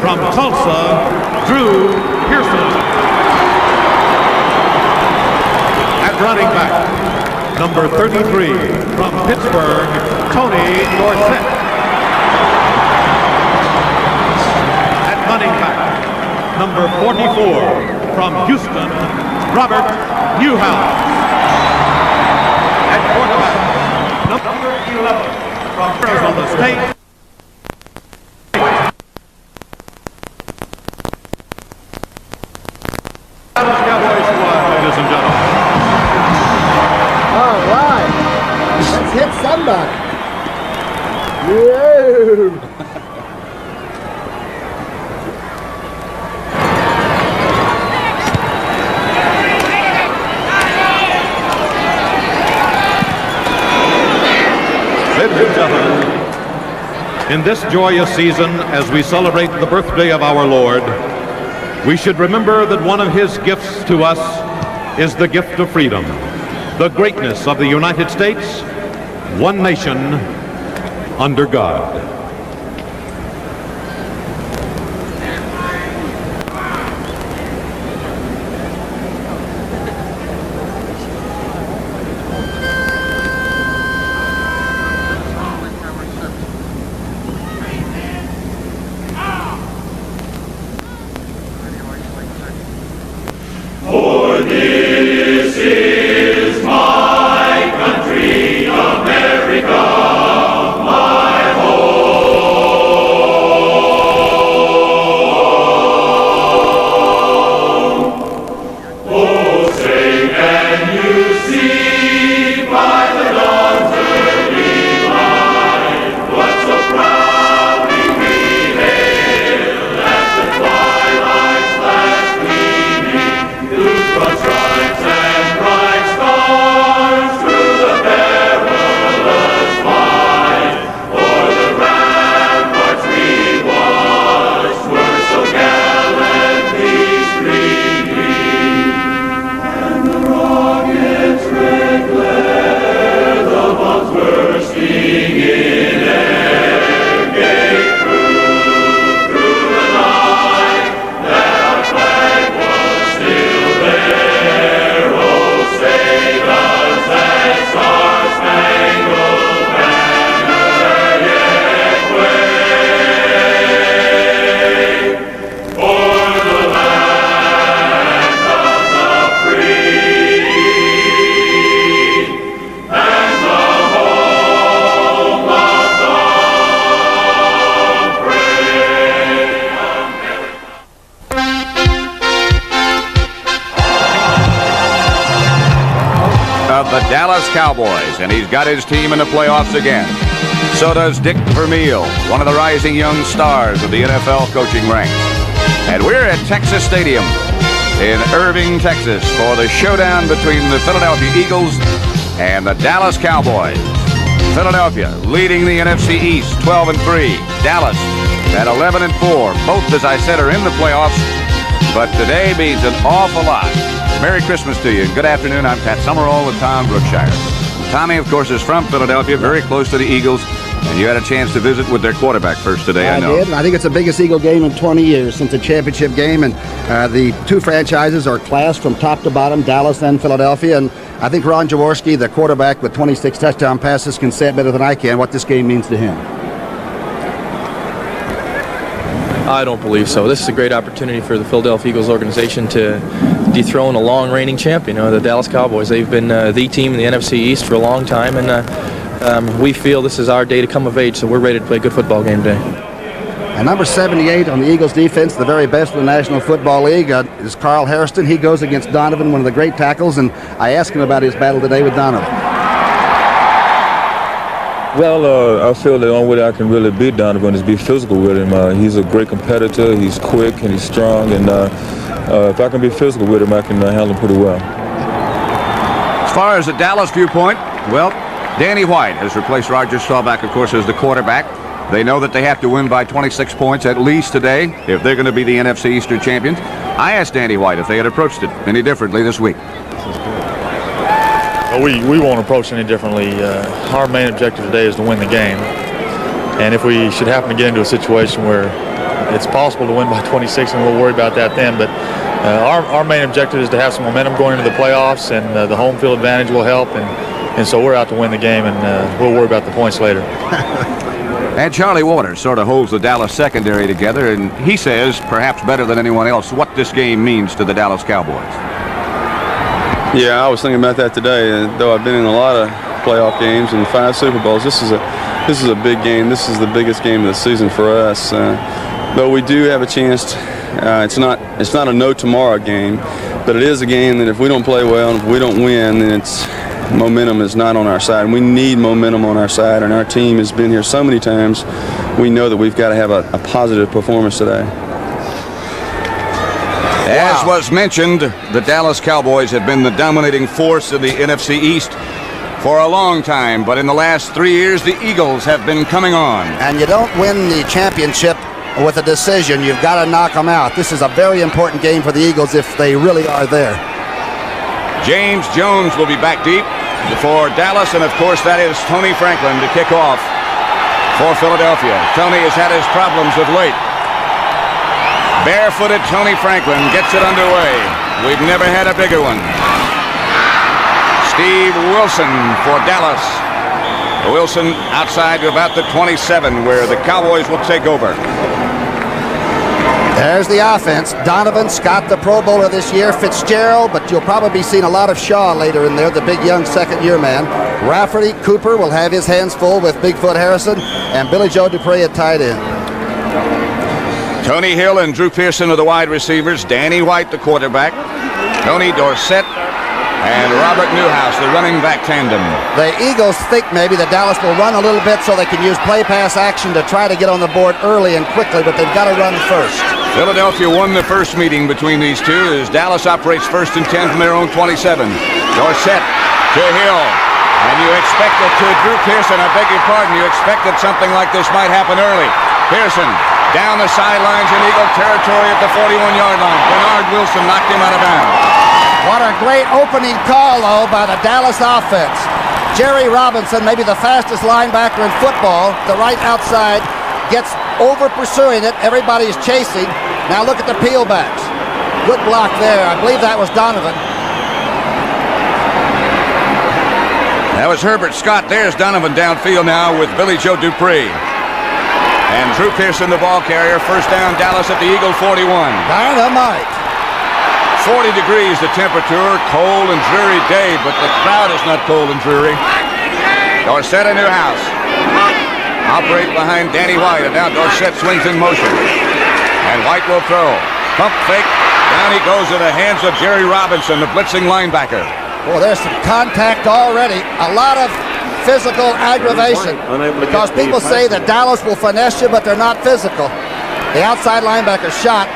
from Tulsa, Drew Pearson. At running back, number 33 from Pittsburgh, Tony Dorsett. At running back, number 44 from Houston, Robert Newhouse. At quarterback, number 11 from Arizona State, Dallas Cowboys squad, ladies and gentlemen. All right, let's hit somebody. Yeah. Ladies and gentlemen, in this joyous season, as we celebrate the birthday of our Lord, we should remember that one of his gifts to us is the gift of freedom, the greatness of the United States, one nation under God. Dallas Cowboys, and he's got his team in the playoffs again. So does Dick Vermeil, one of the rising young stars of the NFL coaching ranks. And we're at Texas Stadium in Irving, Texas for the showdown between the Philadelphia Eagles and the Dallas Cowboys. Philadelphia leading the NFC East 12-3. Dallas at 11-4. Both, as I said, are in the playoffs, but today means an awful lot. Merry Christmas to you, and good afternoon. I'm Pat Summerall with Tom Brookshire. Tommy, of course, is from Philadelphia, very close to the Eagles, and you had a chance to visit with their quarterback first today, I know. I did. I think it's the biggest Eagle game in 20 years since the championship game, and the two franchises are class from top to bottom, Dallas and Philadelphia, and I think Ron Jaworski, the quarterback with 26 touchdown passes, can say it better than I can what this game means to him. I don't believe so. This is a great opportunity for the Philadelphia Eagles organization to dethrone a long reigning champion, the Dallas Cowboys. They've been the team in the NFC East for a long time, and we feel this is our day to come of age, so we're ready to play a good football game today. And number 78 on the Eagles defense, the very best in the National Football League, is Carl Hairston. He goes against Donovan, one of the great tackles, and I asked him about his battle today with Donovan. Well, I feel the only way I can really beat Donovan is be physical with him. He's a great competitor, he's quick, and he's strong, and if I can be physical with him, I can handle him pretty well. As far as the Dallas viewpoint, well, Danny White has replaced Roger Staubach, of course, as the quarterback. They know that they have to win by 26 points at least today if they're going to be the NFC Eastern champions. I asked Danny White if they had approached it any differently this week. We won't approach it any differently. Our main objective today is to win the game. And if we should happen to get into a situation where it's possible to win by 26, and we'll worry about that then. But our main objective is to have some momentum going into the playoffs, and the home field advantage will help. And so we're out to win the game, and we'll worry about the points later. And Charlie Waters sort of holds the Dallas secondary together, and he says, perhaps better than anyone else, what this game means to the Dallas Cowboys. Yeah, I was thinking about that today. Though I've been in a lot of playoff games and 5 Super Bowls, this is a big game. This is the biggest game of the season for us. Though we do have a chance. It's not a no tomorrow game, but it is a game that if we don't play well and if we don't win, then momentum is not on our side. We need momentum on our side, and our team has been here so many times. We know that we've got to have a positive performance today. As was mentioned, the Dallas Cowboys have been the dominating force in the NFC East for a long time, but in the last 3 years, the Eagles have been coming on. And you don't win the championship with a decision. You've got to knock them out. This is a very important game for the Eagles if they really are there. James Jones will be back deep for Dallas, and of course that is Tony Franklin to kick off for Philadelphia. Tony has had his problems of late. Barefooted Tony Franklin gets it underway. We've never had a bigger one. Steve Wilson for Dallas. Wilson outside to about the 27, where the Cowboys will take over. There's the offense. Donovan, Scott, the Pro Bowler this year, Fitzgerald, but you'll probably be seeing a lot of Shaw later in there, the big young second-year man. Rafferty, Cooper will have his hands full with Bigfoot Harrison, and Billy Joe Dupree at tight end. Tony Hill and Drew Pearson are the wide receivers. Danny White, the quarterback. Tony Dorsett and Robert Newhouse, the running back tandem. The Eagles think maybe that Dallas will run a little bit so they can use play-pass action to try to get on the board early and quickly, but they've got to run first. Philadelphia won the first meeting between these two as Dallas operates 1st and 10 from their own 27. Dorsett to Hill. And you expected to Drew Pearson, I beg your pardon, you expected something like this might happen early. Pearson down the sidelines in Eagle territory at the 41-yard line. Bernard Wilson knocked him out of bounds. What a great opening call, though, by the Dallas offense. Jerry Robinson, maybe the fastest linebacker in football, the right outside, gets over pursuing it. Everybody is chasing. Now look at the peel backs. Good block there. I believe that was Donovan. That was Herbert Scott. There's Donovan downfield now with Billy Joe Dupree. And Drew Pearson, the ball carrier. First down, Dallas at the Eagle 41. Dynamite. 40 degrees the temperature, cold and dreary day, but the crowd is not cold and dreary. Dorsett and Newhouse operate behind Danny White, and now Dorsett swings in motion. And White will throw. Pump fake. Down he goes in the hands of Jerry Robinson, the blitzing linebacker. Well, there's some contact already. A lot of physical aggravation. Because people say that Dallas will finesse you, but they're not physical. The outside linebacker shot.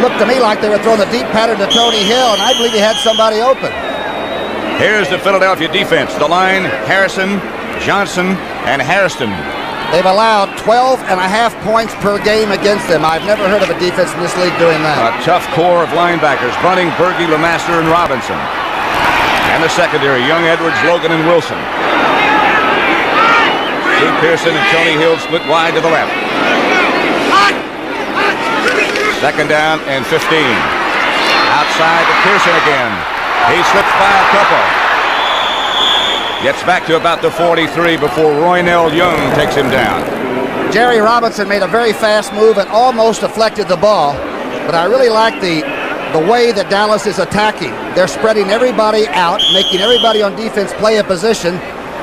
Looked to me like they were throwing a deep pattern to Tony Hill, and I believe he had somebody open. Here's the Philadelphia defense. The line, Harrison, Johnson, and Hairston. They've allowed 12.5 points per game against them. I've never heard of a defense in this league doing that. A tough core of linebackers, Bunting, Berge, LeMaster, and Robinson. And the secondary, Young, Edwards, Logan, and Wilson. Drew Pearson and Tony Hill split wide to the left. Second down and 15. Outside to Pearson again. He slips by a couple. Gets back to about the 43 before Roynell Young takes him down. Jerry Robinson made a very fast move and almost deflected the ball. But I really like the way that Dallas is attacking. They're spreading everybody out, making everybody on defense play a position,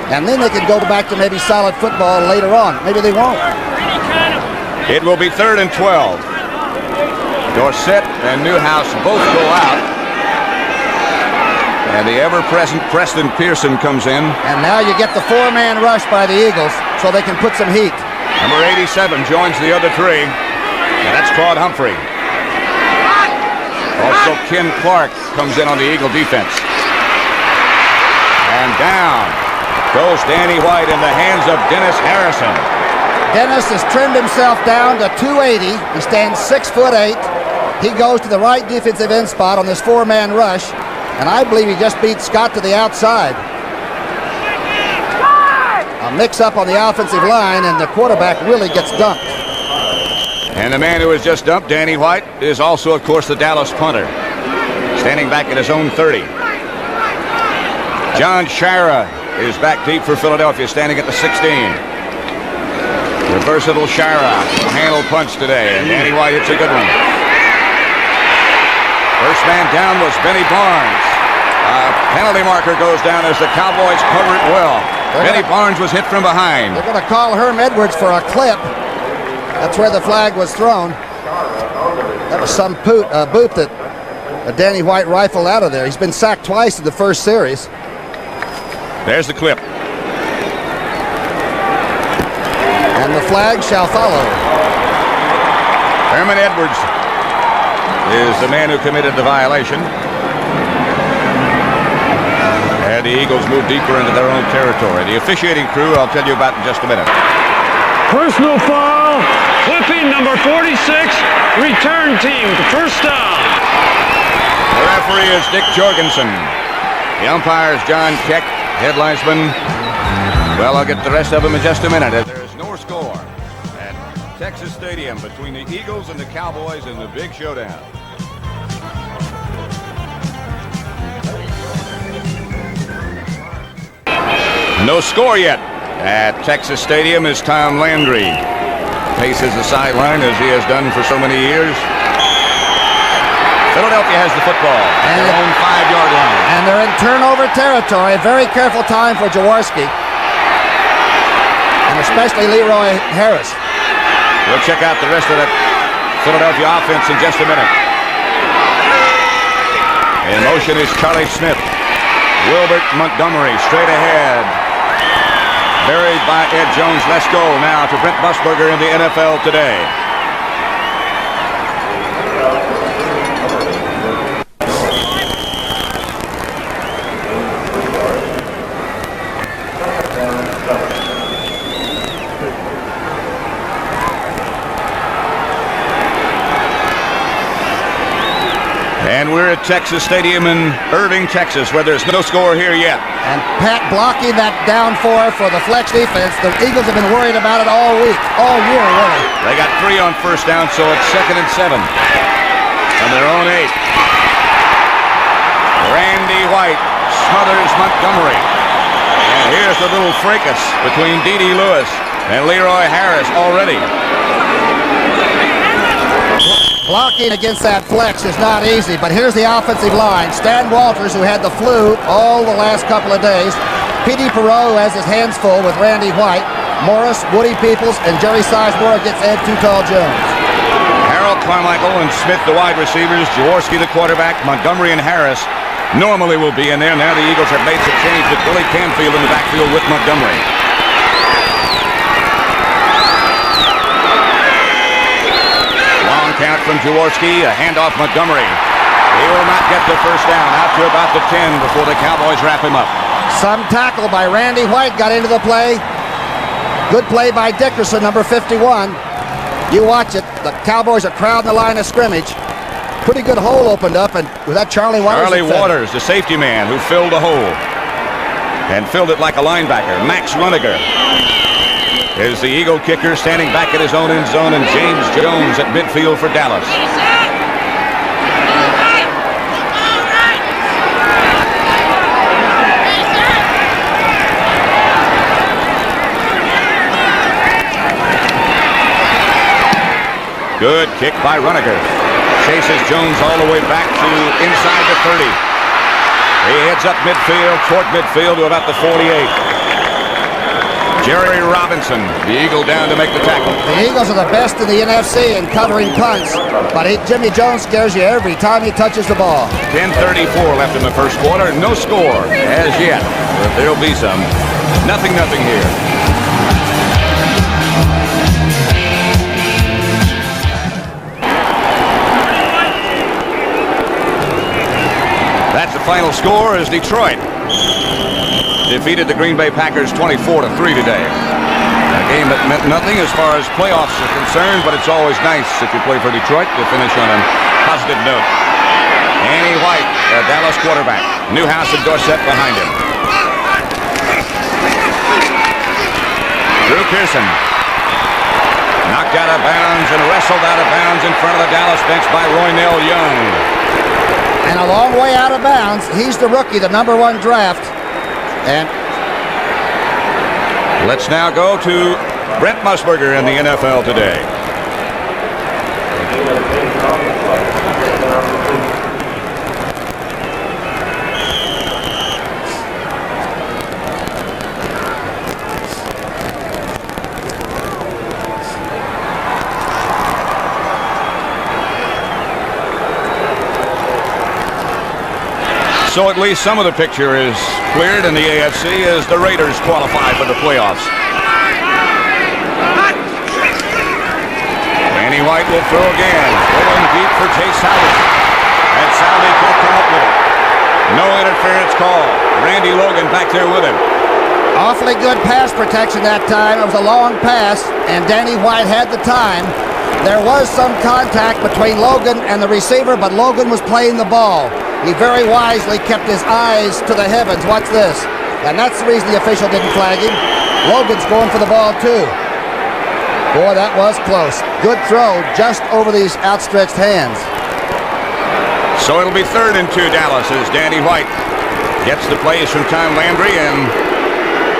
and then they can go back to maybe solid football later on. Maybe they won't. It will be 3rd and 12. Dorsett and Newhouse both go out. And the ever-present Preston Pearson comes in. And now you get the 4-man rush by the Eagles so they can put some heat. Number 87 joins the other 3. And that's Claude Humphrey. Also Ken Clark comes in on the Eagle defense. And down goes Danny White in the hands of Dennis Harrison. Dennis has trimmed himself down to 280. He stands 6'8". He goes to the right defensive end spot on this 4-man rush, and I believe he just beat Scott to the outside. A mix-up on the offensive line, and the quarterback really gets dumped. And the man who was just dumped, Danny White, is also, of course, the Dallas punter. Standing back at his own 30. John Shira is back deep for Philadelphia, standing at the 16. The versatile Shira will handle punch today, and Danny White hits a good one. First man down was Benny Barnes. Penalty marker goes down as the Cowboys cover it well. Benny Barnes was hit from behind. They're going to call Herm Edwards for a clip. That's where the flag was thrown. That was some boot that Danny White rifled out of there. He's been sacked twice in the first series. There's the clip. And the flag shall follow. Herman Edwards is the man who committed the violation. And the Eagles move deeper into their own territory. The officiating crew, I'll tell you about in just a minute. Personal foul, whipping number 46, return team to first down. The referee is Dick Jorgensen. The umpire is John Keck, head linesman. Well, I'll get the rest of them in just a minute. There is no score at Texas Stadium between the Eagles and the Cowboys in the big showdown. No score yet at Texas Stadium as Tom Landry paces the sideline as he has done for so many years. Philadelphia has the football at their own 5-yard line. And they're in turnover territory. Very careful time for Jaworski. And especially Leroy Harris. We'll check out the rest of that Philadelphia offense in just a minute. In motion is Charlie Smith. Wilbert Montgomery straight ahead. Buried by Ed Jones. Let's go now to Brent Musburger in the NFL Today. And we're at Texas Stadium in Irving, Texas, where there's no score here yet. And Pat blocking that down 4 for the flex defense. The Eagles have been worried about it all week, all year, really. They got 3 on first down, so it's 2nd and 7 from their own 8. Randy White smothers Montgomery. And here's the little fracas between D.D. Lewis and Leroy Harris already. Blocking against that flex is not easy, but here's the offensive line. Stan Walters, who had the flu all the last couple of days. P.D. Perot has his hands full with Randy White. Morris, Woody Peoples, and Jerry Sizemore against Ed Too Tall Jones. Harold Carmichael and Smith, the wide receivers. Jaworski, the quarterback. Montgomery and Harris normally will be in there. Now the Eagles have made some change with Billy Canfield in the backfield with Montgomery. Count from Jaworski, a handoff Montgomery. He will not get the first down, out to about the 10 before the Cowboys wrap him up. Some tackle by Randy White got into the play. Good play by Dickerson, number 51. You watch it. The Cowboys are crowding the line of scrimmage. Pretty good hole opened up, and with that Charlie Waters. Charlie Waters, the safety man who filled the hole and filled it like a linebacker. Max Runiger is the Eagle kicker, standing back at his own end zone, and James Jones at midfield for Dallas. Good kick by Runiger. Chases Jones all the way back to inside the 30. He heads up midfield, toward midfield to about the 48. Jerry Robinson, the Eagle, down to make the tackle. The Eagles are the best in the NFC in covering punts, but Jimmy Jones scares you every time he touches the ball. 10:34 left in the first quarter. No score as yet, but there'll be some. Nothing here. That's the final score as Detroit defeated the Green Bay Packers 24-3 today. A game that meant nothing as far as playoffs are concerned, but it's always nice if you play for Detroit to finish on a positive note. Andy White, the Dallas quarterback. Newhouse and Dorsett behind him. Drew Pearson. Knocked out of bounds and wrestled out of bounds in front of the Dallas bench by Roynell Young. And a long way out of bounds. He's the rookie, the number 1 draft. And let's now go to Brent Musburger in the NFL today. So at least some of the picture is cleared in the AFC as the Raiders qualify for the playoffs. Danny White will throw again. Going deep for Chase Salvi. And Salvi can't come up with it. No interference call. Randy Logan back there with him. awfully good pass protection that time. It was a long pass, and Danny White had the time. There was some contact between Logan and the receiver, but Logan was playing the ball. He very wisely kept his eyes to the heavens. Watch this. And that's the reason the official didn't flag him. Logan's going for the ball, too. Boy, that was close. Good throw just over these outstretched hands. So it'll be 3rd and 2 Dallas as Danny White gets the plays from Tom Landry and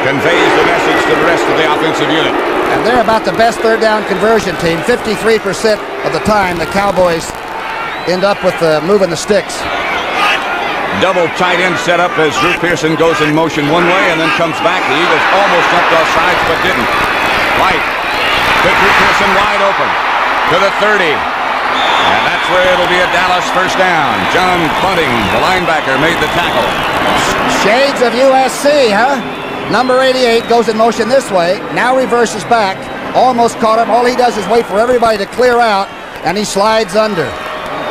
conveys the message to the rest of the offensive unit. And they're about the best third down conversion team. 53% of the time the Cowboys end up with moving the sticks. Double tight end set up as Drew Pearson goes in motion one way and then comes back. The Eagles almost jumped off sides but didn't. White to Drew Pearson wide open to the 30. And that's where it'll be a Dallas first down. John Bunting, the linebacker, made the tackle. Shades of USC, huh? Number 88 goes in motion this way. Now reverses back. Almost caught him. All he does is wait for everybody to clear out, and he slides under.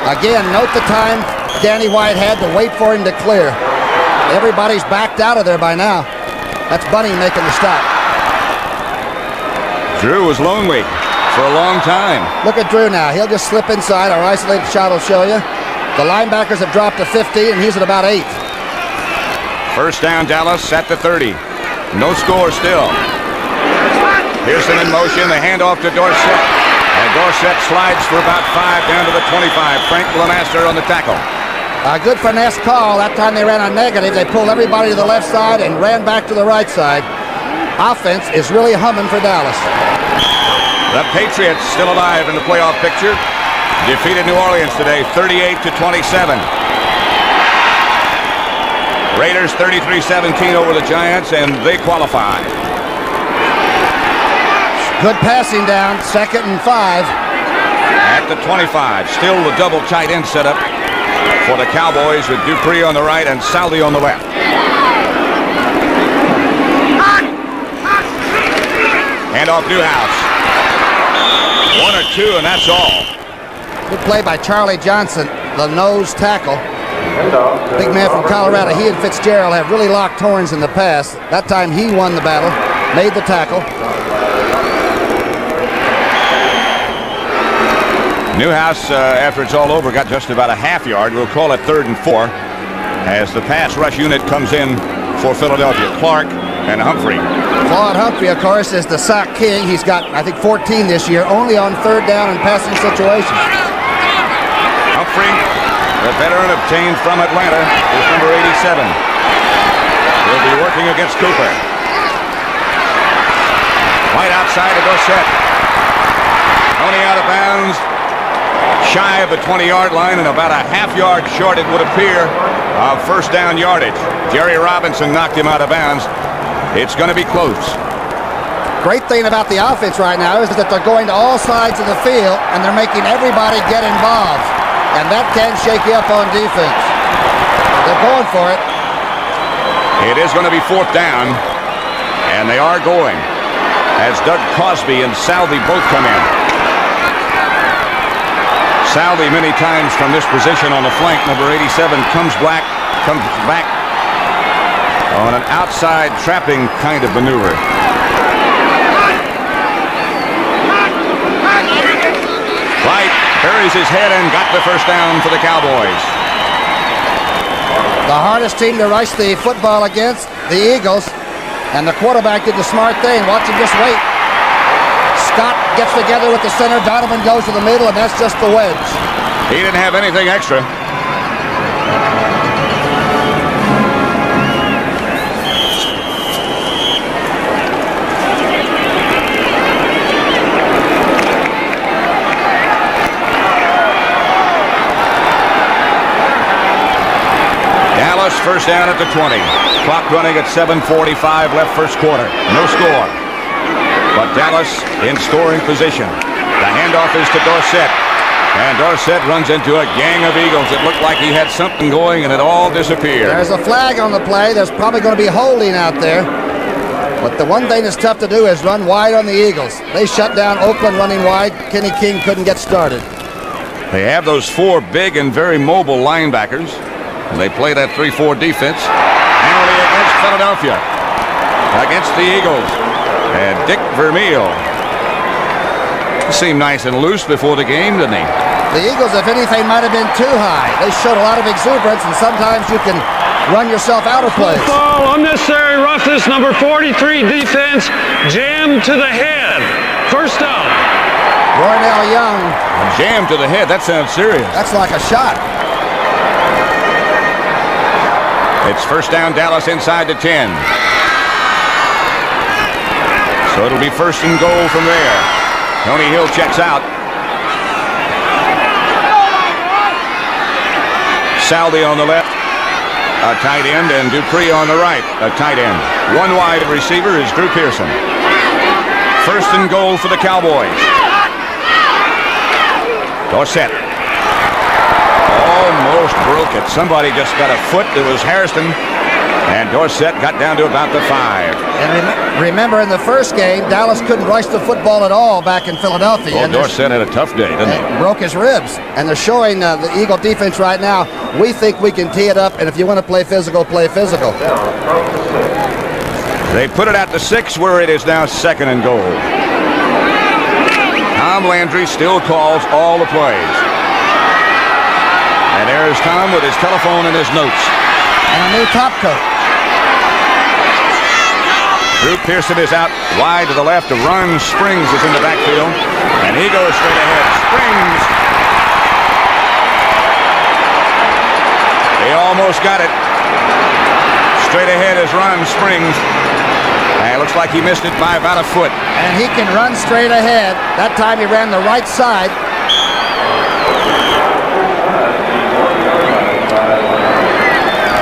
Again, note the time Danny White had to wait for him to clear. Everybody's backed out of there by now. That's Bunting making the stop. Drew was lonely for a long time. Look at Drew now. He'll just slip inside. Our isolated shot will show you. The linebackers have dropped to 50, and he's at about 8. First down, Dallas at the 30. No score still. Pearson in motion. The handoff to Dorsett. And Dorsett slides for about 5 down to the 25. Frank Lemaster on the tackle. A good finesse call. That time they ran a negative. They pulled everybody to the left side and ran back to the right side. Offense is really humming for Dallas. The Patriots still alive in the playoff picture. Defeated New Orleans today, 38-27. Raiders 33-17 over the Giants, and they qualify. Good passing down, 2nd and 5. At the 25, still the double tight end setup for the Cowboys with Dupree on the right and Salvi on the left. Handoff Newhouse. 1 or 2, and that's all. Good play by Charlie Johnson, the nose tackle. Big man from Colorado. He and Fitzgerald have really locked horns in the past. That time he won the battle, made the tackle. Newhouse, after it's all over, got just about a half yard. We'll call it 3rd and 4 as the pass rush unit comes in for Philadelphia. Clark and Humphrey. Claude Humphrey, of course, is the sack king. He's got, I think, 14 this year, only on 3rd down and passing situations. Humphrey, the veteran obtained from Atlanta, is number 87. Will be working against Cooper. White outside of Dorsett. Only out of bounds. Shy of the 20-yard line and about a half yard short, it would appear, of first down yardage. Jerry Robinson knocked him out of bounds. It's going to be close. Great thing about the offense right now is that they're going to all sides of the field and they're making everybody get involved. And that can shake you up on defense. They're going for it. It is going to be 4th down, and they are going as Doug Crosby and Salvi both come in. Salvi many times from this position on the flank, number 87, comes back on an outside trapping kind of maneuver. White buries his head and got the first down for the Cowboys. The hardest team to rush the football against, the Eagles, and the quarterback did the smart thing. Watch him just wait. Scott gets together with the center. Donovan goes to the middle, and that's just the wedge. He didn't have anything extra. Dallas first down at the 20. Clock running at 7:45 left first quarter. No score. But Dallas in scoring position. The handoff is to Dorsett. And Dorsett runs into a gang of Eagles. It looked like he had something going, and it all disappeared. There's a flag on the play. There's probably going to be holding out there. But the one thing that's tough to do is run wide on the Eagles. They shut down Oakland running wide. Kenny King couldn't get started. They have those four big and very mobile linebackers. And they play that 3-4 defense. Penalty against Philadelphia. Against the Eagles. And Dick Vermeil. He seemed nice and loose before the game, didn't he? The Eagles, if anything, might have been too high. They showed a lot of exuberance, and sometimes you can run yourself out of place. Foul, unnecessary roughness, number 43 defense, jammed to the head. First down. Roynell Young. A jam to the head. That sounds serious. That's like a shot. It's first down, Dallas inside the 10. So it'll be first and goal from there. Tony Hill checks out. Salvi on the left, a tight end, and Dupree on the right, a tight end. One wide receiver is Drew Pearson. First and goal for the Cowboys. Dorsett. Almost broke it. Somebody just got a foot. It was Harrison. And Dorsett got down to about the 5. And remember, in the first game, Dallas couldn't rush the football at all back in Philadelphia. Well, Dorsett had a tough day, didn't he? Broke his ribs. And they're showing the Eagle defense right now, we think we can tee it up, and if you want to play physical, play physical. They put it at the 6, where it is now second and goal. Tom Landry still calls all the plays. And there's Tom with his telephone and his notes. And a new top coat. Drew Pearson is out wide to the left. Ron Springs is in the backfield. And he goes straight ahead. Springs. He almost got it. Straight ahead is Ron Springs. And it looks like he missed it by about a foot. And he can run straight ahead. That time he ran the right side.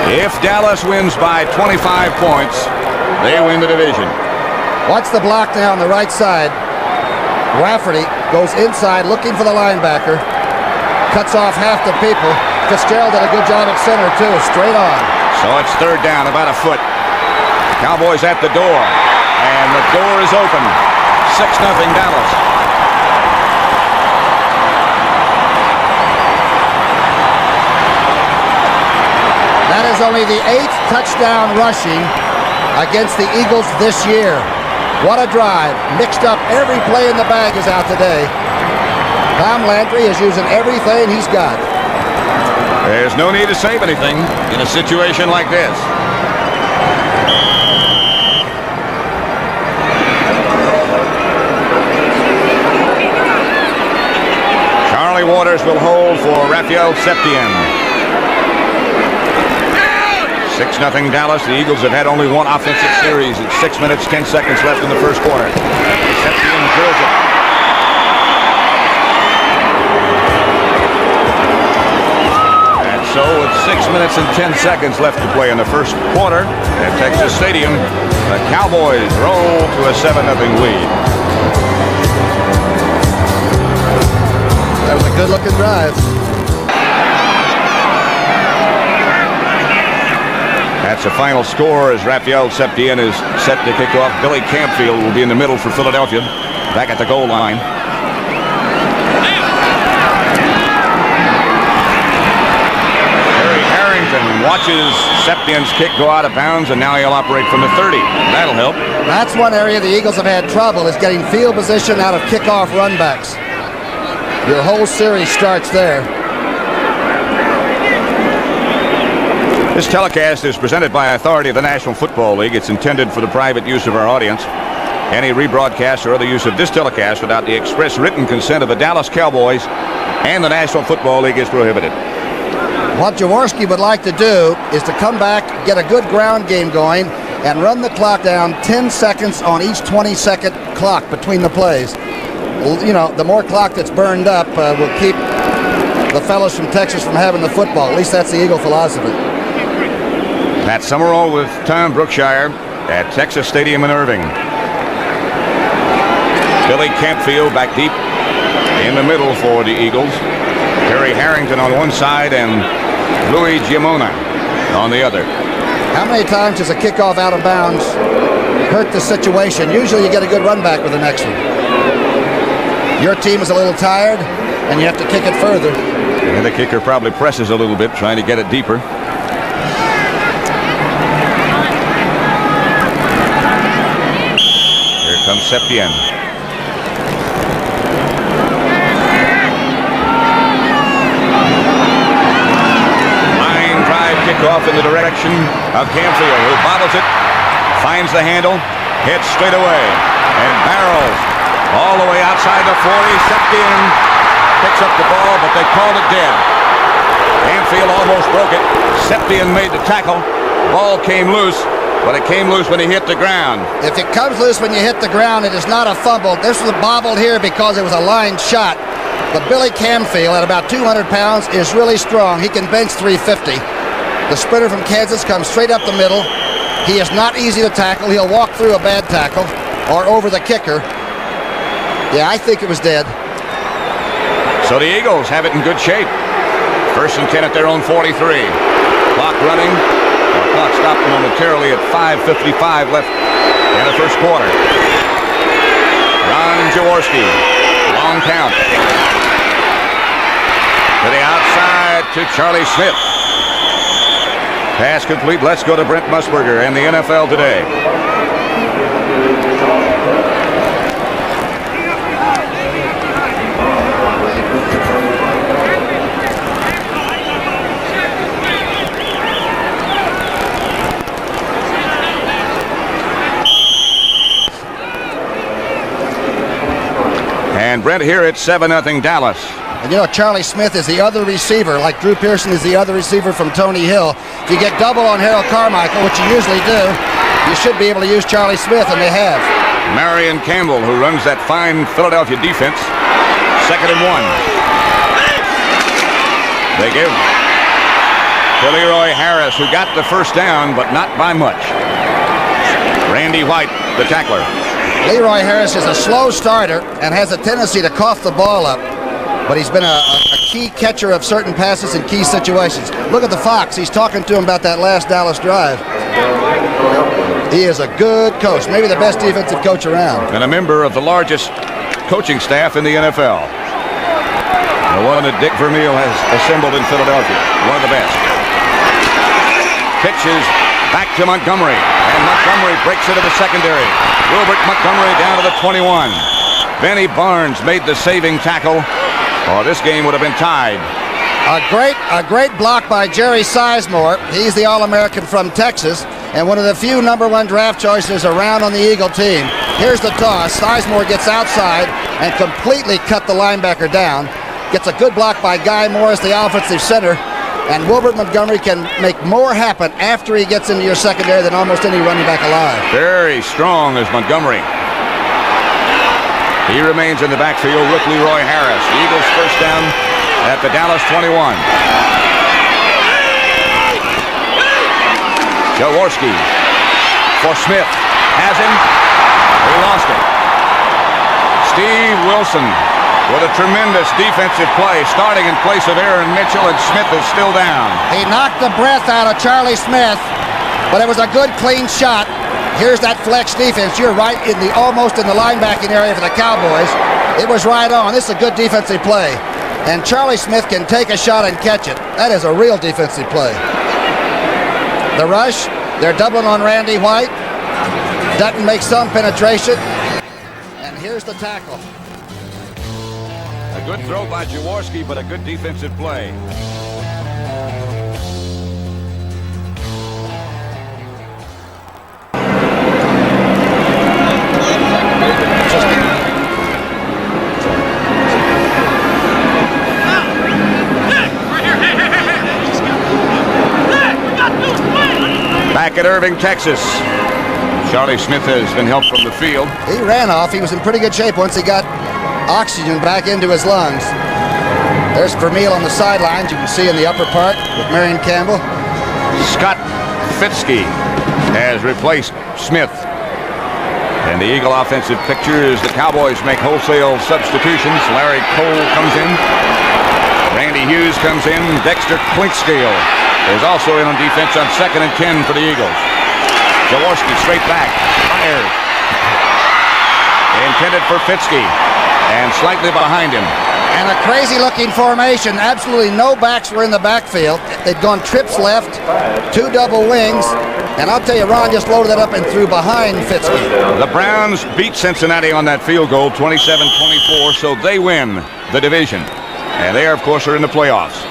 If Dallas wins by 25 points, they win the division. Watch the block now on the right side. Rafferty goes inside looking for the linebacker. Cuts off half the people. Fitzgerald did a good job at center, too. Straight on. So it's third down, about a foot. Cowboys at the door. And the door is open. 6-0 Dallas. That is only the 8th touchdown rushing against the Eagles this year. What a drive. Mixed up. Every play in the bag is out today. Tom Landry is using everything he's got. There's no need to save anything in a situation like this. Charlie Waters will hold for Raphael Septien. 6-0 Dallas. The Eagles have had only one offensive series. It's 6 minutes, 10 seconds left in the first quarter. Septien drills it. And so with 6 minutes and 10 seconds left to play in the first quarter at Texas Stadium, the Cowboys roll to a 7-0 lead. That was a good-looking drive. That's the final score as Raphael Septien is set to kick off. Billy Campfield will be in the middle for Philadelphia, back at the goal line. Harry Harrington watches Septien's kick go out of bounds, and now he'll operate from the 30. That'll help. That's one area the Eagles have had trouble, is getting field position out of kickoff runbacks. Your whole series starts there. This telecast is presented by authority of the National Football League. It's intended for the private use of our audience. Any rebroadcast or other use of this telecast without the express written consent of the Dallas Cowboys and the National Football League is prohibited. What Jaworski would like to do is to come back, get a good ground game going, and run the clock down 10 seconds on each 20-second clock between the plays. You know, the more clock that's burned up will keep the fellows from Texas from having the football. At least that's the Eagle philosophy. Pat Summerall with Tom Brookshire at Texas Stadium in Irving. Billy Campfield back deep in the middle for the Eagles. Harry Harrington on one side and Louis Giamona on the other. How many times does a kickoff out of bounds hurt the situation? Usually you get a good run back with the next one. Your team is a little tired and you have to kick it further. And the kicker probably presses a little bit, trying to get it deeper. Here comes Septien. Line drive kickoff in the direction of Campfield, who bottles it, finds the handle, hits straight away, and barrels all the way outside the 40. Septien picks up the ball, but they called it dead. Campfield almost broke it. Septien made the tackle. Ball came loose, but it came loose when he hit the ground. If it comes loose when you hit the ground, it is not a fumble. This was bobbled here because it was a line shot. But Billy Campfield, at about 200 pounds, is really strong. He can bench 350. The sprinter from Kansas comes straight up the middle. He is not easy to tackle. He'll walk through a bad tackle or over the kicker. Yeah, I think it was dead. So the Eagles have it in good shape. 1st and 10 at their own 43. Clock running. The clock stopped momentarily at 5:55 left in the first quarter. Ron Jaworski. Long count. To the outside to Charlie Smith. Pass complete. Let's go to Brent Musburger and the NFL Today. And Brent here at 7-0 Dallas. And you know, Charlie Smith is the other receiver, like Drew Pearson is the other receiver from Tony Hill. If you get double on Harold Carmichael, which you usually do, you should be able to use Charlie Smith, and they have. Marion Campbell, who runs that fine Philadelphia defense. 2nd and 1. They give to Leroy Harris, who got the first down, but not by much. Randy White, the tackler. Leroy Harris is a slow starter and has a tendency to cough the ball up, but he's been a key catcher of certain passes in key situations. Look at the Fox. He's talking to him about that last Dallas drive. He is a good coach, maybe the best defensive coach around. And a member of the largest coaching staff in the NFL. The one that Dick Vermeil has assembled in Philadelphia. One of the best. Pitches back to Montgomery. And Montgomery breaks into the secondary. Wilbert Montgomery down to the 21. Benny Barnes made the saving tackle. Oh, this game would have been tied. A great block by Jerry Sizemore. He's the All-American from Texas and one of the few #1 draft choices around on the Eagle team. Here's the toss. Sizemore gets outside and completely cut the linebacker down. Gets a good block by Guy Morris, the offensive center. And Wilbert Montgomery can make more happen after he gets into your secondary than almost any running back alive. Very strong is Montgomery. He remains in the backfield with Leroy Harris. The Eagles first down at the Dallas 21. Jaworski for Smith. Has him. He lost it. Steve Wilson with a tremendous defensive play, starting in place of Aaron Mitchell, and Smith is still down. He knocked the breath out of Charlie Smith, but it was a good, clean shot. Here's that flex defense. You're right almost in the linebacking area for the Cowboys. It was right on. This is a good defensive play. And Charlie Smith can take a shot and catch it. That is a real defensive play. The rush, they're doubling on Randy White. Dutton makes some penetration. And here's the tackle. A good throw by Jaworski, but a good defensive play. back at Irving, Texas. Charlie Smith has been helped from the field. He ran off. He was in pretty good shape once he got oxygen back into his lungs. There's Vermeil on the sidelines. You can see in the upper part with Marion Campbell. Scott Fitzke has replaced Smith. And the Eagle offensive picture is the Cowboys make wholesale substitutions. Larry Cole comes in. Randy Hughes comes in. Dexter Clinkscale is also in on defense on 2nd and 10 for the Eagles. Jaworski straight back. Fires. Intended for Fitzke. And slightly behind him. And a crazy-looking formation. Absolutely no backs were in the backfield. They'd gone trips left, 2 double wings. And I'll tell you, Ron just loaded that up and threw behind Fitzke. The Browns beat Cincinnati on that field goal, 27-24, so they win the division. And they, of course, are in the playoffs.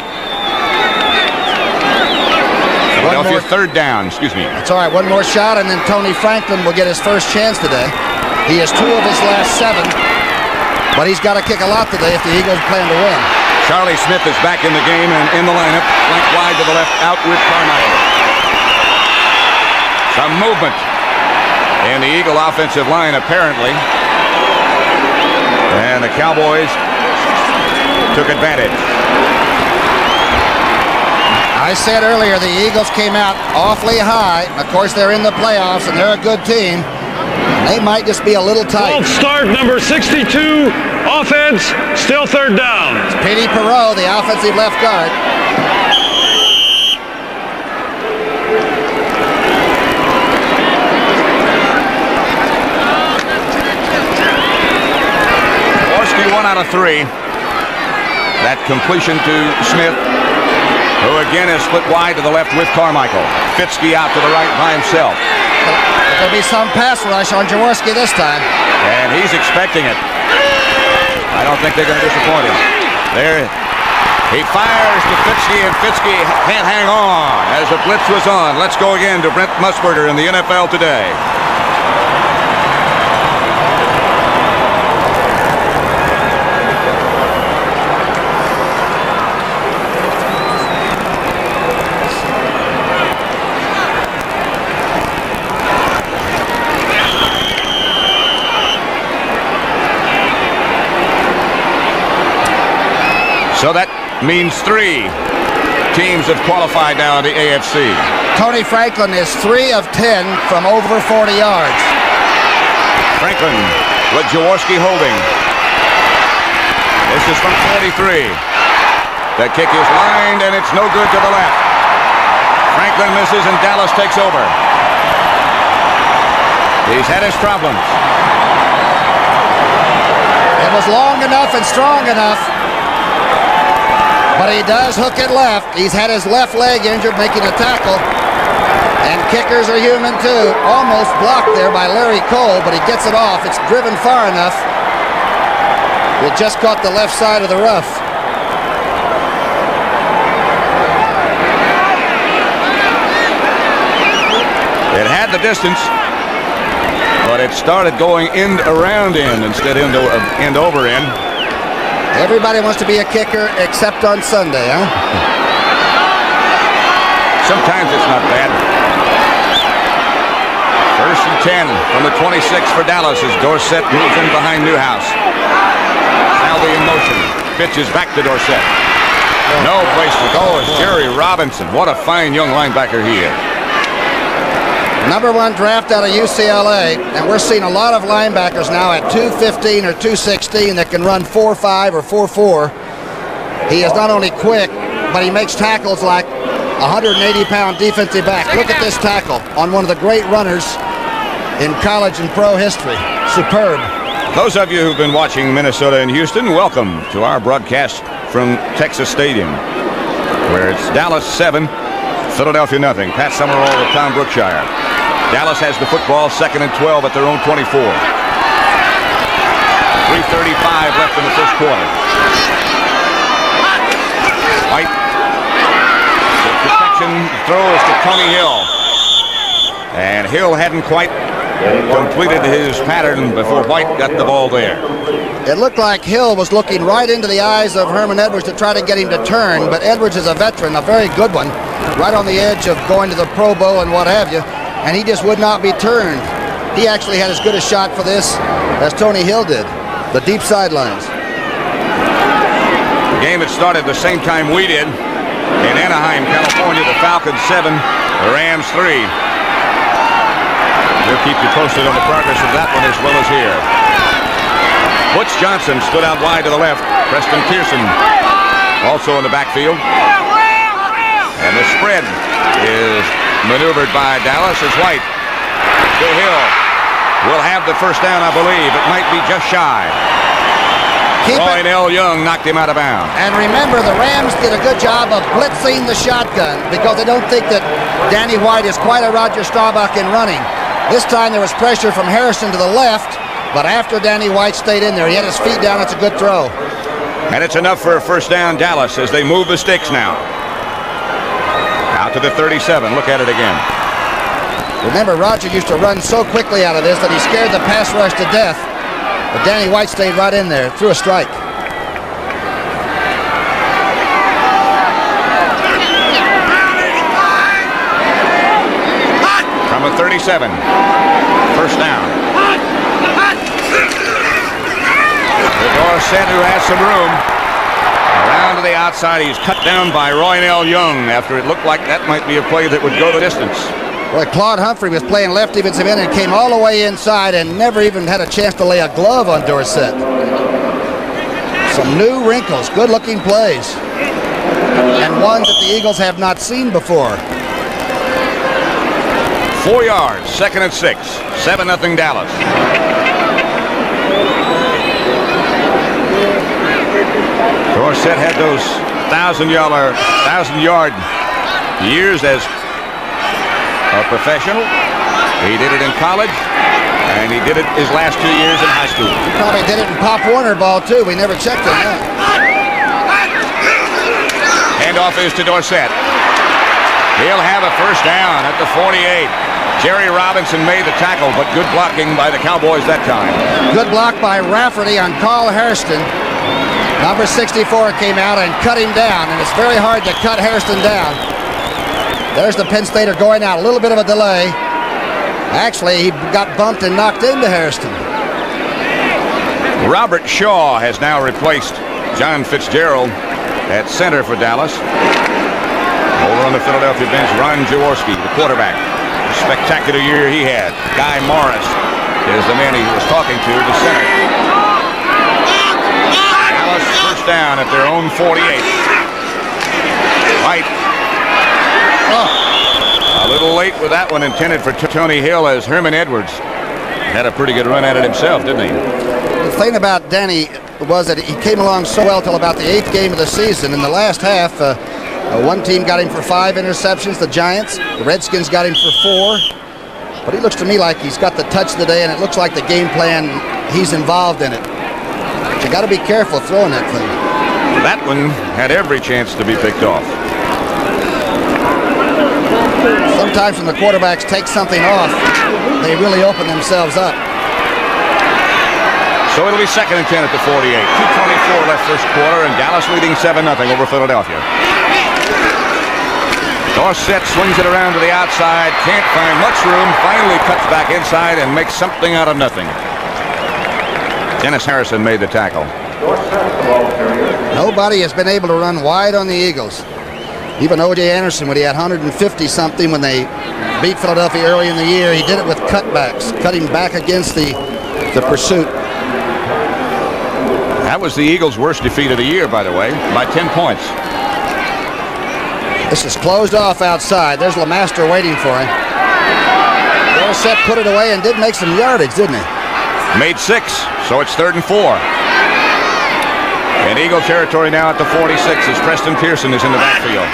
Philadelphia third down, excuse me. That's all right, one more shot, and then Tony Franklin will get his first chance today. He has 2 of his last 7, but he's got to kick a lot today if the Eagles plan to win. Charlie Smith is back in the game and in the lineup. Flank wide to the left, out with Carmichael. Some movement in the Eagle offensive line, apparently. And the Cowboys took advantage. I said earlier the Eagles came out awfully high. Of course, they're in the playoffs, and they're a good team. They might just be a little tight. False start, number 62, offense, still third down. It's Petey Perreault, the offensive left guard. Jaworski 1 out of 3. That completion to Smith, who again is split wide to the left with Carmichael. Fitzke out to the right by himself. There'll be some pass rush on Jaworski this time. And he's expecting it. I don't think they're going to disappoint him. There, he fires to Fitzke, and Fitzke can't hang on as the blitz was on. Let's go again to Brent Musburger in the NFL Today. So that means 3 teams have qualified now in the AFC. Tony Franklin is 3 of 10 from over 40 yards. Franklin with Jaworski holding. This is from 43. The kick is lined, and it's no good to the left. Franklin misses, and Dallas takes over. He's had his problems. It was long enough and strong enough. But he does hook it left. He's had his left leg injured making a tackle. And kickers are human too. Almost blocked there by Larry Cole, but he gets it off. It's driven far enough. It just caught the left side of the rough. It had the distance, but it started going end around end instead of end over end. Everybody wants to be a kicker except on Sunday, huh? Sometimes it's not bad. 1st and 10 from the 26 for Dallas as Dorsett moves in behind Newhouse. Salvi in motion. Pitches back to Dorsett. No place to go is Jerry Robinson. What a fine young linebacker he is. Number 1 draft out of UCLA, and we're seeing a lot of linebackers now at 215 or 216 that can run 4.5 or 4.4. He is not only quick, but he makes tackles like a 180-pound defensive back. Look at this tackle on one of the great runners in college and pro history. Superb. Those of you who've been watching Minnesota and Houston, welcome to our broadcast from Texas Stadium, where it's Dallas 7, Philadelphia nothing. Pat Summerall with Tom Brookshire. Dallas has the football, 2nd and 12 at their own 24. 3:35 left in the first quarter. White. The protection throws to Tony Hill. And Hill hadn't quite completed his pattern before White got the ball there. It looked like Hill was looking right into the eyes of Herman Edwards to try to get him to turn, but Edwards is a veteran, a very good one, right on the edge of going to the Pro Bowl and what have you. and he just would not be turned. He actually had as good a shot for this as Tony Hill did, the deep sidelines. The game had started the same time we did in Anaheim, California. The Falcons 7, the Rams 3. We'll keep you posted on the progress of that one as well as here. Butch Johnson stood out wide to the left. Preston Pearson also in the backfield. And the spread is maneuvered by Dallas as White. Still Hill will have the first down, I believe. It might be just shy. Roy L. Young knocked him out of bounds. And remember, the Rams did a good job of blitzing the shotgun because they don't think that Danny White is quite a Roger Staubach in running. This time there was pressure from Harrison to the left, but after Danny White stayed in there, he had his feet down. It's a good throw. And it's enough for a first down, Dallas, as they move the sticks now. Out to the 37. Look at it again. Remember, Roger used to run so quickly out of this that he scared the pass rush to death. But Danny White stayed right in there, threw a strike. From a 37. First down. Dorsett, who has some room. Around to the outside. He's cut down by Roy L. Young after it looked like that might be a play that would go the distance. Boy, Claude Humphrey was playing left defensive end and came all the way inside and never even had a chance to lay a glove on Dorsett. Some new wrinkles, good-looking plays, and ones that the Eagles have not seen before. 4 yards, 2nd and 6. 7-0 Dallas. Dorsett had those 1,000-yard years as a professional. He did it in college, and he did it his last 2 years in high school. He probably did it in Pop Warner ball, too. We never checked on that. Handoff is to Dorsett. He'll have a first down at the 48. Jerry Robinson made the tackle, but good blocking by the Cowboys that time. Good block by Rafferty on Carl Hairston. Number 64 came out and cut him down, and it's very hard to cut Hairston down. There's the Penn Stater going out. A little bit of a delay. Actually, he got bumped and knocked into Hairston. Robert Shaw has now replaced John Fitzgerald at center for Dallas. Over on the Philadelphia bench, Ron Jaworski, the quarterback. A spectacular year he had. Guy Morris is the man he was talking to, the center. Dallas first down at their own 48. White. A little late with that one, intended for Tony Hill, as Herman Edwards had a pretty good run at it himself, didn't he? The thing about Danny was that he came along so well till about the 8th game of the season. In the last half, one team got him for 5 interceptions, the Giants. The Redskins got him for 4. But he looks to me like he's got the touch of the day, and it looks like the game plan, he's involved in it. But you got to be careful throwing that thing. That one had every chance to be picked off. Sometimes when the quarterbacks take something off, they really open themselves up. So it'll be 2nd and 10 at the 48. 2:24 left first quarter, and Dallas leading 7-0 over Philadelphia. Dorsett swings it around to the outside, can't find much room, finally cuts back inside and makes something out of nothing. Dennis Harrison made the tackle. Nobody has been able to run wide on the Eagles. Even O.J. Anderson, when he had 150-something when they beat Philadelphia early in the year, he did it with cutbacks, cutting back against the pursuit. That was the Eagles' worst defeat of the year, by the way, by 10 points. This is closed off outside. There's LeMaster waiting for him. Dorsett put it away and did make some yardage, didn't he? Made 6, so it's 3rd and 4. In Eagle territory now at the 46 as Preston Pearson is in the backfield.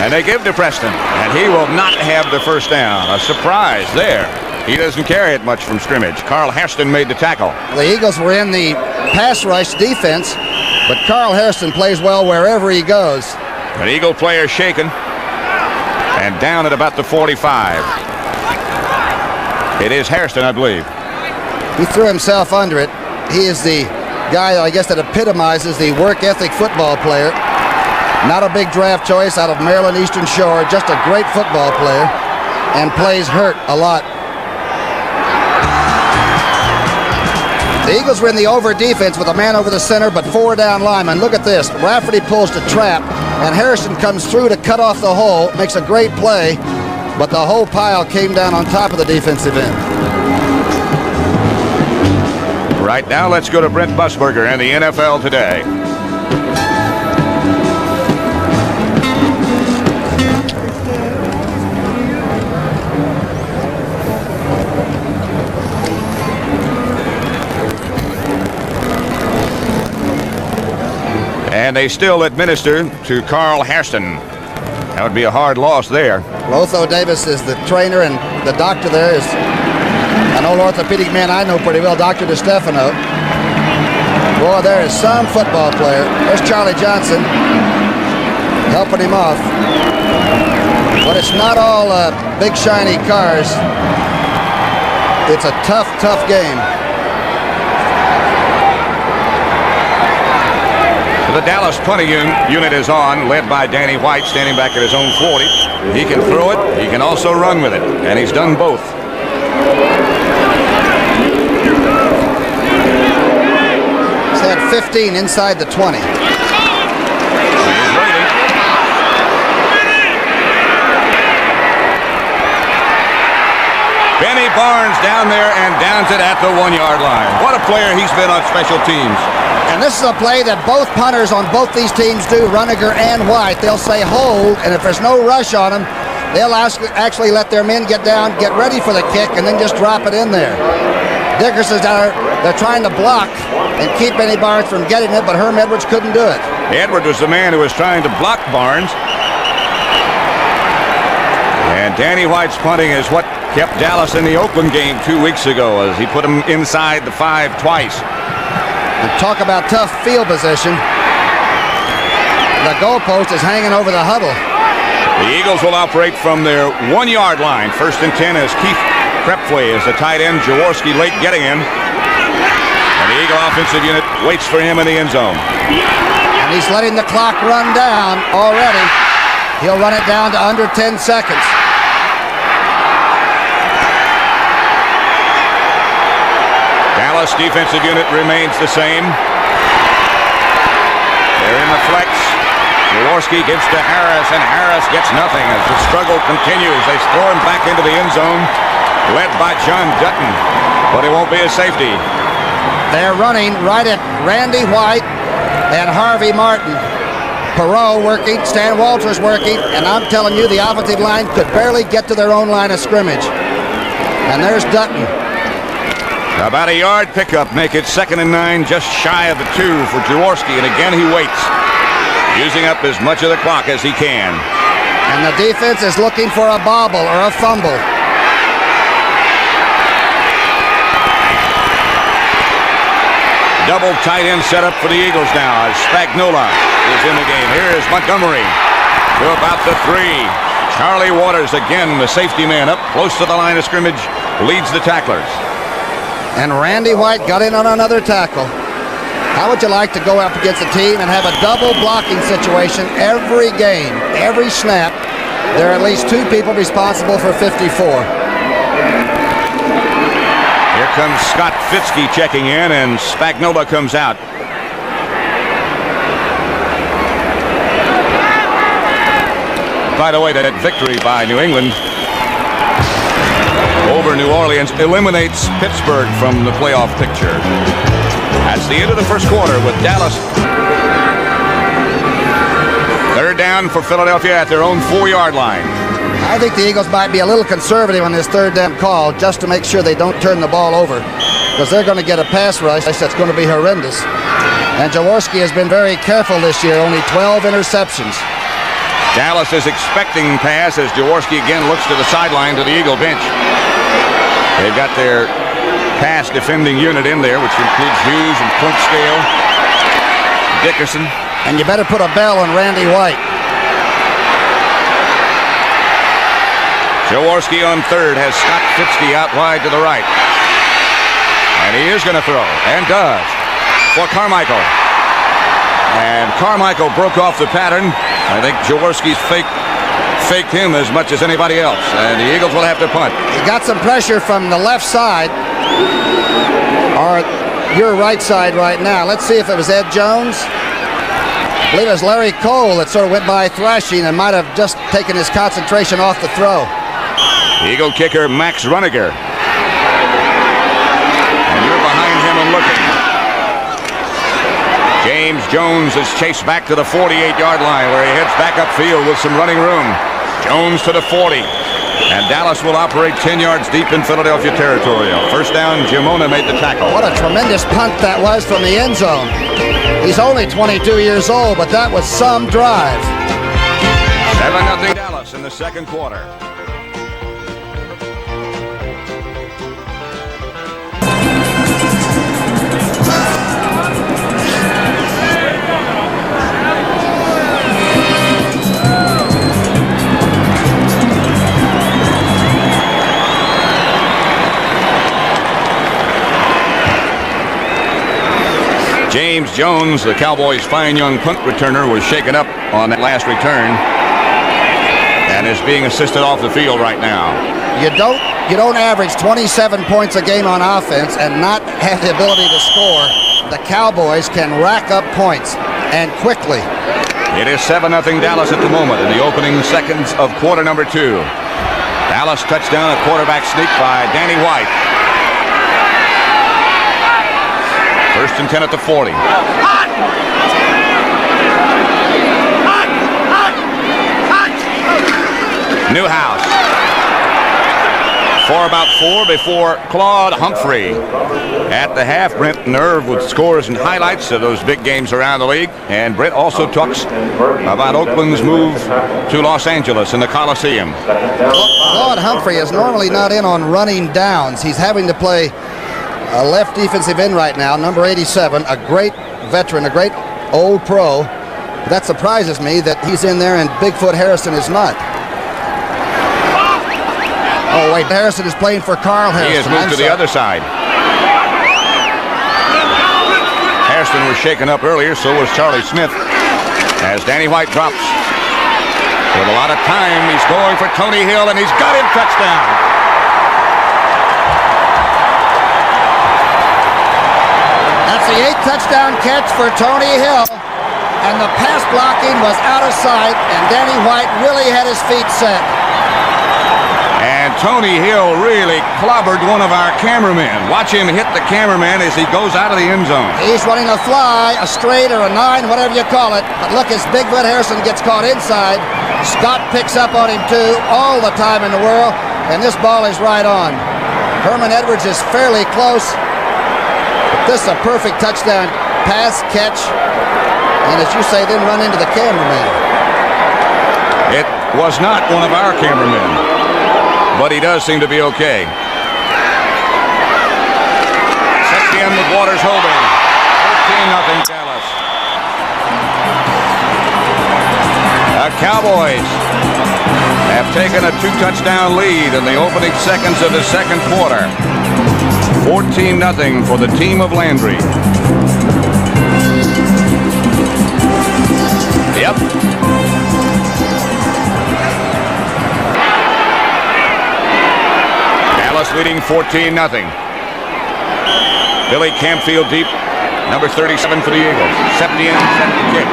And they give to Preston, and he will not have the first down. A surprise there. He doesn't carry it much from scrimmage. Carl Hairston made the tackle. The Eagles were in the pass rush defense, but Carl Hairston plays well wherever he goes. An Eagle player shaken and down at about the 45. It is Hairston, I believe. He threw himself under it. He is the guy, I guess, that epitomizes the work ethic football player. Not a big draft choice out of Maryland Eastern Shore, just a great football player. and plays hurt a lot. The Eagles were in the over defense with a man over the center, but 4 down linemen. Look at this. Rafferty pulls the trap, and Harrison comes through to cut off the hole. Makes a great play, but the whole pile came down on top of the defensive end. Right now, let's go to Brent Musburger and the NFL Today. And they still administer to Carl Hairston. That would be a hard loss there. Lotho Davis is the trainer, and the doctor there is an old orthopedic man I know pretty well, Dr. DeStefano. Boy, there is some football player. There's Charlie Johnson helping him off. But it's not all big shiny cars. It's a tough, tough game. The Dallas punting unit is on, led by Danny White, standing back at his own 40. He can throw it, he can also run with it, and he's done both. He's had 15 inside the 20. He's waiting. Benny Barnes down there and downs it at the 1-yard line. What a player he's been on special teams. And this is a play that both punters on both these teams do, Runniger and White. They'll say hold, and if there's no rush on them, they'll actually let their men get down, get ready for the kick, and then just drop it in there. Dickerson's down there. They're trying to block and keep Benny Barnes from getting it, but Herm Edwards couldn't do it. Edwards was the man who was trying to block Barnes. And Danny White's punting is what kept Dallas in the Oakland game 2 weeks ago, as he put him inside the 5 twice. And talk about tough field position. The goalpost is hanging over the huddle. The Eagles will operate from their 1-yard line. 1st and 10 as Keith Krepfwe is the tight end. Jaworski late getting in. And the Eagle offensive unit waits for him in the end zone. And he's letting the clock run down already. He'll run it down to under 10 seconds. Dallas defensive unit remains the same. They're in the flex. Jaworski gives to Harris, and Harris gets nothing as the struggle continues. They throw him back into the end zone, led by John Dutton, but it won't be a safety. They're running right at Randy White and Harvey Martin. Perot working, Stan Walters working, and I'm telling you, the offensive line could barely get to their own line of scrimmage. And there's Dutton. About a yard pickup, make it 2nd and 9, just shy of the 2 for Jaworski, and again he waits, using up as much of the clock as he can. And the defense is looking for a bobble or a fumble. Double tight end setup for the Eagles now as Spagnola is in the game. Here is Montgomery to about the 3. Charlie Waters, again the safety man up close to the line of scrimmage, leads the tacklers. And Randy White got in on another tackle. How would you like to go up against a team and have a double blocking situation every game, every snap? There are at least 2 people responsible for 54. Here comes Scott Fitzke checking in, and Spagnola comes out. By the way, that victory by New England over New Orleans eliminates Pittsburgh from the playoff picture. That's the end of the first quarter with Dallas. 3rd down for Philadelphia at their own 4-yard line. I think the Eagles might be a little conservative on this 3rd down call just to make sure they don't turn the ball over, because they're going to get a pass rush that's going to be horrendous. And Jaworski has been very careful this year, only 12 interceptions. Dallas is expecting pass as Jaworski again looks to the sideline to the Eagle bench. They've got their pass defending unit in there, which includes Hughes and Clinkscale, Dickerson. And you better put a bell on Randy White. Jaworski on 3rd has Scott Fitzke out wide to the right. And he is going to throw, and does, for Carmichael. And Carmichael broke off the pattern. I think Jaworski's fake faked him as much as anybody else, and the Eagles will have to punt. He got some pressure from the left side, or your right side right now. Let's see if it was Ed Jones. I believe it was Larry Cole that sort of went by thrashing and might have just taken his concentration off the throw. Eagle kicker Max Runiger. And you're behind him and looking. James Jones is chased back to the 48-yard line where he heads back upfield with some running room. Jones to the 40. And Dallas will operate 10 yards deep in Philadelphia territory. First down, Gimona made the tackle. What a tremendous punt that was from the end zone. He's only 22 years old, but that was some drive. 7-0 Dallas in the second quarter. James Jones, the Cowboys' fine young punt returner, was shaken up on that last return and is being assisted off the field right now. You don't average 27 points a game on offense and not have the ability to score. The Cowboys can rack up points, and quickly. It is 7-0 Dallas at the moment in the opening seconds of quarter number 2. Dallas touchdown, a quarterback sneak by Danny White. First and 10 at the 40. Newhouse. For about 4 before Claude Humphrey. At the half, Brent Nerve with scores and highlights of those big games around the league. And Brent also talks about Oakland's move to Los Angeles in the Coliseum. Claude Humphrey is normally not in on running downs. He's having to play a left defensive end right now, number 87, a great veteran, a great old pro. That surprises me that he's in there and Bigfoot Harrison is not. Oh, wait, Harrison is playing for Carl Harrison. He has moved to the other side. Harrison was shaken up earlier, so was Charlie Smith. As Danny White drops. With a lot of time, he's going for Tony Hill, and he's got him. Touchdown. That's the 8th touchdown catch for Tony Hill. And the pass blocking was out of sight, and Danny White really had his feet set. And Tony Hill really clobbered one of our cameramen. Watch him hit the cameraman as he goes out of the end zone. He's running a fly, a straight, or a 9, whatever you call it. But look, as Bigfoot Harrison gets caught inside, Scott picks up on him too, all the time in the world, and this ball is right on. Herman Edwards is fairly close. This is a perfect touchdown pass, catch, and as you say, then run into the cameraman. It was not one of our cameramen, but he does seem to be okay. Sets the end with Waters holding. 13-0 Dallas. The Cowboys have taken a 2-touchdown lead in the opening seconds of the second quarter. 14-0 for the team of Landry. Yep. Dallas leading 14-0. Billy Campfield deep, number 37 for the Eagles. 70 in, 70 kick.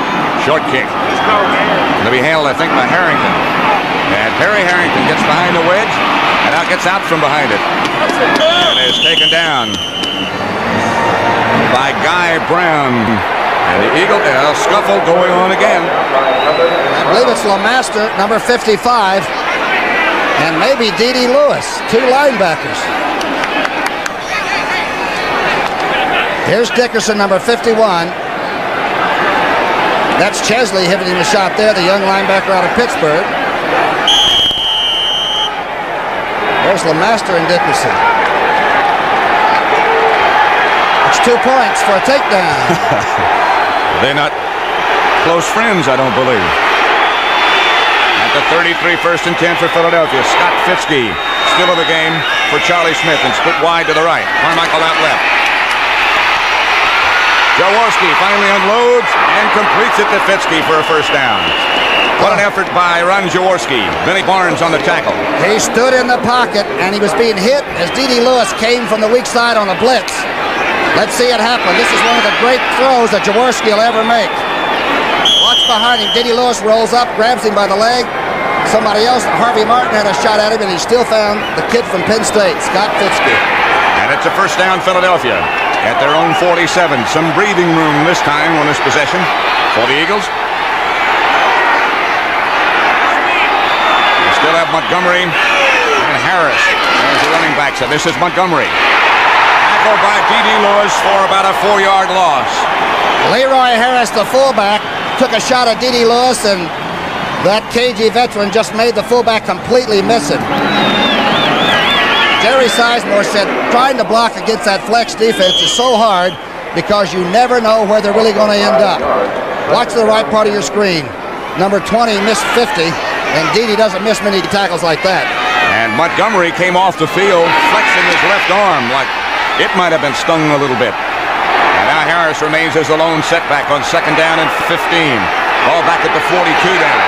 Short kick. Going to be handled, I think, by Harrington. And Perry Harrington gets behind the wedge and now gets out from behind it. And is taken down by Guy Brown. And the Eagle, scuffle going on again. I believe it's LeMaster, number 55, and maybe D.D. Lewis, 2 linebackers. Here's Dickerson, number 51. That's Chesley hitting him a shot there, the young linebacker out of Pittsburgh. There's LeMaster and Dickerson. It's 2 points for a takedown. They're not close friends, I don't believe. At the 33, 1st and 10 for Philadelphia. Scott Fitzke still in the game for Charlie Smith and split wide to the right. Carmichael out left. Jaworski finally unloads and completes it to Fitzke for a first down. What an effort by Ron Jaworski. Benny Barnes on the tackle. He stood in the pocket, and he was being hit as D.D. Lewis came from the weak side on a blitz. Let's see it happen. This is one of the great throws that Jaworski will ever make. Watch behind him. D.D. Lewis rolls up, grabs him by the leg. Somebody else, Harvey Martin, had a shot at him, and he still found the kid from Penn State, Scott Fitzke. And it's a first down, Philadelphia, at their own 47. Some breathing room this time on this possession for the Eagles. They still have Montgomery and Harris as the running backs. So this is Montgomery. Tackled by D.D. Lewis for about a 4-yard loss. Leroy Harris, the fullback, took a shot at D.D. Lewis, and that KG veteran just made the fullback completely miss it. Jerry Sizemore said trying to block against that flex defense is so hard because you never know where they're really going to end up. Watch the right part of your screen. Number 20 missed 50, and Dede doesn't miss many tackles like that. And Montgomery came off the field flexing his left arm like it might have been stung a little bit. And now Harris remains as the lone setback on second down and 15. Ball back at the 42 down.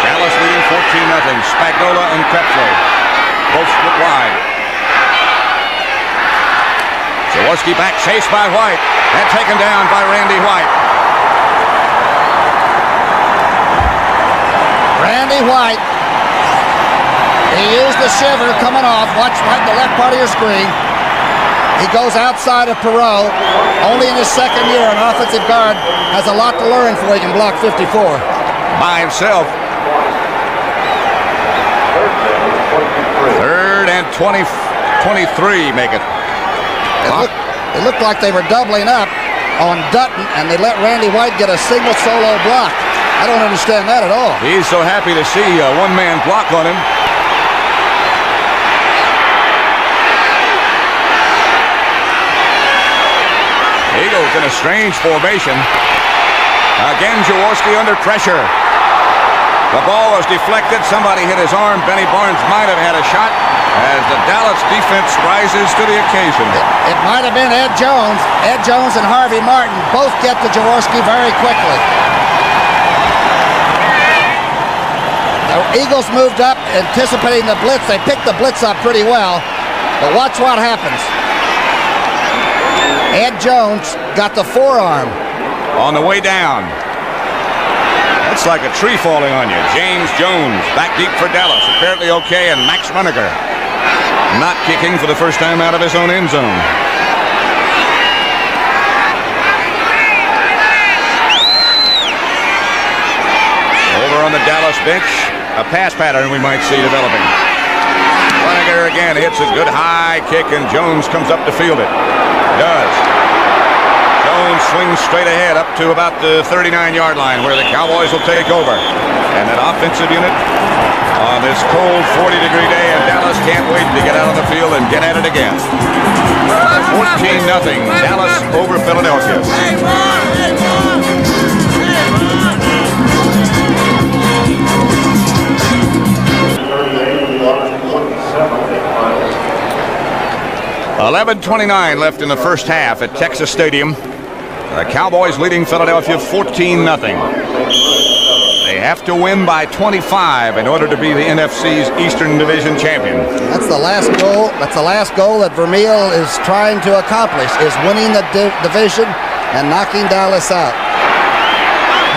Dallas leading 14-0. Spagnola and Creplow both split wide. Jaworski back, chased by White, and taken down by Randy White. Randy White, he used the shiver coming off. Watch right in the left part of your screen. He goes outside of Perot. Only in his second year, an offensive guard has a lot to learn before he can block 54. By himself. Third and 23 make it. It looked like they were doubling up on Dutton, and they let Randy White get a single solo block. I don't understand that at all. He's so happy to see a one-man block on him. Eagles in a strange formation. Again, Jaworski under pressure. The ball was deflected. Somebody hit his arm. Benny Barnes might have had a shot as the Dallas defense rises to the occasion. It might have been Ed Jones. Ed Jones and Harvey Martin both get to Jaworski very quickly. The Eagles moved up, anticipating the blitz. They picked the blitz up pretty well. But watch what happens. Ed Jones got the forearm. On the way down. That's like a tree falling on you. James Jones back deep for Dallas. Apparently okay. And Max Runniger not kicking for the first time out of his own end zone. Over on the Dallas bench, a pass pattern we might see developing. Runniger again hits a good high kick, and Jones comes up to field it. Does. Jones swings straight ahead up to about the 39-yard line where the Cowboys will take over. And an offensive unit on this cold 40-degree day, and Dallas can't wait to get out on the field and get at it again. 14-0, Dallas over Philadelphia. Hey, Ron! Hey, Ron! Hey, Ron! 11:29 left in the first half at Texas Stadium. The Cowboys leading Philadelphia 14-0. They have to win by 25 in order to be the NFC's Eastern Division champion. That's the last goal. That's the last goal that Vermeil is trying to accomplish, is winning the division and knocking Dallas out.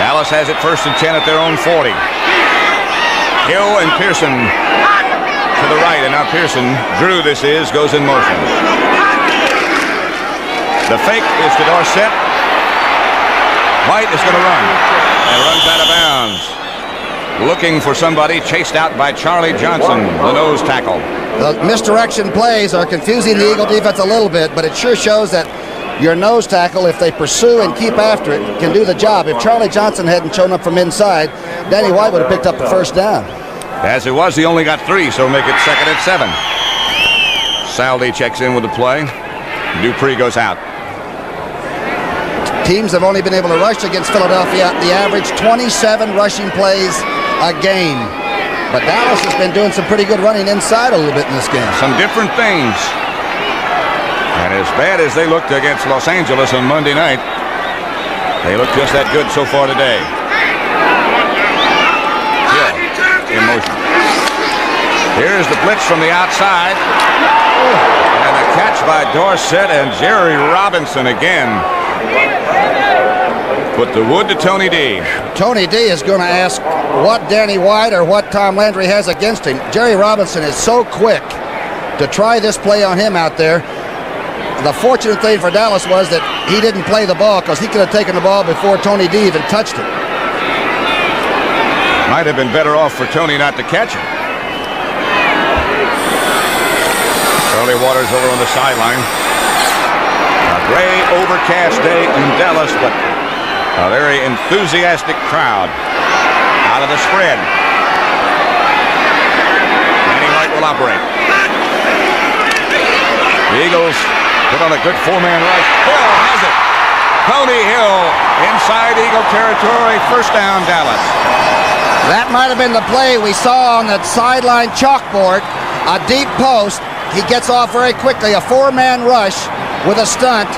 Dallas has it first and 10 at their own 40. Hill and Pearson to the right, and now Pearson, Drew this is, goes in motion. The fake is to Dorsett. White is going to run and runs out of bounds. Looking for somebody, chased out by Charlie Johnson, the nose tackle. The misdirection plays are confusing the Eagle defense a little bit, but it sure shows that your nose tackle, if they pursue and keep after it, can do the job. If Charlie Johnson hadn't shown up from inside, Danny White would have picked up the first down. As it was, he only got 3, so make it second and 7. Saldi checks in with the play. Dupree goes out. Teams have only been able to rush against Philadelphia. The average 27 rushing plays a game. But Dallas has been doing some pretty good running inside a little bit in this game. Some different things. And as bad as they looked against Los Angeles on Monday night, they look just that good so far today. Hill in motion. Here's the blitz from the outside. And a catch by Dorsett, and Jerry Robinson again put the wood to Tony D. Tony D is going to ask what Danny White or what Tom Landry has against him. Jerry Robinson is so quick to try this play on him out there. The fortunate thing for Dallas was that he didn't play the ball, because he could have taken the ball before Tony D even touched it. Might have been better off for Tony not to catch it. Charlie Waters over on the sideline. A gray, overcast day in Dallas, but a very enthusiastic crowd out of the spread. Danny White will operate. The Eagles put on a good four-man rush. Hill has it. Tony Hill inside Eagle territory. First down, Dallas. That might have been the play we saw on that sideline chalkboard. A deep post. He gets off very quickly. A four-man rush with a stunt.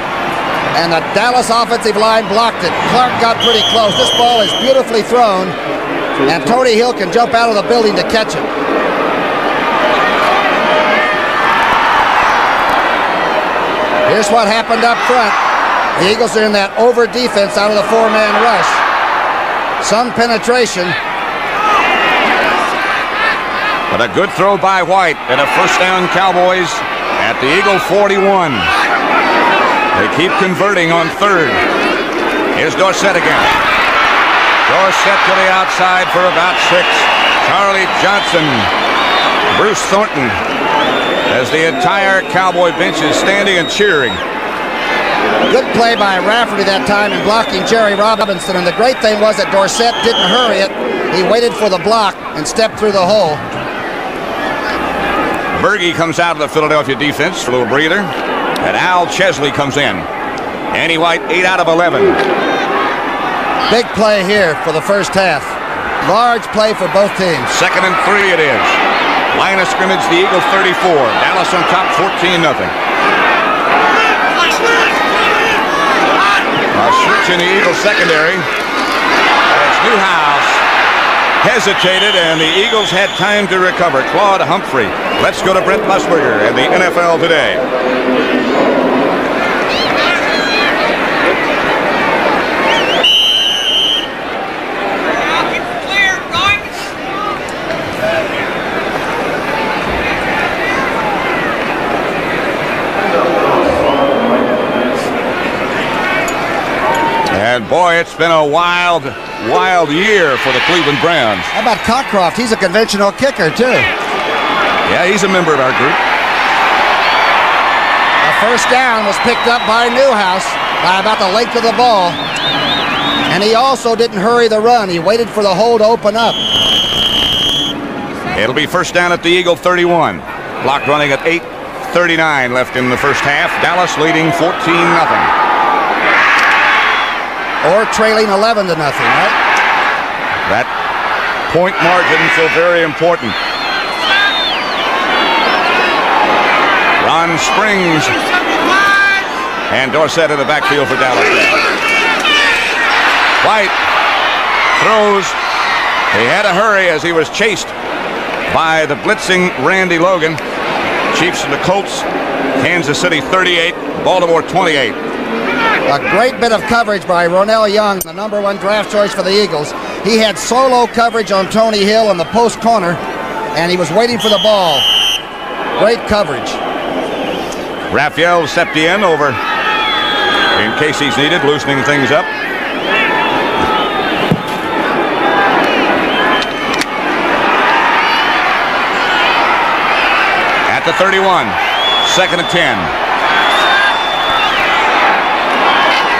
And the Dallas offensive line blocked it. Clark got pretty close. This ball is beautifully thrown. And Tony Hill can jump out of the building to catch it. Here's what happened up front. The Eagles are in that over defense out of the four-man rush. Some penetration. But a good throw by White, and a first down, Cowboys at the Eagle 41. They keep converting on third. Here's Dorsett again. Dorsett to the outside for about 6. Charlie Johnson, Bruce Thornton, as the entire Cowboy bench is standing and cheering. Good play by Rafferty that time in blocking Jerry Robinson, and the great thing was that Dorsett didn't hurry it. He waited for the block and stepped through the hole. Berge comes out of the Philadelphia defense, a little breather, and Al Chesley comes in. Danny White, 8 out of 11. Big play here for the first half. Large play for both teams. 2nd and 3 it is. Line of scrimmage, the Eagle 34. Dallas on top, 14-0. A switch in the Eagle secondary as Newhouse hesitated, and the Eagles had time to recover. Claude Humphrey. Let's go to Brent Musburger and the NFL Today. And boy, it's been a wild year for the Cleveland Browns. How about Cockcroft? He's a conventional kicker, too. Yeah, he's a member of our group. A first down was picked up by Newhouse by about the length of the ball. And he also didn't hurry the run. He waited for the hole to open up. It'll be first down at the Eagle 31. Clock running at 8:39 left in the first half. Dallas leading 14-0. Or trailing 11-0, right? That point margin so very important. Ron Springs and Dorsett in the backfield for Dallas. White throws. He had to hurry as he was chased by the blitzing Randy Logan. Chiefs and the Colts. Kansas City 38, Baltimore 28. A great bit of coverage by Ronell Young, the #1 draft choice for the Eagles. He had solo coverage on Tony Hill in the post corner, and he was waiting for the ball. Great coverage. Raphael Septien over in case he's needed, loosening things up. At the 31, 2nd and 10.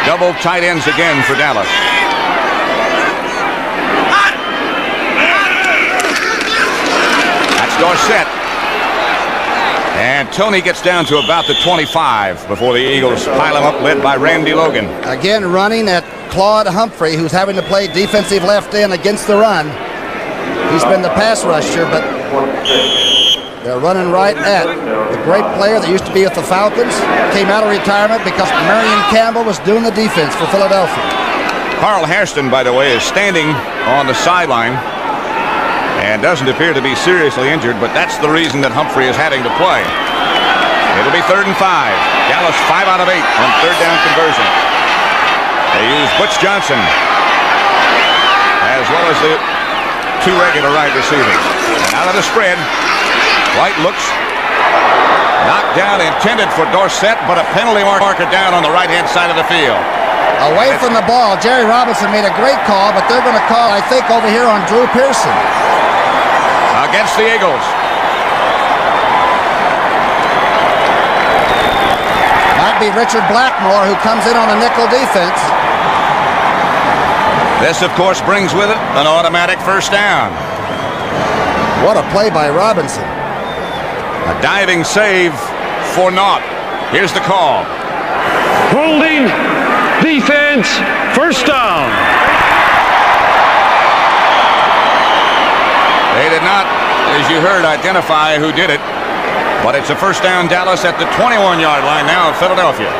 Double tight ends again for Dallas. That's Dorsett. And Tony gets down to about the 25 before the Eagles pile him up, led by Randy Logan. Again running at Claude Humphrey, who's having to play defensive left end against the run. He's been the pass rusher, but They're running right at the great player that used to be with the Falcons, came out of retirement because Marion Campbell was doing the defense for Philadelphia. Carl Hairston, by the way, is standing on the sideline and doesn't appear to be seriously injured, but that's the reason that Humphrey is having to play. It'll be 3rd and 5. Dallas 5 out of 8 on 3rd down conversion. They use Butch Johnson as well as the 2 regular wide receivers. And out of the spread, White looks, knocked down, intended for Dorsett, but a penalty marker down on the right-hand side of the field. Away from the ball, Jerry Robinson made a great call, but they're going to call, I think, over here on Drew Pearson. Against the Eagles. Might be Richard Blackmore, who comes in on the nickel defense. This, of course, brings with it an automatic 1st down. What a play by Robinson. A diving save for naught. Here's the call. Holding, defense, 1st down. They did not, as you heard, identify who did it, but it's a 1st down Dallas at the 21-yard line now of Philadelphia.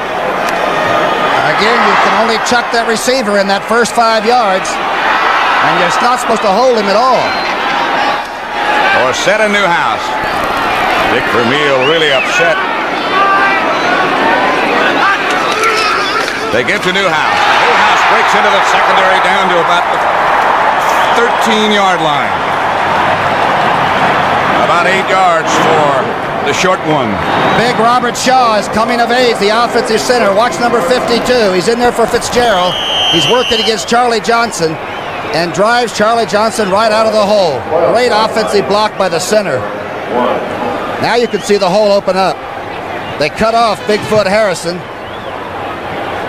Again, you can only chuck that receiver in that first 5 yards, and you're not supposed to hold him at all. Or set a Newhouse. Dick Vermeil really upset. They give to Newhouse. Newhouse breaks into the secondary down to about the 13-yard line. About 8 yards for the short one. Big Robert Shaw is coming of age, the offensive center. Watch number 52. He's in there for Fitzgerald. He's working against Charlie Johnson and drives Charlie Johnson right out of the hole. Great offensive block by the center. Now you can see the hole open up. They cut off Bigfoot Harrison.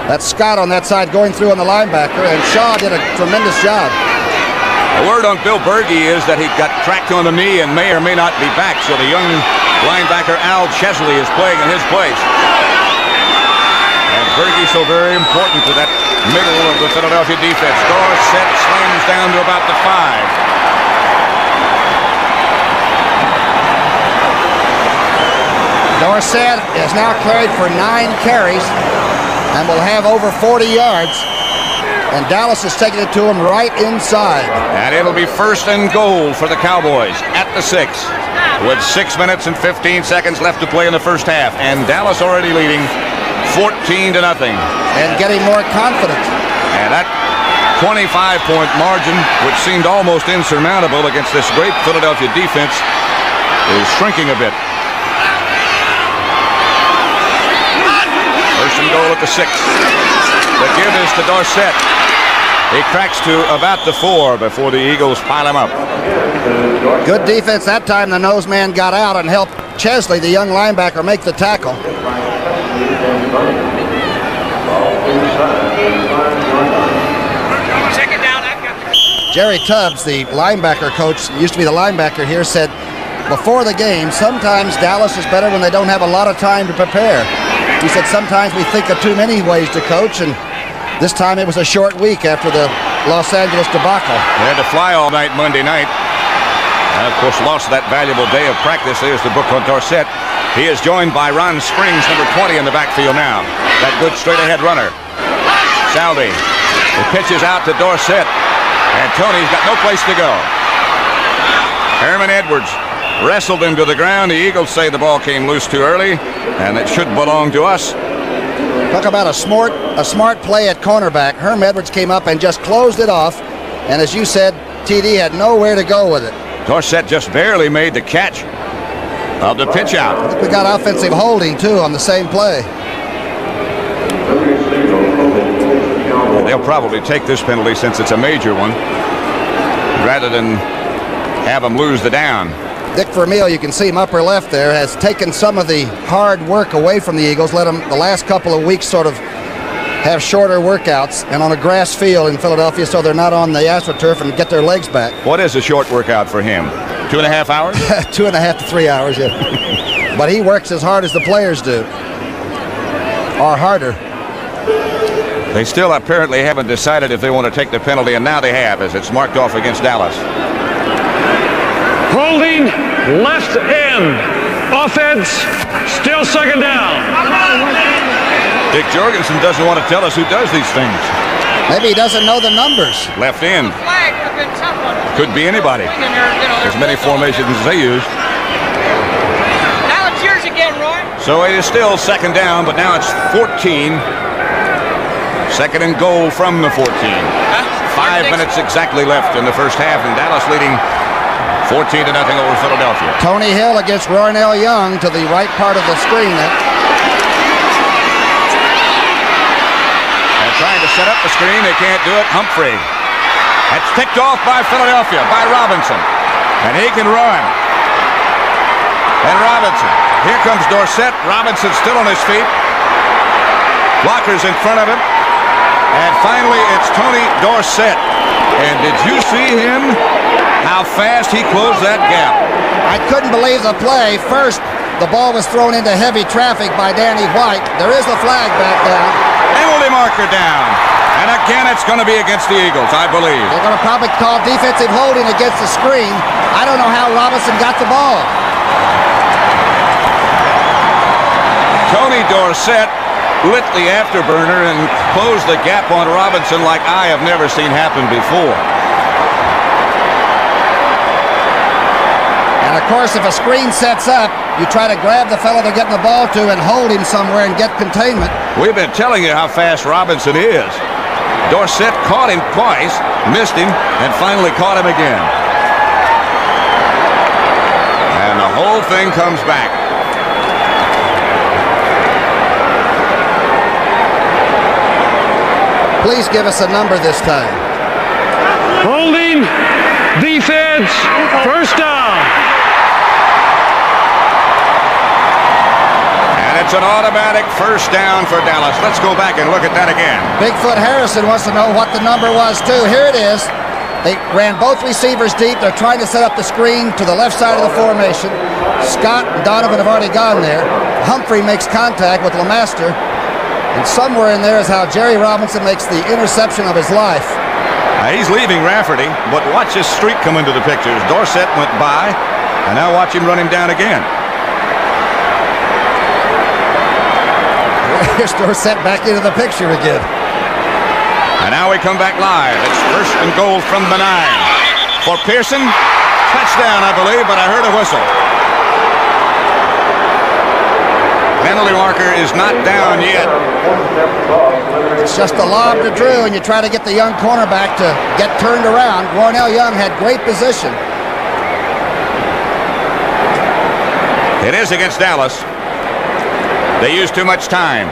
That's Scott on that side going through on the linebacker, and Shaw did a tremendous job. The word on Bill Berge is that he got cracked on the knee and may or may not be back, so the young linebacker Al Chesley is playing in his place. And Berge so very important to that middle of the Philadelphia defense. Dorsett slams down to about the 5. Dorsett is now carried for 9 carries and will have over 40 yards. And Dallas is taking it to him right inside. And it'll be 1st and goal for the Cowboys at the 6 with 6 minutes and 15 seconds left to play in the first half. And Dallas already leading 14-0. And getting more confident. And that 25-point margin, which seemed almost insurmountable against this great Philadelphia defense, is shrinking a bit. 1st and goal at the 6. The give is to Dorsett. He cracks to about the 4 before the Eagles pile him up. Good defense that time. The nose man got out and helped Chesley, the young linebacker, make the tackle. Jerry Tubbs, the linebacker coach, used to be the linebacker here, said before the game, sometimes Dallas is better when they don't have a lot of time to prepare. He said sometimes we think of too many ways to coach, and this time it was a short week after the Los Angeles debacle. They had to fly all night Monday night. And of course lost that valuable day of practice. There's the book on Dorsett. He is joined by Ron Springs, number 20 in the backfield now. That good straight ahead runner. Salvi. The pitch is out to Dorsett. And Tony's got no place to go. Herman Edwards wrestled him to the ground. The Eagles say the ball came loose too early, and it should belong to us. Talk about a smart play at cornerback. Herm Edwards came up and just closed it off. And as you said, TD had nowhere to go with it. Dorsett just barely made the catch of the pitch out. I think we got offensive holding, too, on the same play. They'll probably take this penalty since it's a major one, rather than have them lose the down. Dick Vermeil, you can see him upper left there, has taken some of the hard work away from the Eagles, let them the last couple of weeks sort of have shorter workouts and on a grass field in Philadelphia, so they're not on the AstroTurf and get their legs back. What is a short workout for him? 2.5 hours? 2.5 to 3 hours, yeah. But he works as hard as the players do, or harder. They still apparently haven't decided if they want to take the penalty, and now they have, as it's marked off against Dallas. Holding left end. end. Offense, still second down. Dick Jorgensen doesn't want to tell us who does these things. Maybe he doesn't know the numbers. Left end. Could be anybody. As many formations as they use. Now it's yours again, Roy. So it is still second down, but now it's 14. Second and goal from the 14. 5 minutes exactly left in the first half, and Dallas leading 14-0 over Philadelphia. Tony Hill against Roynell Young to the right part of the screen. And trying to set up the screen, they can't do it. Humphrey. That's ticked off by Philadelphia, by Robinson. And he can run. And Robinson. Here comes Dorsett. Robinson still on his feet. Blockers in front of him. And finally, it's Tony Dorsett. And did you see him? How fast he closed that gap. I couldn't believe the play. First, the ball was thrown into heavy traffic by Danny White. There is a flag back down. Penalty marker down. And again, it's going to be against the Eagles, I believe. They're going to probably call defensive holding against the screen. I don't know how Robinson got the ball. Tony Dorsett lit the afterburner and closed the gap on Robinson like I have never seen happen before. And of course, if a screen sets up, you try to grab the fellow they're getting the ball to and hold him somewhere and get containment. We've been telling you how fast Robinson is. Dorsett caught him twice, missed him, and finally caught him again. And the whole thing comes back. Please give us a number this time. Holding, defense, first down. And it's an automatic first down for Dallas. Let's go back and look at that again. Bigfoot Harrison wants to know what the number was, too. Here it is. They ran both receivers deep. They're trying to set up the screen to the left side of the formation. Scott and Donovan have already gone there. Humphrey makes contact with LeMaster. And somewhere in there is how Jerry Robinson makes the interception of his life. He's leaving Rafferty, but watch his streak come into the picture. Dorsett went by, and now watch him run him down again. Here's Dorsett back into the picture again. And now we come back live. It's first and goal from the 9. For Pearson, touchdown, I believe, but I heard a whistle. Penalty marker is not down yet. It's just a lob to Drew, and you try to get the young cornerback to get turned around. Roynell Young had great position. It is against Dallas. They used too much time.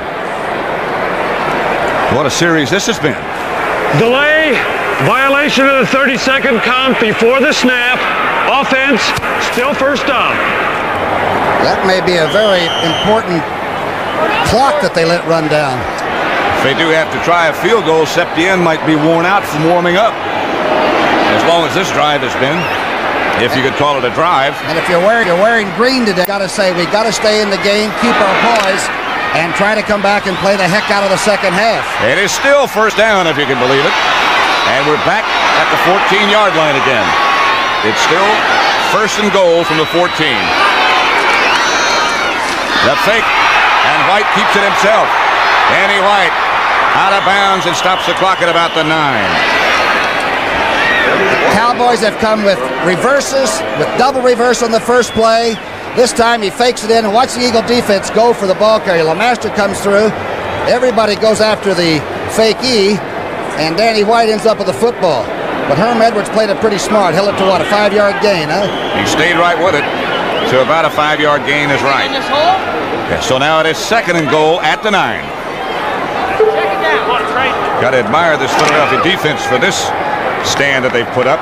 What a series this has been. Delay, violation of the 30-second count before the snap. Offense, still first down. That may be a very important clock that they let run down. If they do have to try a field goal, Septien might be worn out from warming up. As long as this drive has been, if you could call it a drive. And if you're wearing green today, got to say we got to stay in the game, keep our poise, and try to come back and play the heck out of the second half. It is still first down, if you can believe it. And we're back at the 14-yard line again. It's still first and goal from the 14. The fake, and White keeps it himself. Danny White out of bounds and stops the clock at about the 9. Cowboys have come with reverses, with double reverse on the first play. This time he fakes it in, and watch the Eagle defense go for the ball carrier. LeMaster comes through. Everybody goes after the fake E, and Danny White ends up with the football. But Herm Edwards played it pretty smart. Held it to what, a 5-yard gain, huh? He stayed right with it. So about a 5-yard gain is right. Yeah, so now it is second and goal at the 9. Got to admire this Philadelphia defense for this stand that they've put up.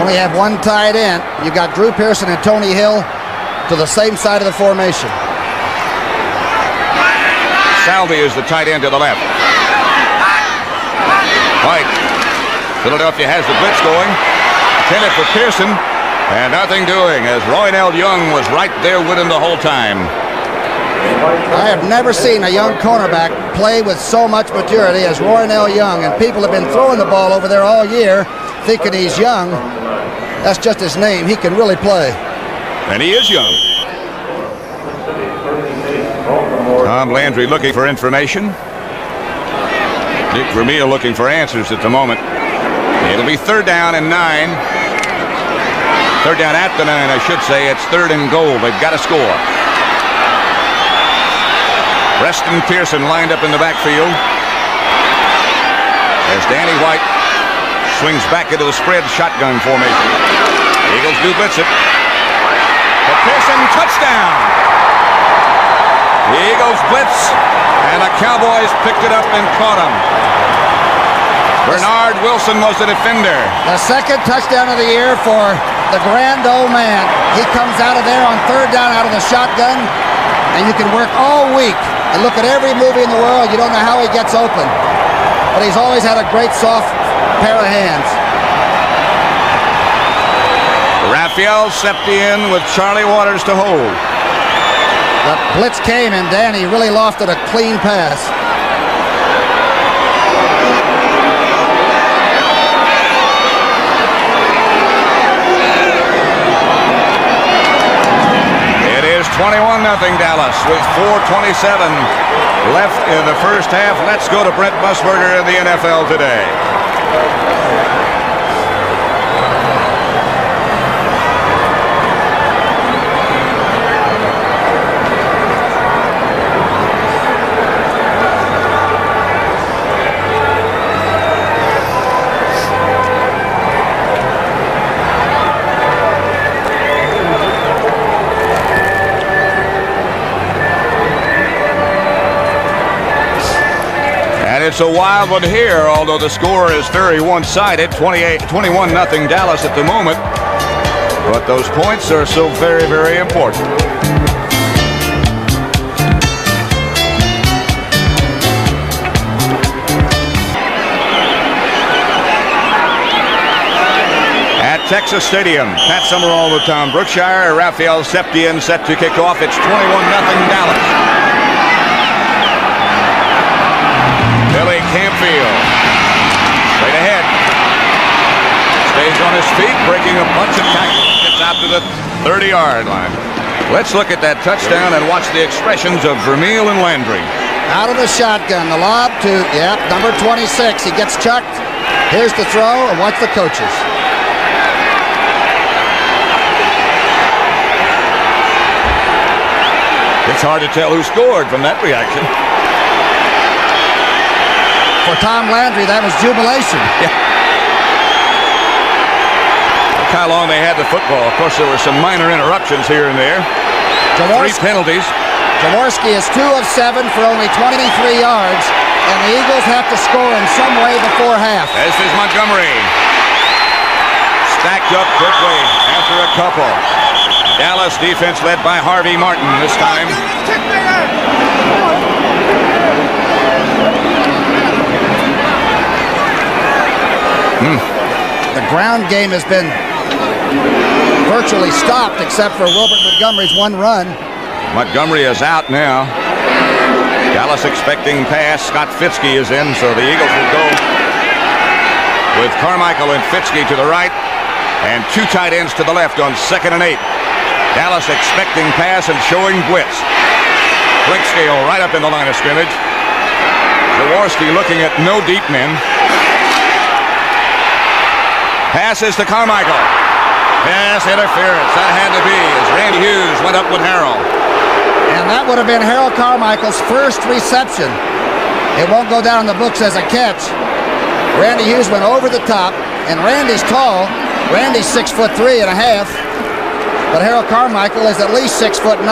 Only have one tight end. You got Drew Pearson and Tony Hill to the same side of the formation. Salvi is the tight end to the left. White. Philadelphia has the blitz going. Intended for Pearson. And nothing doing as Roynell Young was right there with him the whole time. I have never seen a young cornerback play with so much maturity as Roynell Young, and people have been throwing the ball over there all year thinking he's young. That's just his name. He can really play. And he is young. Tom Landry looking for information. Dick Vermeil looking for answers at the moment. It'll be 3rd down and 9. 3rd down at the 9, I should say. It's 3rd and goal. They've got to score. Preston Pearson lined up in the backfield as Danny White swings back into the spread shotgun formation. The Eagles do blitz it. The Pearson touchdown. The Eagles blitz, and the Cowboys picked it up and caught him. Bernard Wilson was the defender. The 2nd touchdown of the year for the grand old man. He comes out of there on 3rd down out of the shotgun, and you can work all week and look at every movie in the world. You don't know how he gets open, but he's always had a great soft pair of hands. Raphael stepped in with Charlie Waters to hold. The blitz came, and Danny really lofted a clean pass. It is 21-0 Dallas with 4:27 left in the first half. Let's go to Brent Musburger in the NFL Today. It's a wild one here, although the score is very one-sided, 21-0 Dallas at the moment. But those points are so very, very important. At Texas Stadium, Pat Summerall with Tom Brookshire, Raphael Septien set to kick off. It's 21-0 Dallas. Billy Campfield, straight ahead, stays on his feet, breaking a bunch of tackles, gets out to the 30-yard line. Let's look at that touchdown and watch the expressions of Vermeil and Landry. Out of the shotgun, the lob to, number 26. He gets chucked. Here's the throw, and watch the coaches. It's hard to tell who scored from that reaction. For Tom Landry, that was jubilation. Yeah. Look how long they had the football. Of course, there were some minor interruptions here and there. 3 penalties. Jaworski is 2 of 7 for only 23 yards, and the Eagles have to score in some way before half. This is Montgomery. Stacked up quickly after a couple. Dallas defense led by Harvey Martin this time. The ground game has been virtually stopped except for Wilbert Montgomery's one run. Montgomery is out now. Dallas expecting pass. Scott Fitzke is in, so the Eagles will go with Carmichael and Fitzke to the right and 2 tight ends to the left on 2nd and 8. Dallas expecting pass and showing blitz. Blinkscale right up in the line of scrimmage. Jaworski looking at no deep men. Passes to Carmichael. Pass interference. That had to be as Randy Hughes went up with Harrell. And that would have been Harold Carmichael's first reception. It won't go down in the books as a catch. Randy Hughes went over the top, and Randy's tall. Randy's 6'3.5", but Harold Carmichael is at least 6'9".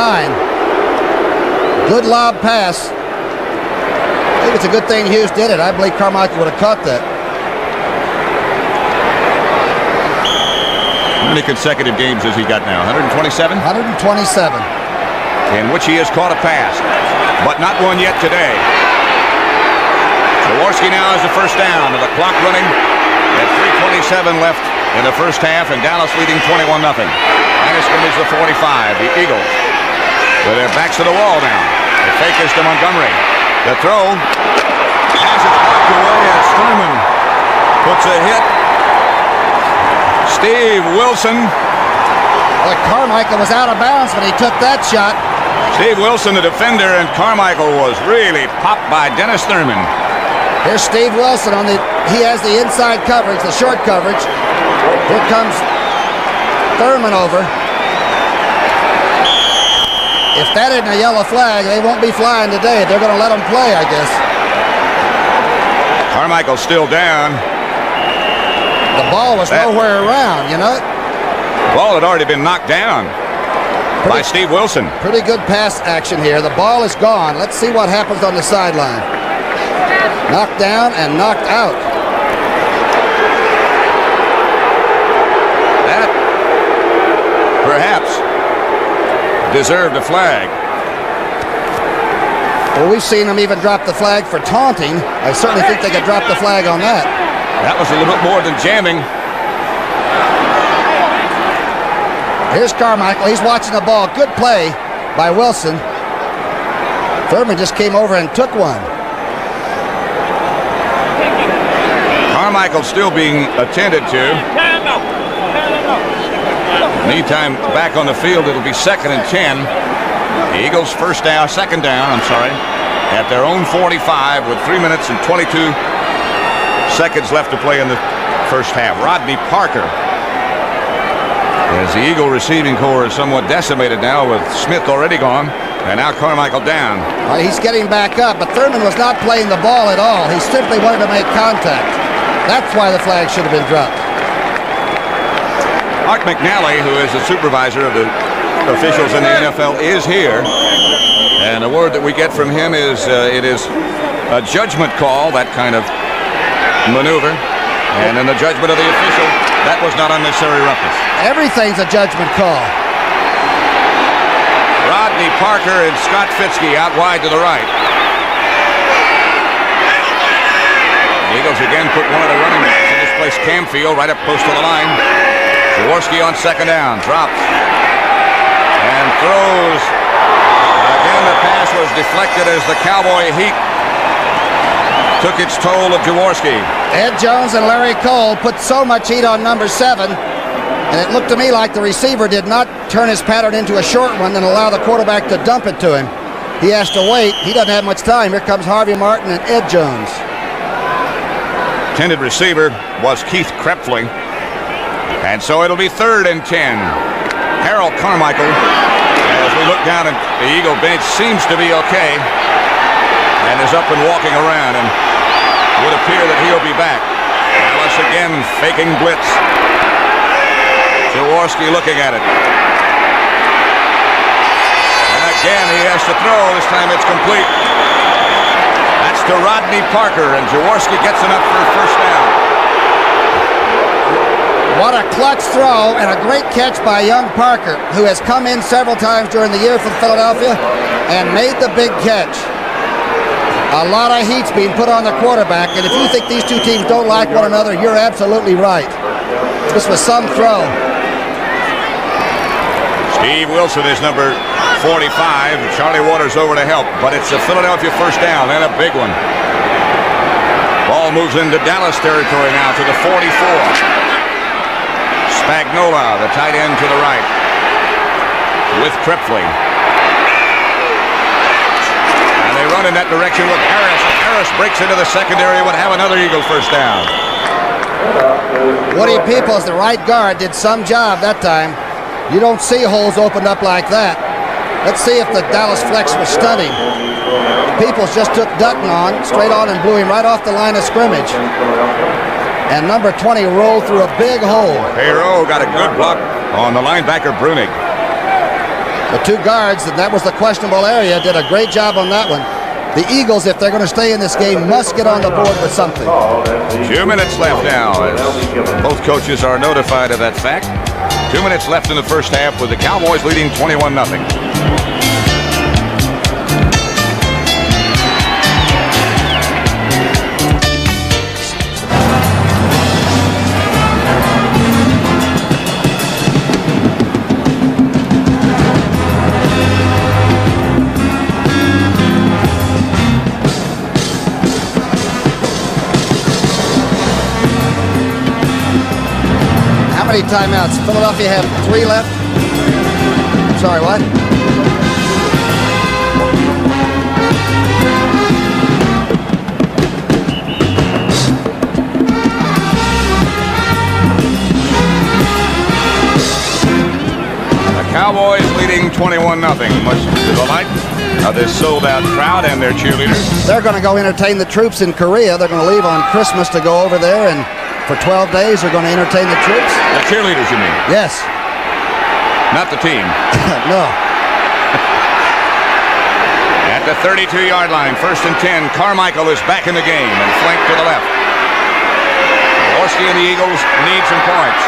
Good lob pass. I think it's a good thing Hughes did it. I believe Carmichael would have caught that. How many consecutive games has he got now? 127? 127. In which he has caught a pass, but not one yet today. Jaworski now has the first down, and the clock running at 3:27 left in the first half, and Dallas leading 21-0. Line of scrimmage the 45. The Eagles with their backs to the wall now. The fake is to Montgomery. The throw has it blocked away as Sturman puts a hit. Steve Wilson. But Carmichael was out of bounds when he took that shot. Steve Wilson, the defender, and Carmichael was really popped by Dennis Thurman. Here's Steve Wilson he has the inside coverage, the short coverage. Here comes Thurman over. If that isn't a yellow flag, they won't be flying today. They're going to let them play, I guess. Carmichael's still down. The ball was nowhere around, you know. The ball had already been knocked down by Steve Wilson. Pretty good pass action here. The ball is gone. Let's see what happens on the sideline. Knocked down and knocked out. That perhaps deserved a flag. Well, we've seen them even drop the flag for taunting. I certainly think they could drop the flag on that. That was a little bit more than jamming. Here's Carmichael. He's watching the ball. Good play by Wilson. Thurman just came over and took one. Carmichael still being attended to. Meantime, back on the field, it'll be 2nd and 10. The Eagles second down, at their own 45 with 3 minutes and 22 seconds left to play in the first half. Rodney Parker, as the Eagle receiving corps is somewhat decimated now with Smith already gone, and now Carmichael down. He's getting back up, but Thurman was not playing the ball at all. He simply wanted to make contact. That's why the flag should have been dropped. Art McNally, who is the supervisor of the officials in the NFL, is here. And the word that we get from him is it is a judgment call, that kind of maneuver. And in the judgment of the official, that was not unnecessary roughness. Everything's a judgment call. Rodney Parker and Scott Fitzke out wide to the right. The Eagles again put one of the running backs in this place, Camfield, right up close to the line. Jaworski on 2nd down, drops and throws. Again, the pass was deflected as the Cowboy heat took its toll of Jaworski. Ed Jones and Larry Cole put so much heat on number 7, and it looked to me like the receiver did not turn his pattern into a short one and allow the quarterback to dump it to him. He has to wait. He doesn't have much time. Here comes Harvey Martin and Ed Jones. Intended receiver was Keith Krepfling. And so it'll be 3rd and 10. Harold Carmichael, as we look down at the Eagle bench, seems to be okay and is up and walking around, and would appear that he'll be back. Dallas again faking blitz. Jaworski looking at it. And again he has to throw. This time it's complete. That's to Rodney Parker, and Jaworski gets enough for a first down. What a clutch throw and a great catch by young Parker, who has come in several times during the year for Philadelphia and made the big catch. A lot of heat's being put on the quarterback, and if you think these two teams don't like one another, you're absolutely right. This was some throw. Steve Wilson is number 45. Charlie Waters over to help, but it's a Philadelphia first down and a big one. Ball moves into Dallas territory now to the 44. Spagnola, the tight end, to the right with Krepfling. And they run in that direction with Harris. If Harris breaks into the secondary, would have another Eagle first down. Woody Peoples, the right guard, did some job that time. You don't see holes opened up like that. Let's see if the Dallas flex was stunning. Peoples just took Dutton on, straight on, and blew him right off the line of scrimmage. And number 20 rolled through a big hole. Perot got a good block on the linebacker Brunig. The two guards, and that was the questionable area, did a great job on that one. The Eagles, if they're going to stay in this game, must get on the board with something. 2 minutes left now, as both coaches are notified of that fact. 2 minutes left in the first half with the Cowboys leading 21-0. How many timeouts? Philadelphia have 3 left. sorry, what? Cowboys leading 21-0, much to the delight of this sold-out crowd and their cheerleaders. They're going to go entertain the troops in Korea. They're going to leave on Christmas to go over there, and for 12 days they're going to entertain the troops. The cheerleaders, you mean? Yes. Not the team. No. At the 32-yard line, 1st and 10, Carmichael is back in the game and flanked to the left. Jaworski and the Eagles need some points.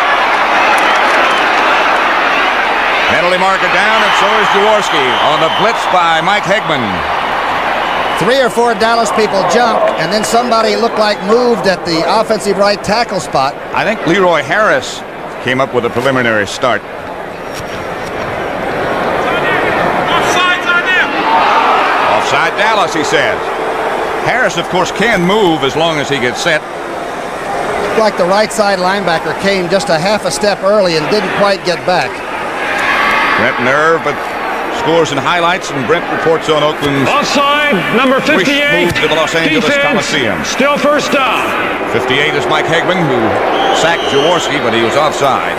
Penalty marker down, and so is Jaworski on the blitz by Mike Hegman. 3 or 4 Dallas people jumped, and then somebody looked like moved at the offensive right tackle spot. I think Leroy Harris came up with a preliminary start. Offsides on them. Offside Dallas, he says. Harris, of course, can move as long as he gets set. Looked like the right side linebacker came just a half a step early and didn't quite get back. Brent Nerve, but scores and highlights, and Brent reports on Oakland's Offside, number 58. move to the Los Angeles Defense, Coliseum. still first down. 58 is Mike Hegman, who sacked Jaworski, but he was offside.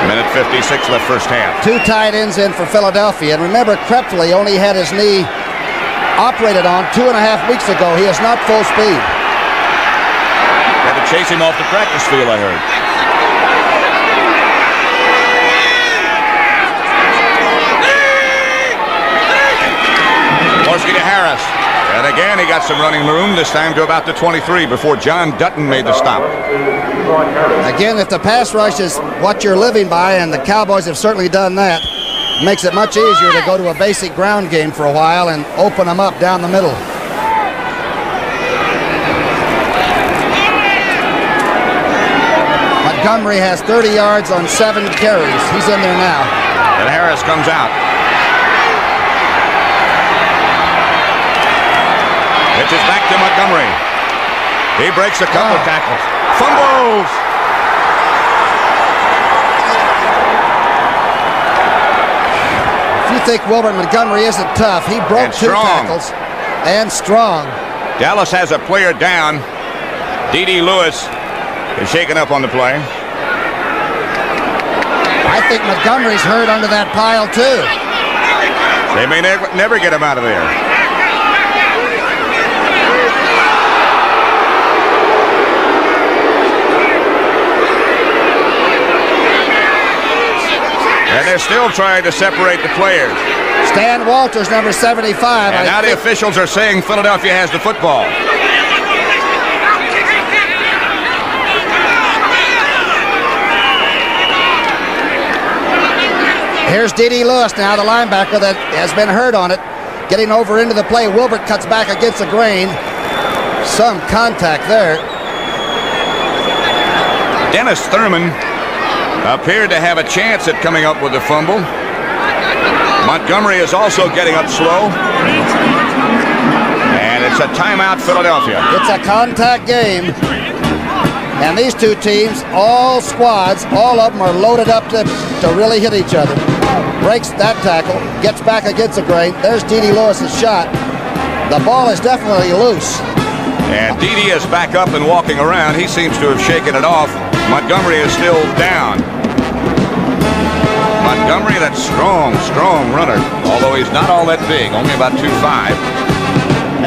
Minute 56 left first half. 2 tight ends in for Philadelphia, and remember, Krepfle only had his knee operated on 2.5 weeks ago. He is not full speed. Had to chase him off the practice field, I heard. Jaworski to Harris. And again, he got some running room, this time to about the 23 before John Dutton made the stop. Again, if the pass rush is what you're living by, and the Cowboys have certainly done that, it makes it much easier to go to a basic ground game for a while and open them up down the middle. Montgomery has 30 yards on 7 carries. He's in there now. And Harris comes out. Pitches back to Montgomery. He breaks a couple of tackles. Fumbles! If you think Wilbert Montgomery isn't tough, he broke 2 tackles. And strong. Dallas has a player down. D.D. Lewis is shaken up on the play. I think Montgomery's hurt under that pile, too. They may never get him out of there. And they're still trying to separate the players. Stan Walters, number 75. And now the officials are saying Philadelphia has the football. Here's D.D. Lewis now, the linebacker that has been hurt on it. Getting over into the play. Wilbert cuts back against the grain. Some contact there. Dennis Thurman appeared to have a chance at coming up with a fumble. Montgomery is also getting up slow. And it's a timeout, Philadelphia. It's a contact game. And these two teams, all squads, all of them are loaded up to really hit each other. Breaks that tackle, gets back against the grain. There's D.D. Lewis's shot. The ball is definitely loose. And D.D. is back up and walking around. He seems to have shaken it off. Montgomery is still down. Montgomery, that strong runner, although he's not all that big, only about 2'5",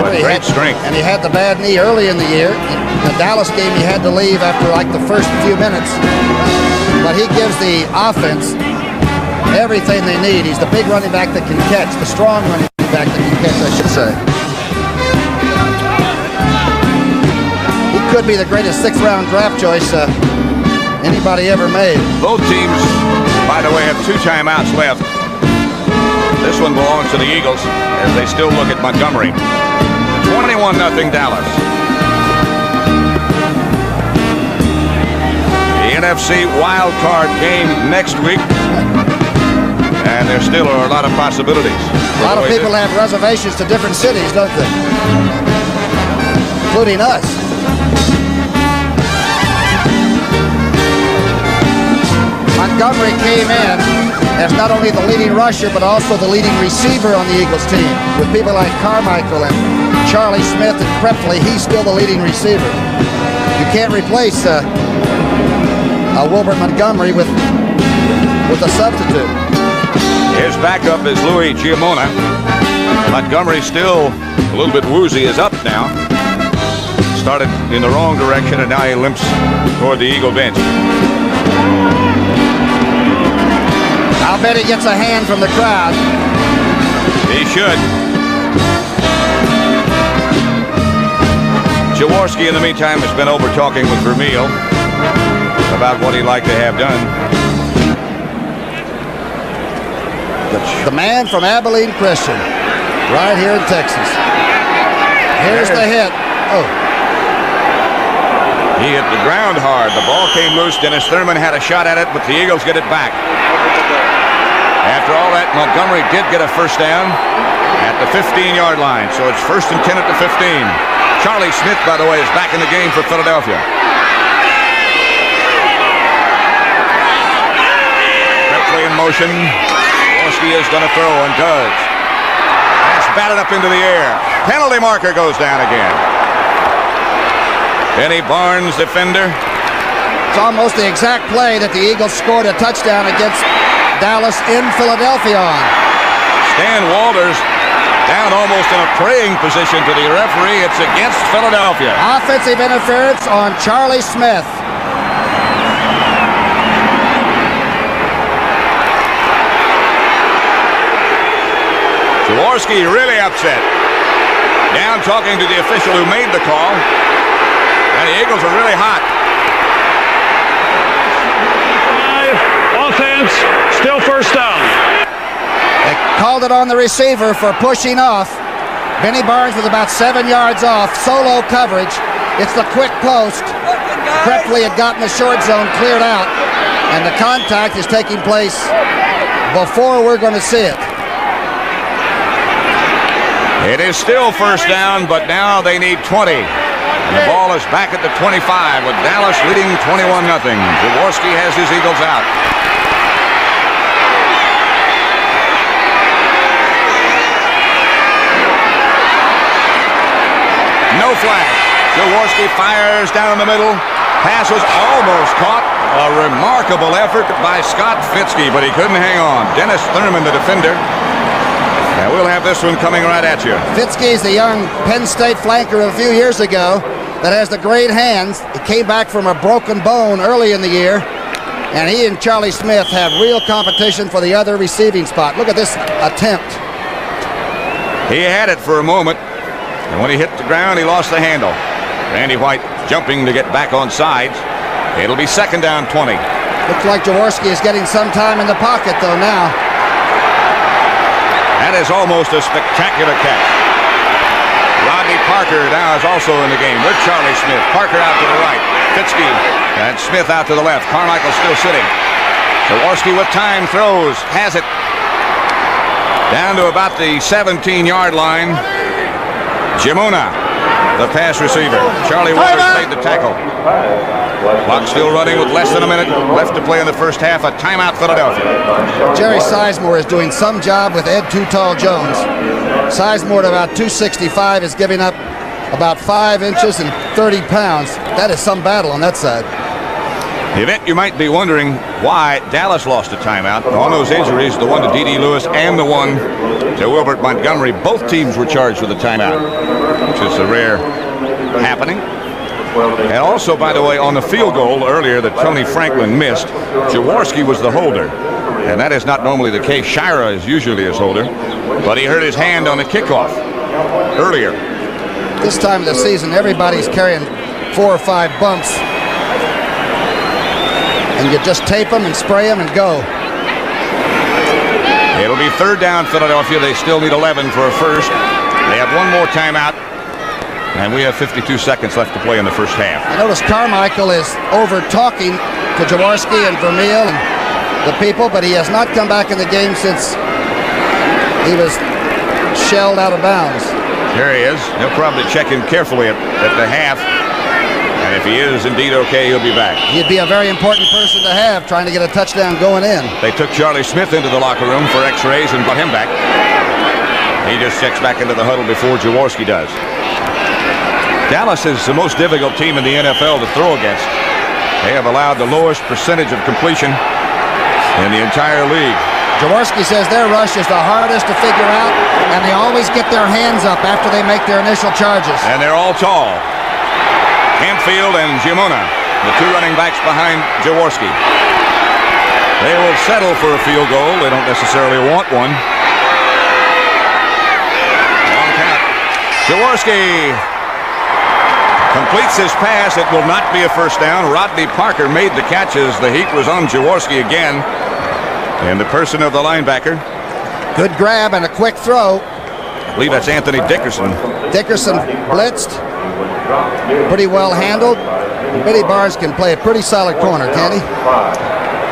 but great strength. And he had the bad knee early in the year. In the Dallas game, he had to leave after like the first few minutes. But he gives the offense everything they need. He's the big running back that can catch, the strong running back that can catch, I should say. He could be the greatest 6th-round draft choice anybody ever made. Both teams, by the way, have 2 timeouts left. This one belongs to the Eagles as they still look at Montgomery. 21-0 Dallas. The NFC wild card game next week. And there still are a lot of possibilities. A lot of people have reservations to different cities, don't they? Including us. Montgomery came in as not only the leading rusher, but also the leading receiver on the Eagles team. With people like Carmichael and Charlie Smith and Prepley, he's still the leading receiver. You can't replace Wilbert Montgomery with a substitute. His backup is Louis Giamona. Montgomery still a little bit woozy, is up now. Started in the wrong direction, and now he limps toward the Eagle bench. I'll bet he gets a hand from the crowd. He should. Jaworski, in the meantime, has been over talking with Vermeil about what he'd like to have done. The man from Abilene Christian, right here in Texas. Here's the hit. Oh. He hit the ground hard. The ball came loose. Dennis Thurman had a shot at it, but the Eagles get it back. After all that, Montgomery did get a first down at the 15-yard line, so it's 1st and 10 at the 15. Charlie Smith, by the way, is back in the game for Philadelphia. Prepley in motion. Jaworski has done a throw and does. That's batted up into the air. Penalty marker goes down again. Benny Barnes, defender. It's almost the exact play that the Eagles scored a touchdown against Dallas in Philadelphia on. Stan Walters down almost in a praying position to the referee. It's against Philadelphia. Offensive interference on Charlie Smith. Jaworski really upset. Down talking to the official who made the call. And the Eagles are really hot. Offense, still first down. They called it on the receiver for pushing off. Benny Barnes was about 7 yards off. Solo coverage. It's the quick post. Prepley had gotten the short zone cleared out. And the contact is taking place before we're going to see it. It is still first down, but now they need 20. And the ball is back at the 25 with Dallas leading 21-0. Jaworski has his Eagles out. No flag. Jaworski fires down the middle. Pass was almost caught. A remarkable effort by Scott Fitzke, but he couldn't hang on. Dennis Thurman, the defender. And we'll have this one coming right at you. Fitzke's the young Penn State flanker of a few years ago that has the great hands. He came back from a broken bone early in the year, and he and Charlie Smith have real competition for the other receiving spot. Look at this attempt. He had it for a moment, and when he hit the ground, he lost the handle. Randy White jumping to get back on sides. It'll be 2nd down 20. Looks like Jaworski is getting some time in the pocket, though, now. That is almost a spectacular catch. Rodney Parker now is also in the game with Charlie Smith. Parker out to the right. Fitzke and Smith out to the left. Carmichael still sitting. Jaworski with time throws. Has it. Down to about the 17-yard line. Giamona, the pass receiver. Charlie Waters made the tackle. Clock still running with less than a minute left to play in the first half. A timeout, Philadelphia. Jerry Sizemore is doing some job with Ed Too Tall Jones. Sizemore at about 265 is giving up about 5 inches and 30 pounds. That is some battle on that side. The event, you might be wondering why Dallas lost a timeout. On those injuries, the one to D.D. Lewis and the one to Wilbert Montgomery, both teams were charged with a timeout, which is a rare happening. And also, by the way, on the field goal earlier that Tony Franklin missed, Jaworski was the holder. And that is not normally the case. Shira is usually his holder. But he hurt his hand on the kickoff earlier. This time of the season, everybody's carrying 4 or 5 bumps. And you just tape them and spray them and go. It'll be 3rd down, Philadelphia. They still need 11 for a first. They have one more timeout. And we have 52 seconds left to play in the first half. I notice Carmichael is over talking to Jaworski and Vermeil and the people, but he has not come back in the game since he was shelled out of bounds. There he is. He'll probably check him carefully at the half And if he is indeed okay, he'll be back. He'd be a very important person to have trying to get a touchdown going in. They took Charlie Smith into the locker room for x-rays and brought him back. He just checks back into the huddle before Jaworski does. Dallas is the most difficult team in the NFL to throw against. They have allowed the lowest percentage of completion in the entire league. Jaworski says their rush is the hardest to figure out, and they always get their hands up after they make their initial charges. And they're all tall. Campfield and Gimona, the two running backs behind Jaworski. They will settle for a field goal. They don't necessarily want one. Long count. Jaworski completes his pass. It will not be a first down. Rodney Parker made the catches. The heat was on Jaworski again. And the person of the linebacker. Good grab and a quick throw. I believe that's Anthony Dickerson. Dickerson blitzed. Pretty well handled. Billy Barnes can play a pretty solid corner, can he?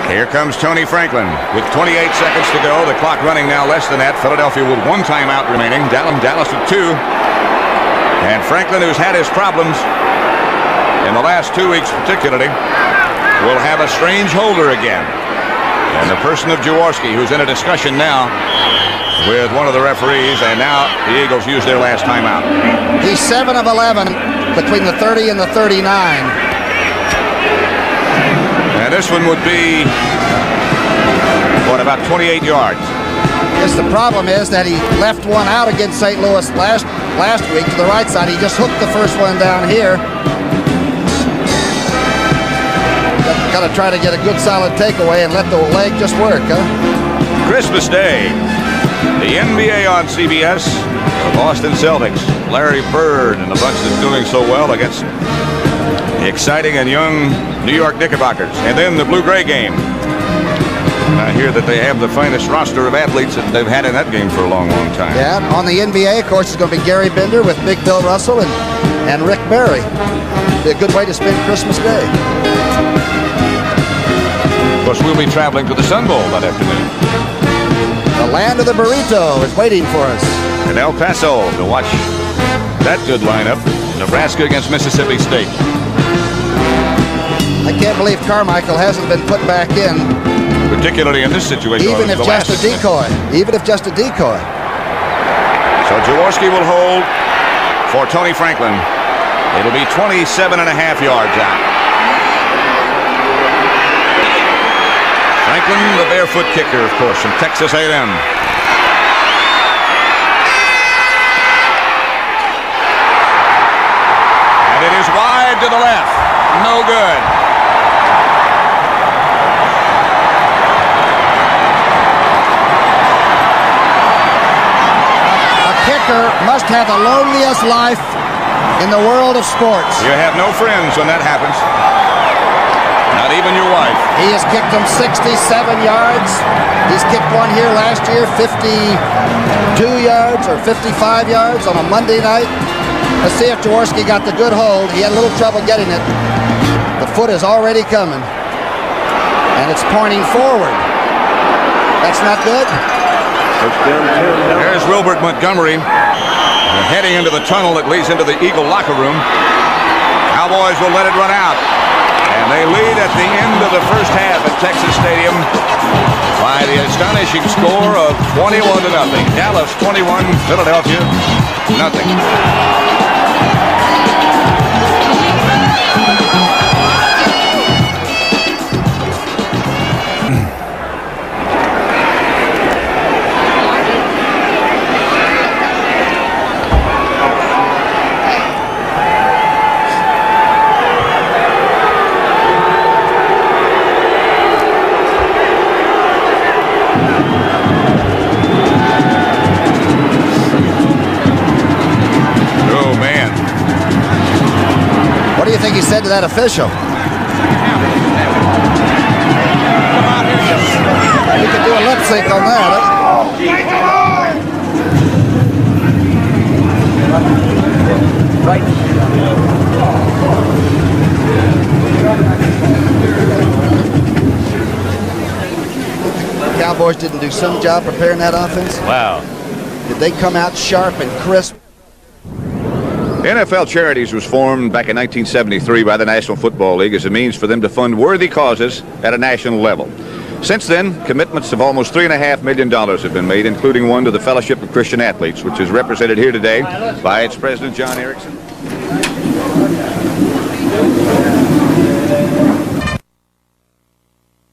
Here comes Tony Franklin with 28 seconds to go. The clock running now less than that. Philadelphia with one timeout remaining. Dallas with two. And Franklin, who's had his problems in the last 2 weeks particularly, will have a strange holder again. And the person of Jaworski, who's in a discussion now with one of the referees, and now the Eagles use their last timeout. He's 7 of 11 between the 30 and the 39. And this one would be, what, about 28 yards. Yes, the problem is that he left one out against St. Louis last week to the right side. He just hooked the first one down here. Got to try to get a good solid takeaway and let the leg just work, huh? Christmas Day. The NBA on CBS. The Boston Celtics. Larry Bird and the bunch that's doing so well against the exciting and young New York Knickerbockers. And then the Blue-Gray game. I hear that they have the finest roster of athletes that they've had in that game for a long, long time. Yeah, on the NBA, of course, it's going to be Gary Bender with Big Bill Russell and Rick Barry. Be a good way to spend Christmas Day. Of course, we'll be traveling to the Sun Bowl that afternoon. The land of the burrito is waiting for us. In El Paso to watch that good lineup. Nebraska against Mississippi State. I can't believe Carmichael hasn't been put back in. Particularly in this situation. Even if just a decoy. Even if just a decoy. So Jaworski will hold for Tony Franklin. It'll be 27 and a half yards out. Franklin, the barefoot kicker, of course, from Texas A&M. And it is wide to the left. No good. Kicker must have the loneliest life in the world of sports. You have no friends when that happens. Not even your wife. He has kicked them 67 yards. He's kicked one here last year, 52 yards or 55 yards on a Monday night. Let's see if Jaworski got the good hold. He had a little trouble getting it. The foot is already coming. And it's pointing forward. That's not good. There's Wilbert Montgomery heading into the tunnel that leads into the Eagle locker room. Cowboys will let it run out. And they lead at the end of the first half at Texas Stadium by the astonishing score of 21-0. Dallas 21, Philadelphia nothing. What do you think he said to that official? We could do a lip sync on that. Cowboys didn't do some job preparing that offense. Wow. Did they come out sharp and crisp? NFL Charities was formed back in 1973 by the National Football League as a means for them to fund worthy causes at a national level. Since then, commitments of almost $3.5 million have been made, including one to the Fellowship of Christian Athletes, which is represented here today by its president, John Erickson.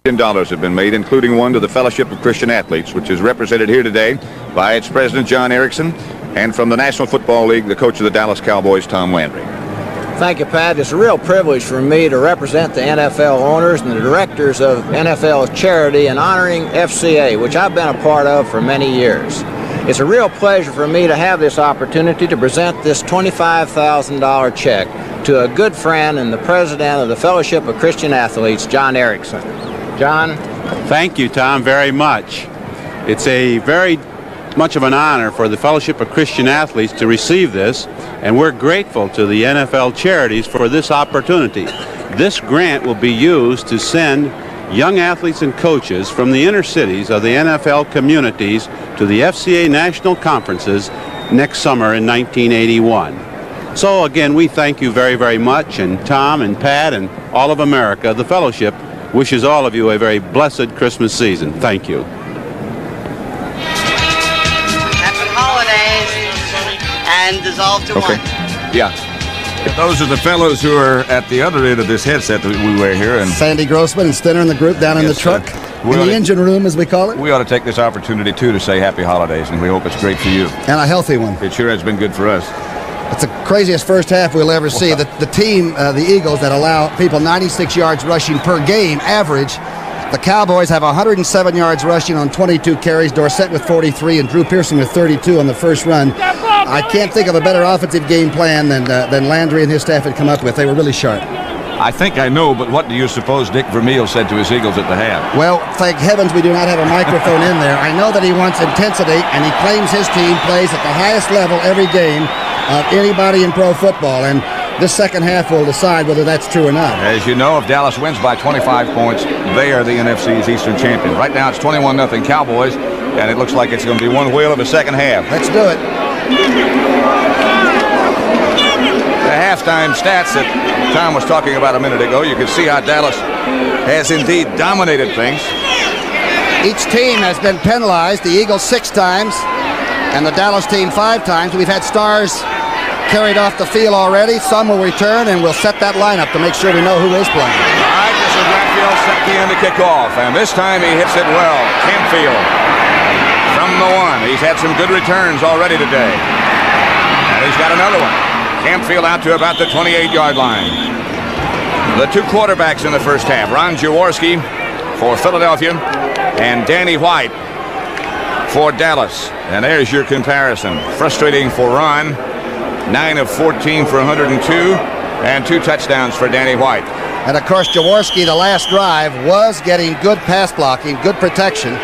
$1 have been made, including one to the Fellowship of Christian Athletes, which is represented here today by its president, John Erickson, and from the National Football League, the coach of the Dallas Cowboys, Tom Landry. Thank you, Pat. It's a real privilege for me to represent the NFL owners and the directors of NFL's charity in honoring FCA, which I've been a part of for many years. It's a real pleasure for me to have this opportunity to present this $25,000 check to a good friend and the president of the Fellowship of Christian Athletes, John Erickson. John? Thank you, Tom, very much. It's a very much of an honor for the Fellowship of Christian Athletes to receive this, and we're grateful to the NFL Charities for this opportunity. This grant will be used to send young athletes and coaches from the inner cities of the NFL communities to the FCA National Conferences next summer in 1981. So again, we thank you very, very much, and Tom and Pat and all of America, the Fellowship, wishes all of you a very blessed Christmas season. Thank you. Happy holidays and dissolve to one. Yeah. Those are the fellows who are at the other end of this headset that we wear here. And Sandy Grossman and Stinner in the group down in the truck, in the engine room, as we call it. We ought to take this opportunity, too, to say happy holidays, and we hope it's great for you. And a healthy one. It sure has been good for us. It's the craziest first half we'll ever see. The team, the Eagles, that allow people 96 yards rushing per game average. The Cowboys have 107 yards rushing on 22 carries, Dorsett with 43 and Drew Pearson with 32 on the first run. I can't think of a better offensive game plan than Landry and his staff had come up with. They were really sharp. I think I know, but what do you suppose Dick Vermeil said to his Eagles at the half? Well, thank heavens we do not have a microphone in there. I know that he wants intensity, and he claims his team plays at the highest level every game of anybody in pro football, and this second half will decide whether that's true or not. As you know, if Dallas wins by 25 points, they are the NFC's Eastern champion. Right now it's 21-0 Cowboys, and it looks like it's going to be one wheel of a second half. Let's do it. The halftime stats that Tom was talking about a minute ago, you can see how Dallas has indeed dominated things. Each team has been penalized, the Eagles 6 times and the Dallas team 5 times. We've had stars carried off the field already. Some will return, and we'll set that lineup to make sure we know who is playing. All right, this is Rackfield set the end to kick off, and this time he hits it well. Campfield from the 1. He's had some good returns already today. And he's got another one. Campfield out to about the 28-yard line. The 2 quarterbacks in the first half, Ron Jaworski for Philadelphia and Danny White for Dallas. And there's your comparison. Frustrating for Ron. 9 of 14 for 102 and 2 touchdowns for Danny White. And of course, Jaworski, the last drive, was getting good pass blocking, good protection,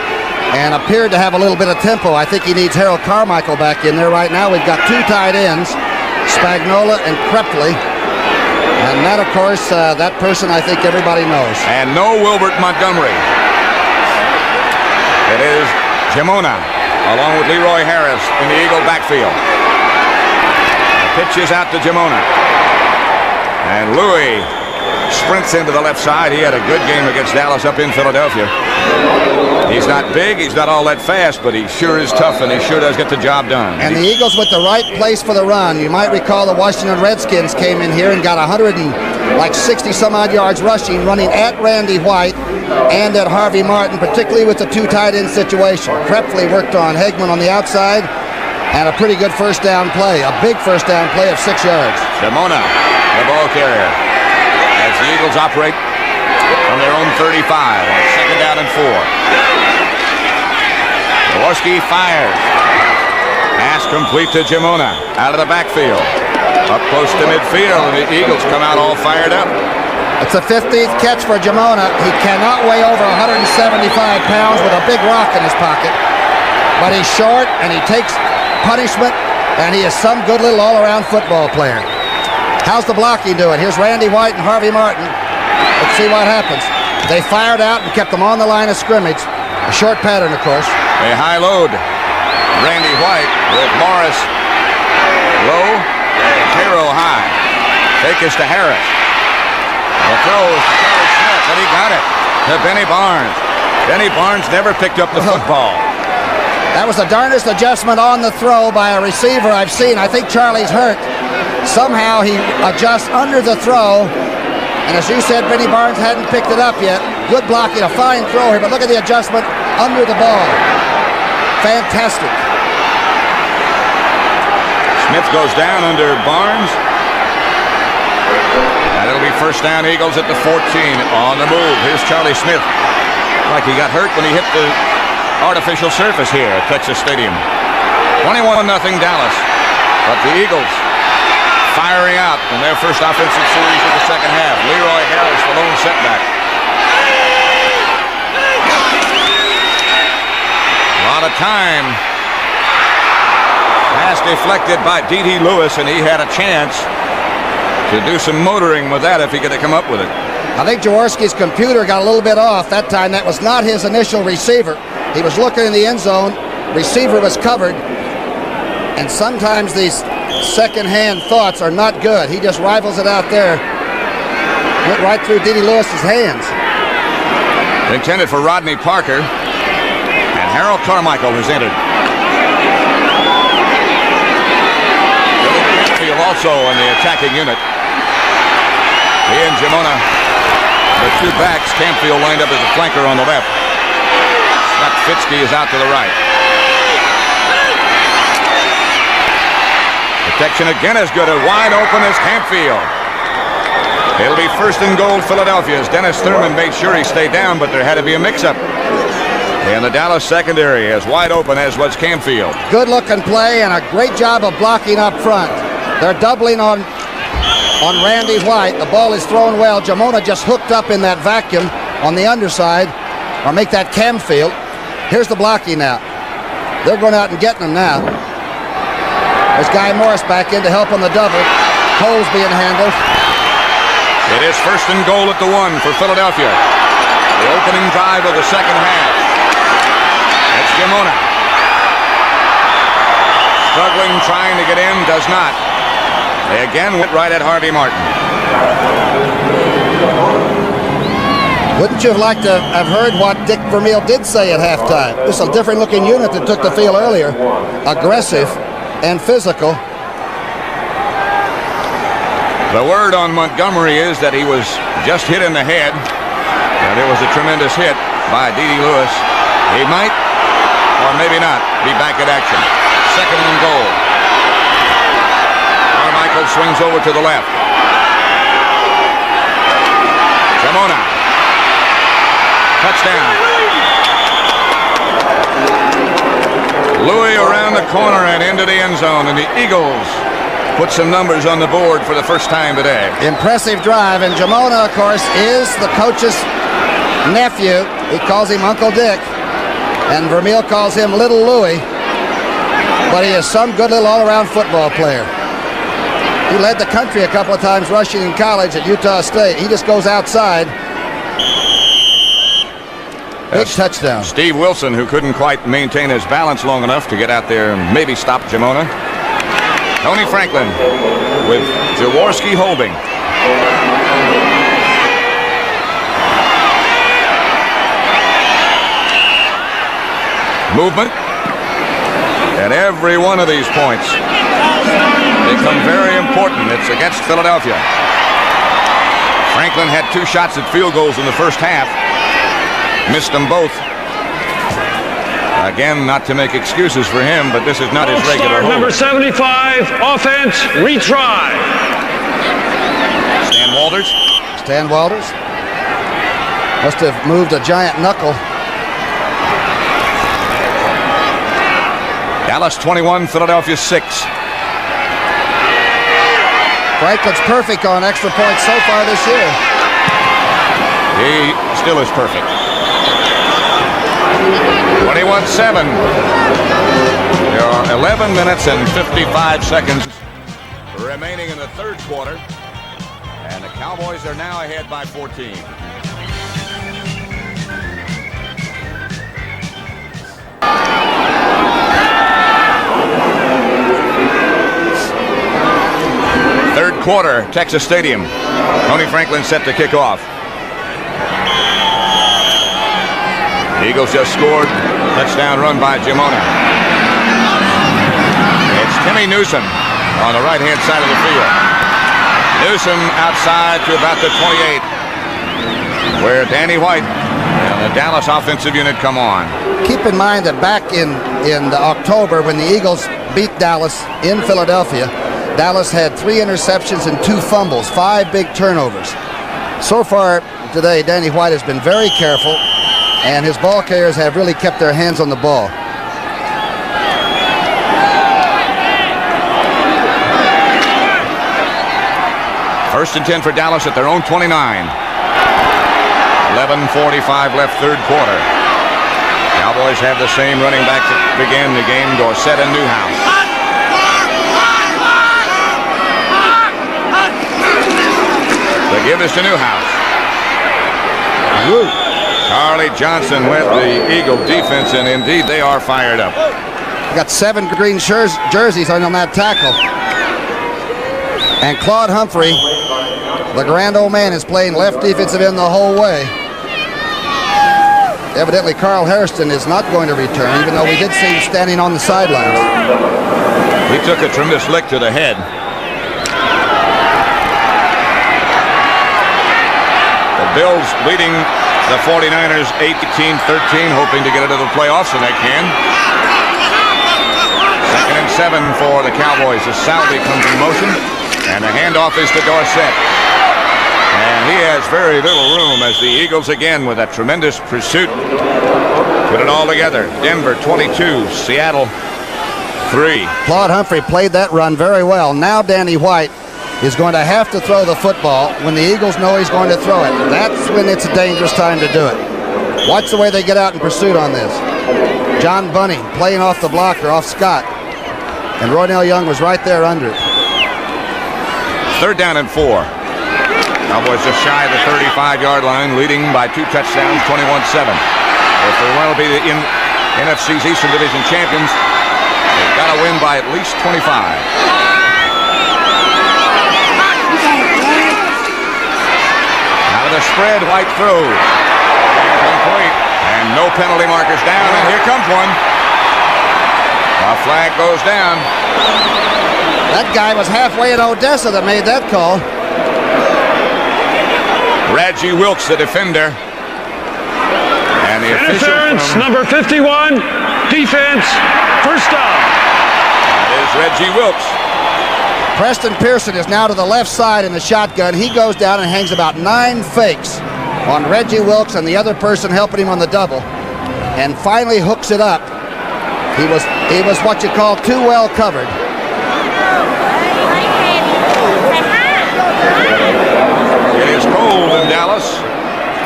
and appeared to have a little bit of tempo. I think he needs Harold Carmichael back in there right now. We've got 2 tight ends, Spagnola and Krepley. And that, of course, that person I think everybody knows. And no Wilbert Montgomery. It is Jamona along with Leroy Harris in the Eagle backfield. Pitches out to Jamona. And Louis sprints into the left side. He had a good game against Dallas up in Philadelphia. He's not big, he's not all that fast, but he sure is tough, and he sure does get the job done. And the Eagles with the right place for the run. You might recall the Washington Redskins came in here and got 60-some-odd yards rushing, running at Randy White and at Harvey Martin, particularly with the 2 tight end situation. Krepley worked on Hegman on the outside, and a pretty good first down play, a big first down play of 6 yards. Jamona, the ball carrier, as the Eagles operate from their own 35 on 2nd down and 4. Jaworski fires. Pass complete to Jamona out of the backfield. Up close to midfield, and the Eagles come out all fired up. It's a 15th catch for Jamona. He cannot weigh over 175 pounds with a big rock in his pocket, but he's short and he takes punishment, and he is some good little all-around football player. How's the blocking doing? Here's Randy White and Harvey Martin. Let's see what happens. They fired out and kept them on the line of scrimmage. A short pattern, of course. A high load. Randy White with Morris low Cairo high. Fake is to Harris. The throw is to Charlie Smith, and he got it to Benny Barnes. Benny Barnes never picked up the football. That was the darndest adjustment on the throw by a receiver I've seen. I think Charlie's hurt. Somehow he adjusts under the throw. And as you said, Benny Barnes hadn't picked it up yet. Good blocking, a fine throw here, but look at the adjustment under the ball. Fantastic. Smith goes down under Barnes. And it'll be first down, Eagles at the 14. On the move, here's Charlie Smith. Like he got hurt when he hit the artificial surface here at Texas Stadium. 21-0 Dallas. But the Eagles firing out in their first offensive series of the second half. Leroy Harris, the lone setback. A lot of time. Pass deflected by D.D. Lewis, and he had a chance to do some motoring with that if he could have come up with it. I think Jaworski's computer got a little bit off that time. That was not his initial receiver. He was looking in the end zone. Receiver was covered. And sometimes these second-hand thoughts are not good. He just rifles it out there. Went right through D.D. Lewis's hands. Intended for Rodney Parker. And Harold Carmichael has entered. Also in the attacking unit. He and Jamona, the two backs. Campfield lined up as a flanker on the left. Scott Fitzke is out to the right. Protection again is good. Wide open is Campfield. It'll be first and goal Philadelphia as Dennis Thurman made sure he stayed down, but there had to be a mix-up. And the Dallas secondary is wide open, as was Campfield. Good looking play and a great job of blocking up front. They're doubling on Randy White. The ball is thrown well. Jamona just hooked up in that vacuum on the underside, or make that Campfield. Here's the blocking now. They're going out and getting them now. There's Guy Morris back in to help on the double. Cole's being handled. It is first and goal at the 1 for Philadelphia. The opening drive of the second half. It's Jamona. Struggling, trying to get in, does not. They again went right at Harvey Martin. Wouldn't you have liked to have heard what Dick Vermeil did say at halftime? This is a different looking unit that took the field earlier. Aggressive and physical. The word on Montgomery is that he was just hit in the head. And it was a tremendous hit by D.D. Lewis. He might, or maybe not, be back at action. Second and goal. Carmichael swings over to the left. Jamona. Touchdown. Louis around the corner and into the end zone, and the Eagles put some numbers on the board for the first time today. Impressive drive, and Jamona, of course, is the coach's nephew. He calls him Uncle Dick, and Vermeil calls him Little Louis. But he is some good little all-around football player. He led the country a couple of times rushing in college at Utah State. He just goes outside. Big touchdown. Steve Wilson, who couldn't quite maintain his balance long enough to get out there and maybe stop Jamona. Tony Franklin with Jaworski holding. Movement. And every one of these points become very important. It's against Philadelphia. Franklin had 2 shots at field goals in the first half. Missed them both. Again, not to make excuses for him, but this is not his regular hold. Number 75, offense, retry. Stan Walters. Stan Walters. Must have moved a giant knuckle. Dallas 21, Philadelphia 6. Franklin's perfect on extra points so far this year. He still is perfect. 21-7. There are 11 minutes and 55 seconds remaining in the third quarter. And the Cowboys are now ahead by 14. quarter, Texas Stadium. Tony Franklin set to kick off. Eagles just scored. Touchdown run by Gimona. It's Timmy Newsom on the right-hand side of the field. Newsom outside to about the 28, where Danny White and the Dallas offensive unit come on. Keep in mind that back in October, when the Eagles beat Dallas in Philadelphia, Dallas had 3 interceptions and 2 fumbles, 5 big turnovers. So far today, Danny White has been very careful, and his ball carriers have really kept their hands on the ball. First and 10 for Dallas at their own 29. 11:45 left, third quarter. Cowboys have the same running back that began the game, Dorsett and Newhouse. The give is to Newhouse. Charlie Johnson led the Eagle defense, and indeed they are fired up. Got 7 green jerseys on that tackle. And Claude Humphrey, the grand old man, is playing left defensive end the whole way. Evidently, Carl Hairston is not going to return, even though we did see him standing on the sidelines. He took a tremendous lick to the head. The Bills leading the 49ers 18-13, hoping to get into the playoffs, and they can. 2nd and 7 for the Cowboys as Salvi comes in motion, and the handoff is to Dorsett. And he has very little room as the Eagles again with a tremendous pursuit put it all together. Denver 22, Seattle 3. Claude Humphrey played that run very well. Now Danny White is going to have to throw the football when the Eagles know he's going to throw it. That's when it's a dangerous time to do it. Watch the way they get out in pursuit on this. John Bunning playing off the blocker, off Scott. And Roynell Young was right there under it. 3rd down and 4. Cowboys just shy of the 35-yard line, leading by 2 touchdowns, 21-7. If they want to be the NFC's Eastern Division champions, they've got to win by at least 25. Out of the spread, White throws. Complete. And no penalty markers down, and here comes one. A flag goes down. That guy was halfway in Odessa that made that call. Reggie Wilkes, the defender. And the official Interference, number 51, defense, first down. That is Reggie Wilkes. Preston Pearson is now to the left side in the shotgun. He goes down and hangs about 9 fakes on Reggie Wilkes and the other person helping him on the double, and finally hooks it up. He was what you call too well covered. It is cold in Dallas.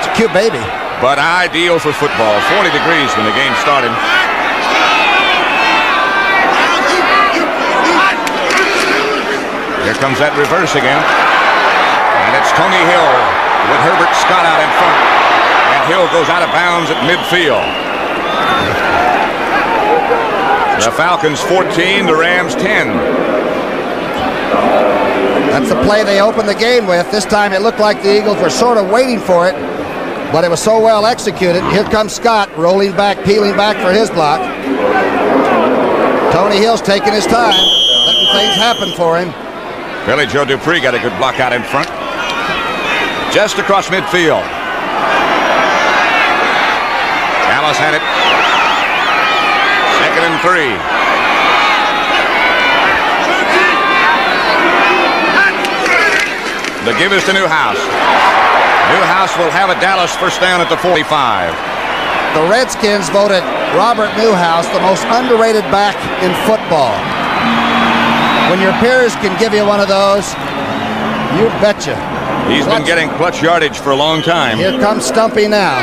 It's a cute baby. But ideal for football. 40 degrees when the game started. Here comes that reverse again. And it's Tony Hill with Herbert Scott out in front. And Hill goes out of bounds at midfield. The Falcons 14, the Rams 10. That's the play they opened the game with. This time it looked like the Eagles were sort of waiting for it, but it was so well executed. Here comes Scott rolling back, peeling back for his block. Tony Hill's taking his time, letting things happen for him. Billy Joe Dupree got a good block out in front. Just across midfield. Dallas had it. 2nd and 3. The give is to Newhouse. Newhouse will have a Dallas first down at the 45. The Redskins voted Robert Newhouse the most underrated back in football. When your peers can give you one of those, you betcha. He's been getting clutch yardage for a long time. Here comes Stumpy now.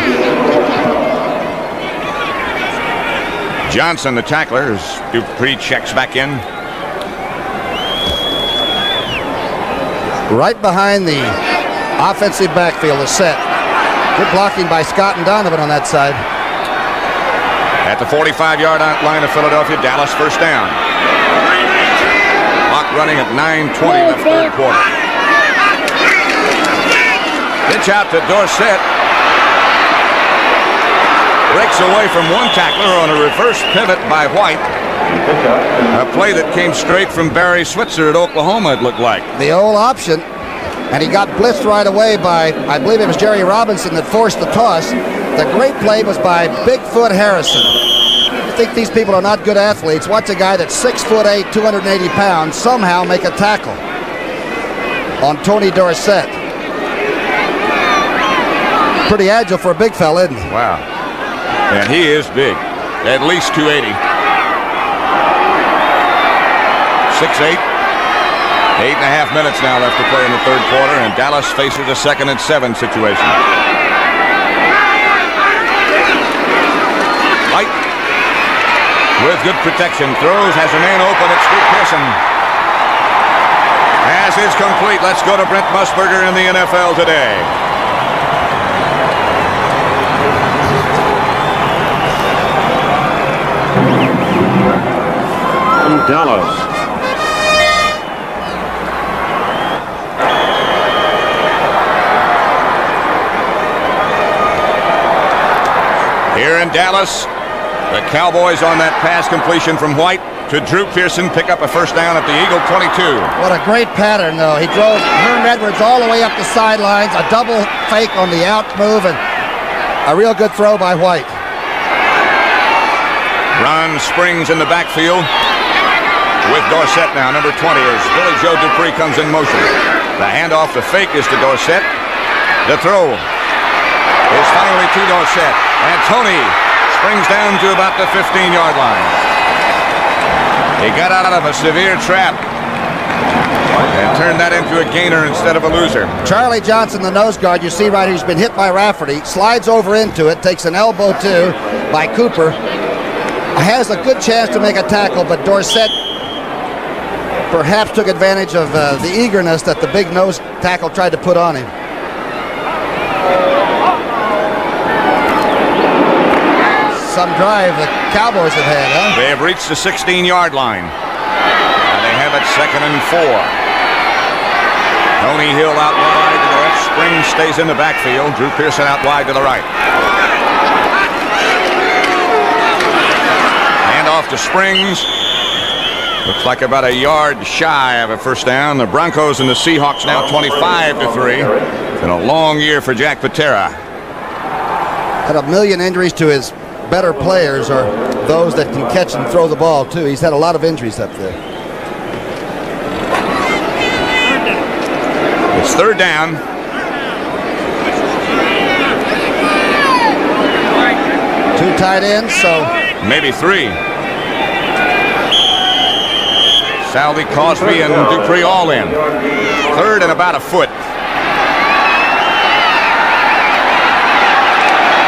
Johnson, the tackler, as Dupree checks back in. Right behind the offensive backfield is set. Good blocking by Scott and Donovan on that side. At the 45-yard line of Philadelphia, Dallas first down. Clock running at 9:20 left third quarter. Pitch out to Dorsett. Breaks away from one tackler on a reverse pivot by White. A play that came straight from Barry Switzer at Oklahoma, it looked like. The old option. And he got blitzed right away by, I believe it was Jerry Robinson that forced the toss. The great play was by Bigfoot Harrison. I think these people are not good athletes. Watch a guy that's 6'8", 280 pounds, somehow make a tackle on Tony Dorsett. Pretty agile for a big fella, isn't he? Wow. And he is big. At least 280. 6'8". 8.5 minutes now left to play in the third quarter, and Dallas faces a 2nd and 7 situation. White with good protection. Throws, has a man open. It's Scoot Pearson. Pass is complete. Let's go to Brent Musburger in the NFL today. Dallas. Here in Dallas, the Cowboys on that pass completion from White to Drew Pearson pick up a first down at the Eagle 22. What a great pattern, though. He drove Herm Edwards all the way up the sidelines, a double fake on the out move, and a real good throw by White. Ron Springs in the backfield with Dorsett now, number 20, as Billy Joe Dupree comes in motion. The handoff, the fake is to Dorsett. The throw is finally to Dorsett. And Tony springs down to about the 15-yard line. He got out of a severe trap and turned that into a gainer instead of a loser. Charlie Johnson, the nose guard, you see right here, he's been hit by Rafferty, slides over into it, takes an elbow too by Cooper. Has a good chance to make a tackle, but Dorsett perhaps took advantage of the eagerness that the big nose tackle tried to put on him. Some drive the Cowboys have had, huh? They have reached the 16-yard line. And they have it 2nd and 4. Tony Hill out wide to the left. Springs stays in the backfield. Drew Pearson out wide to the right. Off to Springs. Looks like about a yard shy of a first down. The Broncos and the Seahawks now 25-3. It's been a long year for Jack Patera. Had a million injuries to his better players, or those that can catch and throw the ball too. He's had a lot of injuries up there. It's third down. Two tight ends, so maybe three. Salvi, Cosby, and Dupree all in. Third and about a foot.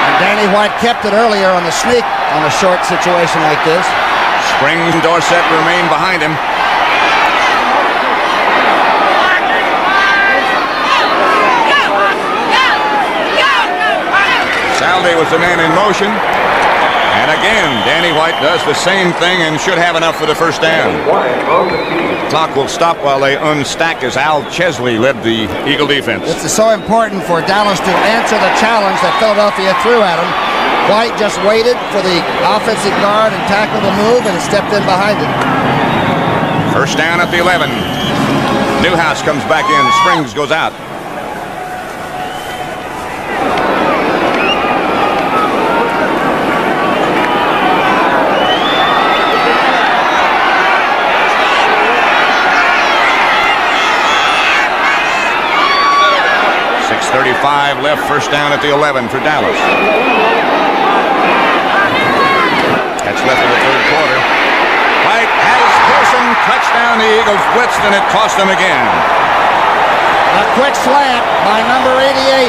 And Danny White kept it earlier on the sneak on a short situation like this. Springs and Dorsett remain behind him. Salvi was the man in motion. And again, Danny White does the same thing and should have enough for the first down. The clock will stop while they unstack as Al Chesley led the Eagle defense. This is so important for Dallas to answer the challenge that Philadelphia threw at him. White just waited for the offensive guard and tackled the move and stepped in behind it. First down at the 11. Newhouse comes back in. Springs goes out. .35 left, first down at the 11 for Dallas. That's left in the third quarter. White has Pearson, touchdown, the Eagles blitzed, and it cost them again. A quick slant by number 88.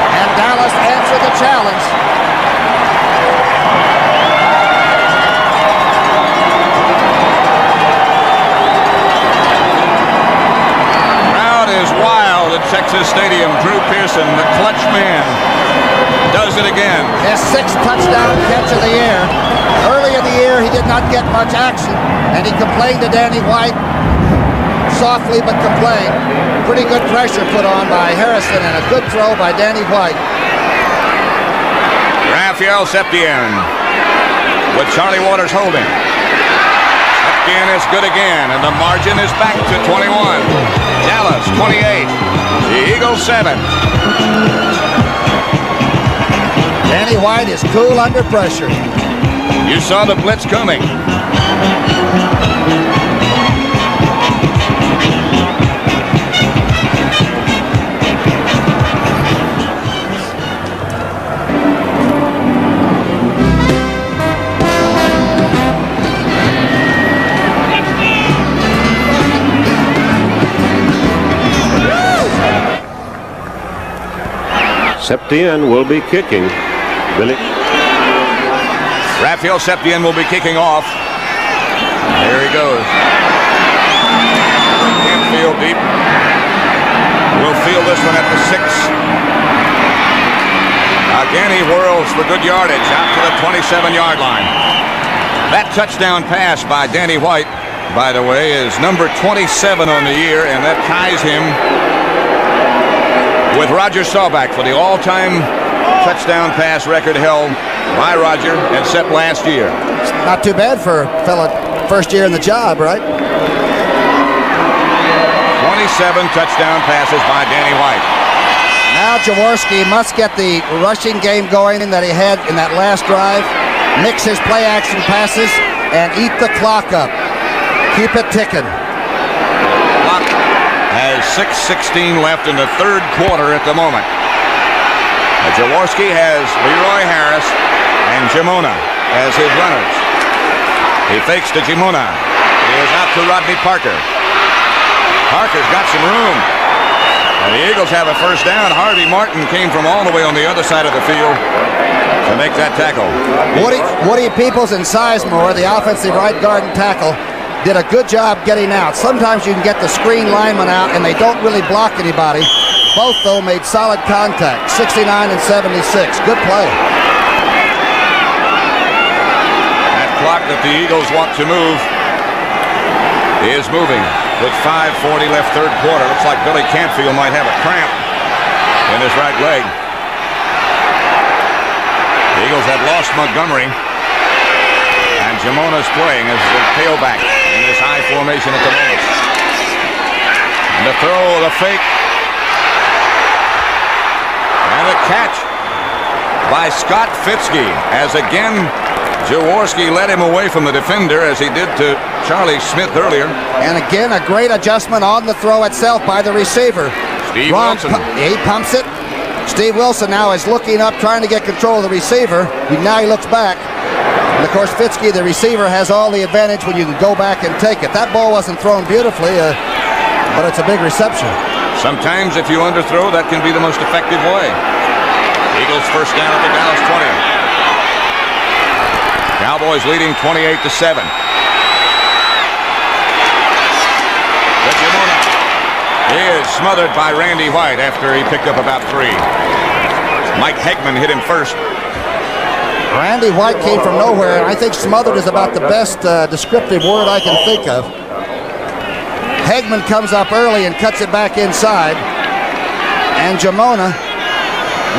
And Dallas answered the challenge. Is wild at Texas Stadium. Drew Pearson, the clutch man, does it again. His 6th touchdown catch of the year. Early in the year, he did not get much action, and he complained to Danny White. softly but complain. Pretty good pressure put on by Harrison and a good throw by Danny White. Raphael Septien with Charlie Waters holding. Septien is good again, and the margin is back to 21. Dallas 28. The Eagles 7. Danny White is cool under pressure. You saw the blitz coming. Septien will be kicking. Billy. Raphael Septien will be kicking off. There he goes. Can't feel deep. We'll feel this one at the 6. Again, he whirls for good yardage out to the 27-yard line. That touchdown pass by Danny White, by the way, is number 27 on the year, and that ties him with Roger Staubach for the all-time touchdown pass record held by Roger and set last year. Not too bad for a fella first year in the job, right? 27 touchdown passes by Danny White. Now Jaworski must get the rushing game going that he had in that last drive. Mix his play action passes and eat the clock up. Keep it ticking. Clock has 6:16 left in the third quarter at the moment. Jaworski has Leroy Harris and Jamona as his runners. He fakes to Jamona. He is out to Rodney Parker. Parker's got some room. And the Eagles have a first down. Harvey Martin came from all the way on the other side of the field to make that tackle. Woody Peoples and Sizemore, the offensive right guard and tackle, did a good job getting out. Sometimes you can get the screen lineman out and they don't really block anybody. Both, though, made solid contact, 69 and 76. Good play. That clock that the Eagles want to move is moving with 5:40 left third quarter. Looks like Billy Canfield might have a cramp in his right leg. The Eagles have lost Montgomery. And Jamona's playing as the tailback in this high formation at the moment. And the throw, the fake. And a catch by Scott Fitzke, as again Jaworski led him away from the defender as he did to Charlie Smith earlier. And again, a great adjustment on the throw itself by the receiver. Steve Wilson. He pumps it. Steve Wilson now is looking up, trying to get control of the receiver. Now he looks back. And of course, Fitzke, the receiver, has all the advantage when you can go back and take it. That ball wasn't thrown beautifully, but it's a big reception. Sometimes if you underthrow, that can be the most effective way. Eagles first down at the Dallas 20. Cowboys leading 28-7. Jamona is smothered by Randy White after he picked up about 3. Mike Hegman hit him first. Randy White came from nowhere, and I think smothered is about the best descriptive word I can think of. Hegman comes up early and cuts it back inside. And Jamona,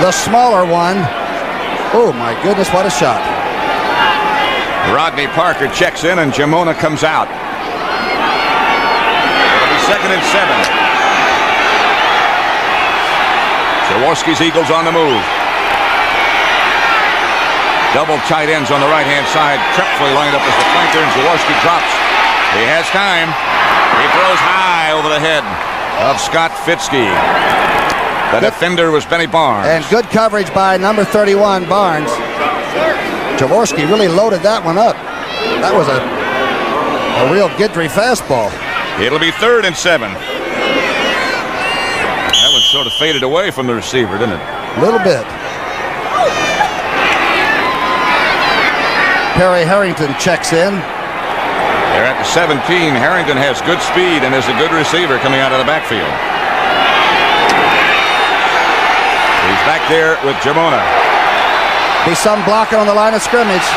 the smaller one, oh my goodness, what a shot. Rodney Parker checks in and Jamona comes out. It'll be 2nd and 7. Jaworski's Eagles on the move. Double tight ends on the right-hand side. Trepfley lined up as the flanker, and Jaworski drops. He has time. He throws high over the head of Scott Fitzke. The defender was Benny Barnes. And good coverage by number 31, Barnes. Jaworski really loaded that one up. That was a real Guidry fastball. It'll be 3rd and 7. That one sort of faded away from the receiver, didn't it? A little bit. Perry Harrington checks in. They're at the 17. Harrington has good speed and is a good receiver coming out of the backfield. He's back there with Jamona. Be some blocking on the line of scrimmage.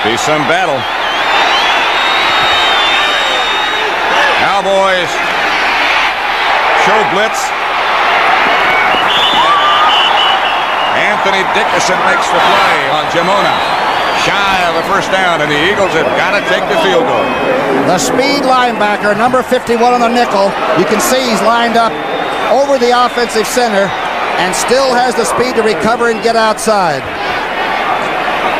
Be some battle. Cowboys show blitz. Anthony Dickerson makes the play on Jamona. Shy of a first down, and the Eagles have got to take the field goal. The speed linebacker, number 51 on the nickel. You can see he's lined up over the offensive center and still has the speed to recover and get outside.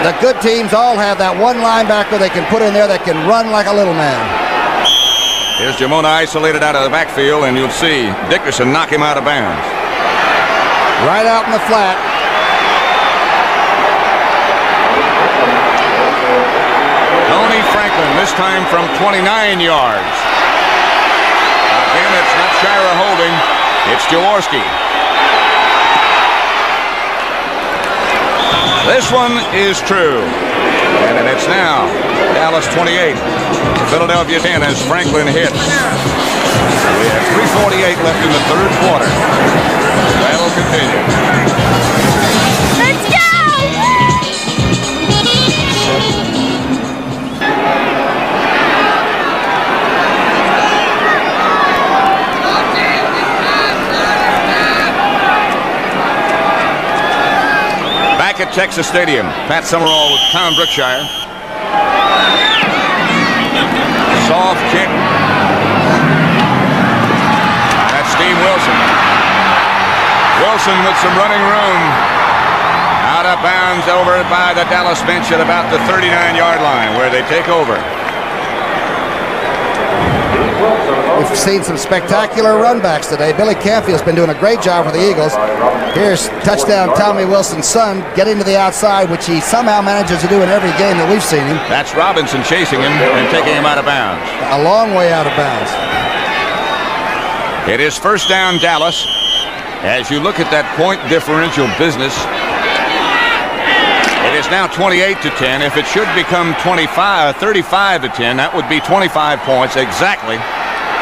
The good teams all have that one linebacker they can put in there that can run like a little man. Here's Jamona isolated out of the backfield, and you'll see Dickerson knock him out of bounds. Right out in the flat. Tony Franklin, this time from 29 yards. Again, it's not Shira holding. It's Jaworski. This one is true. And it's now Dallas 28. Philadelphia 10 as Franklin hits. We have 3:48 left in the third quarter. That'll continue. Let's go! Back at Texas Stadium, Pat Summerall with Tom Brookshire. Soft kick. That's Steve Wilson. Wilson with some running room. Out of bounds over by the Dallas bench at about the 39-yard line where they take over. We've seen some spectacular runbacks today. Billy Canfield's been doing a great job for the Eagles. Here's touchdown Tommy Wilson's son getting to the outside, which he somehow manages to do in every game that we've seen him. That's Robinson chasing him and taking him out of bounds. A long way out of bounds. It is first down Dallas. As you look at that point differential business, it is now 28-10. If it should become 35-10, that would be 25 points exactly.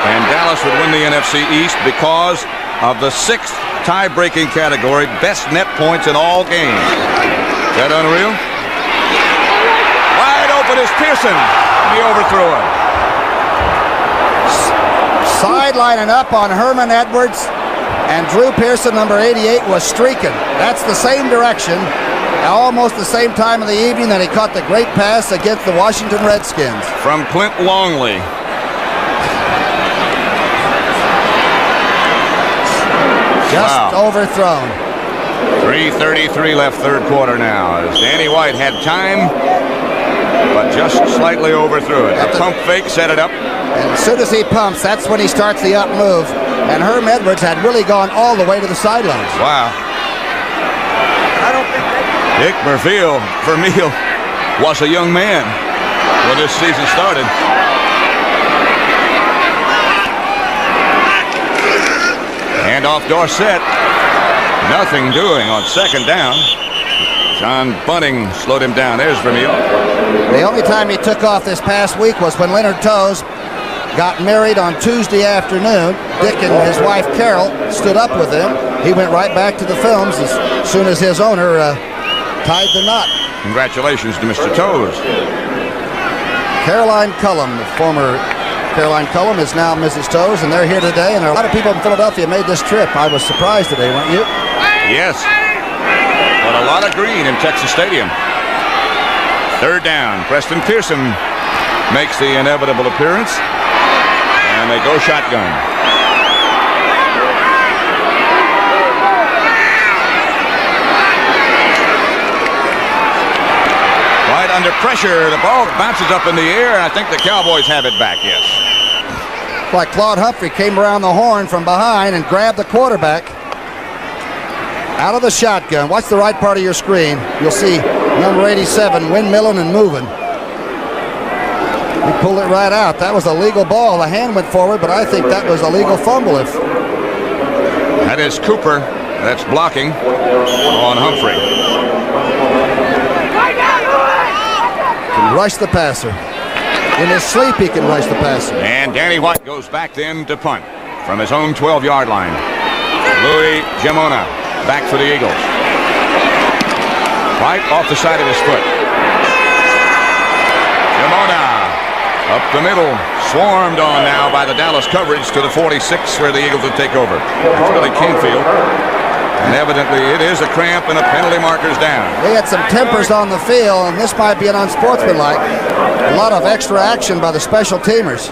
And Dallas would win the NFC East because of the 6th tie-breaking category, best net points in all games. Is that unreal? Wide open is Pearson. He overthrew him. Sidelining up on Herman Edwards, and Drew Pearson, number 88, was streaking. That's the same direction, almost the same time of the evening that he caught the great pass against the Washington Redskins. From Clint Longley. Just overthrown. 3:33 left third quarter now. As Danny White had time, but just slightly overthrew it. A pump fake set it up. And as soon as he pumps, that's when he starts the up move. And Herm Edwards had really gone all the way to the sidelines. Wow. Dick Vermeil was a young man when this season started. Hand off Dorsett. Nothing doing on second down. John Bunting slowed him down. There's Vermeil. The only time he took off this past week was when Leonard Toews got married on Tuesday afternoon. Dick and his wife Carol stood up with him. He went right back to the films as soon as his owner tied the knot. Congratulations to Mr. Toews. Caroline Cullum, the former Caroline Cullum, is now Mrs. Toews, and they're here today. And a lot of people in Philadelphia made this trip. I was surprised today, weren't you? Yes. But a lot of green in Texas Stadium. Third down. Preston Pearson makes the inevitable appearance. And they go shotgun. Right under pressure. The ball bounces up in the air, and I think the Cowboys have it back, yes. Like Claude Humphrey came around the horn from behind and grabbed the quarterback out of the shotgun. Watch the right part of your screen. You'll see number 87 windmilling and moving. He pulled it right out. That was a legal ball. The hand went forward, but I think that was a legal fumble. That is Cooper. That's blocking on Humphrey. Can rush the passer. In his sleep, he can rush the passer. And Danny White goes back then to punt from his own 12-yard line. Louis Jamona back for the Eagles. Right off the side of his foot. Jamona Up the middle, swarmed on now by the Dallas coverage to the 46 where the Eagles would take over. It's Billy Canfield. And evidently it is a cramp and a penalty marker's down. We had some tempers on the field, and this might be an unsportsmanlike. A lot of extra action by the special teamers.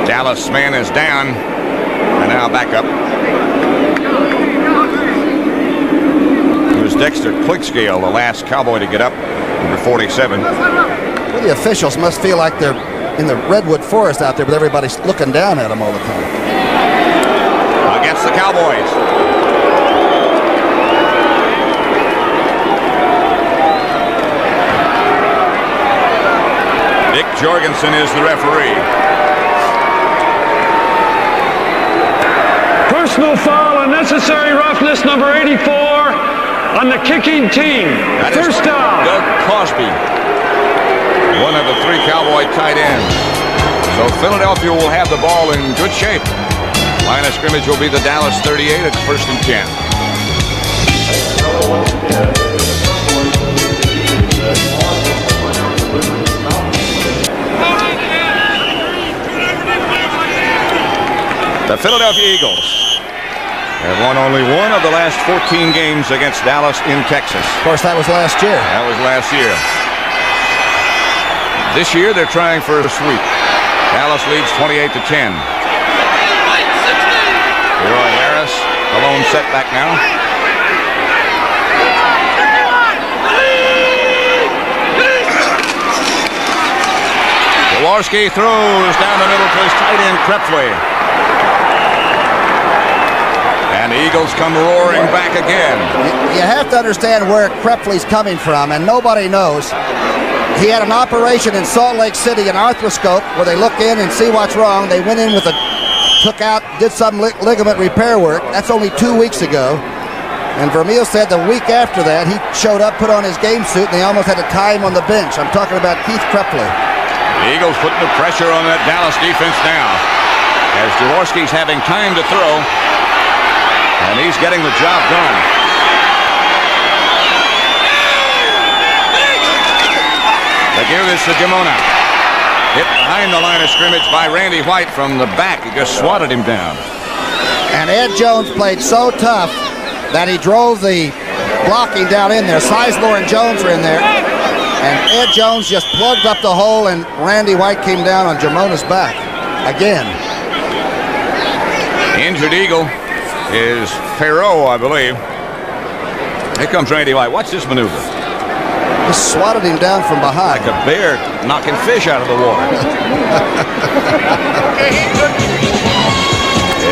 Dallas man is down, and now back up. It was Dexter Klickscale, the last Cowboy to get up, number 47. Well, the officials must feel like they're in the redwood forest out there with everybody looking down at them all the time. Against the Cowboys. Dick Jorgensen is the referee. Personal foul, unnecessary roughness, number 84 on the kicking team. That First down. Doug Crosby, one of the 3 Cowboy tight ends. So Philadelphia will have the ball in good shape. Line of scrimmage will be the Dallas 38 at 1st and 10. The Philadelphia Eagles have won only one of the last 14 games against Dallas in Texas. Of course, that was last year. That was last year. This year, they're trying for a sweep. Dallas leads 28-10. Leroy Harris, a lone setback now. Jaworski throws down the middle to his tight end, Krepfle. And the Eagles come roaring back again. You have to understand where Krepfle's coming from, and nobody knows. He had an operation in Salt Lake City, an arthroscope, where they look in and see what's wrong. They went in with a took out, did some ligament repair work. That's only 2 weeks ago. And Vermeil said the week after that, he showed up, put on his game suit, and they almost had to tie him on the bench. I'm talking about Keith Krepfle. The Eagles putting the pressure on that Dallas defense now. As Jaworski's having time to throw, and he's getting the job done. They give this to Gemona. Hit behind the line of scrimmage by Randy White from the back. He just swatted him down. And Ed Jones played so tough that he drove the blocking down in there. Sizemore and Jones were in there. And Ed Jones just plugged up the hole, and Randy White came down on Jamona's back again. Injured Eagle is Perot, I believe. Here comes Randy White. Watch this maneuver. He swatted him down from behind. Like a bear knocking fish out of the water.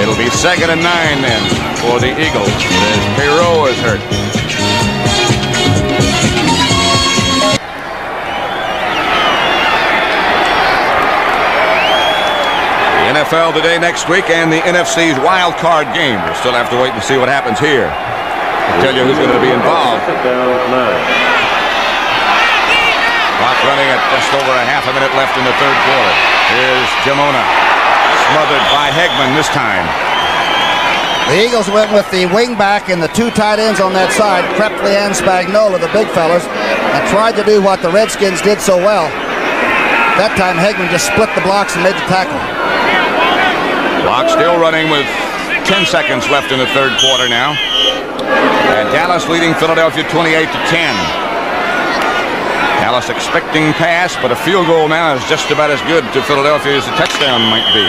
It'll be 2nd and 9 then for the Eagles as Perot is hurt. The NFL today, next week, and the NFC's wild card game. We'll still have to wait and see what happens here. I'll tell you who's going to be involved. Clock running at just over a half a minute left in the 3rd quarter. Here's Gemona, smothered by Hegman this time. The Eagles went with the wingback and the 2 tight ends on that side, Krepfle and Spagnuolo, the big fellas, and tried to do what the Redskins did so well. That time Hegman just split the blocks and made the tackle. Clock still running with 10 seconds left in the 3rd quarter now. And Dallas leading Philadelphia 28-10. Dallas expecting pass, but a field goal now is just about as good to Philadelphia as a touchdown might be.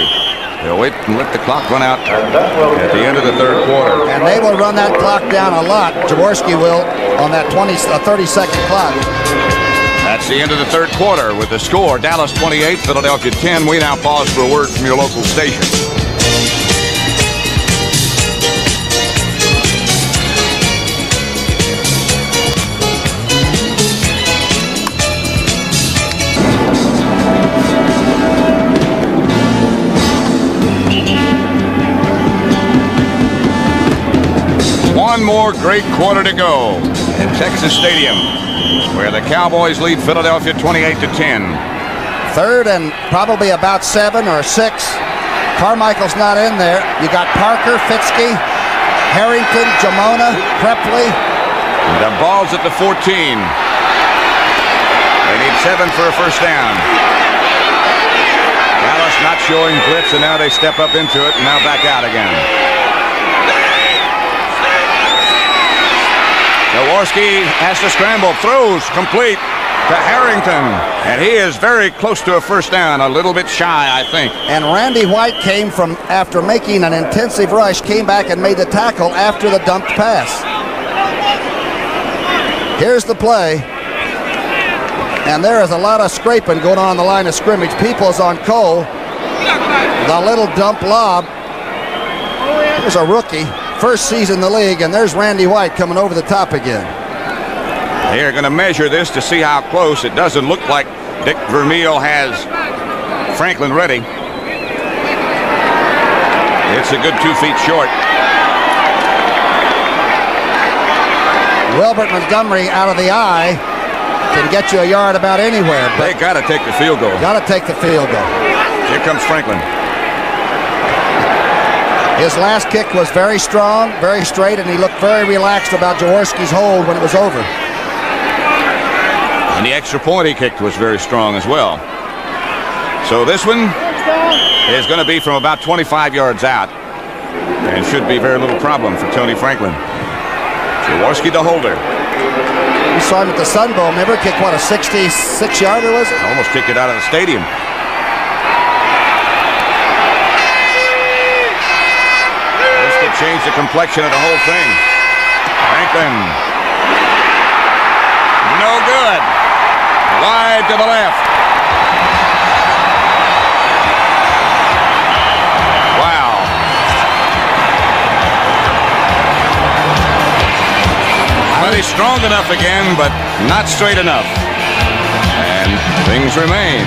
They'll wait and let the clock run out at the end of the 3rd quarter. And they will run that clock down a lot. Jaworski will on that 30-second clock. That's the end of the 3rd quarter with the score Dallas 28, Philadelphia 10. We now pause for a word from your local station. One more great quarter to go in Texas Stadium, where the Cowboys lead Philadelphia 28-10. 3rd and probably about 7 or 6. Carmichael's not in there. You got Parker, Fitzke, Harrington, Gemona, Krepfle. The ball's at the 14. They need 7 for a first down. Dallas not showing blitz, and now they step up into it, and now back out again. Jaworski has to scramble, throws complete to Harrington, and he is very close to a first down, a little bit shy, I think. And Randy White came from, after making an intensive rush, came back and made the tackle after the dumped pass. Here's the play, and there is a lot of scraping going on the line of scrimmage. Peoples on Cole, the little dump lob. There's a rookie, first season in the league, and there's Randy White coming over the top again. They're going to measure this to see how close. It doesn't look like Dick Vermeil has Franklin ready. It's a good 2 feet short. Wilbert Montgomery out of the eye can get you a yard about anywhere. They got to take the field goal. Got to take the field goal. Here comes Franklin. His last kick was very strong, very straight, and he looked very relaxed about Jaworski's hold when it was over. And the extra point he kicked was very strong as well. So this one is going to be from about 25 yards out, and should be very little problem for Tony Franklin. Jaworski the holder. We saw him at the Sun Bowl. Remember, kicked what, a 66-yarder was it? Almost kicked it out of the stadium. This could change the complexion of the whole thing. Franklin. No good. Wide to the left. Wow. Well, he's strong enough again, but not straight enough. And things remain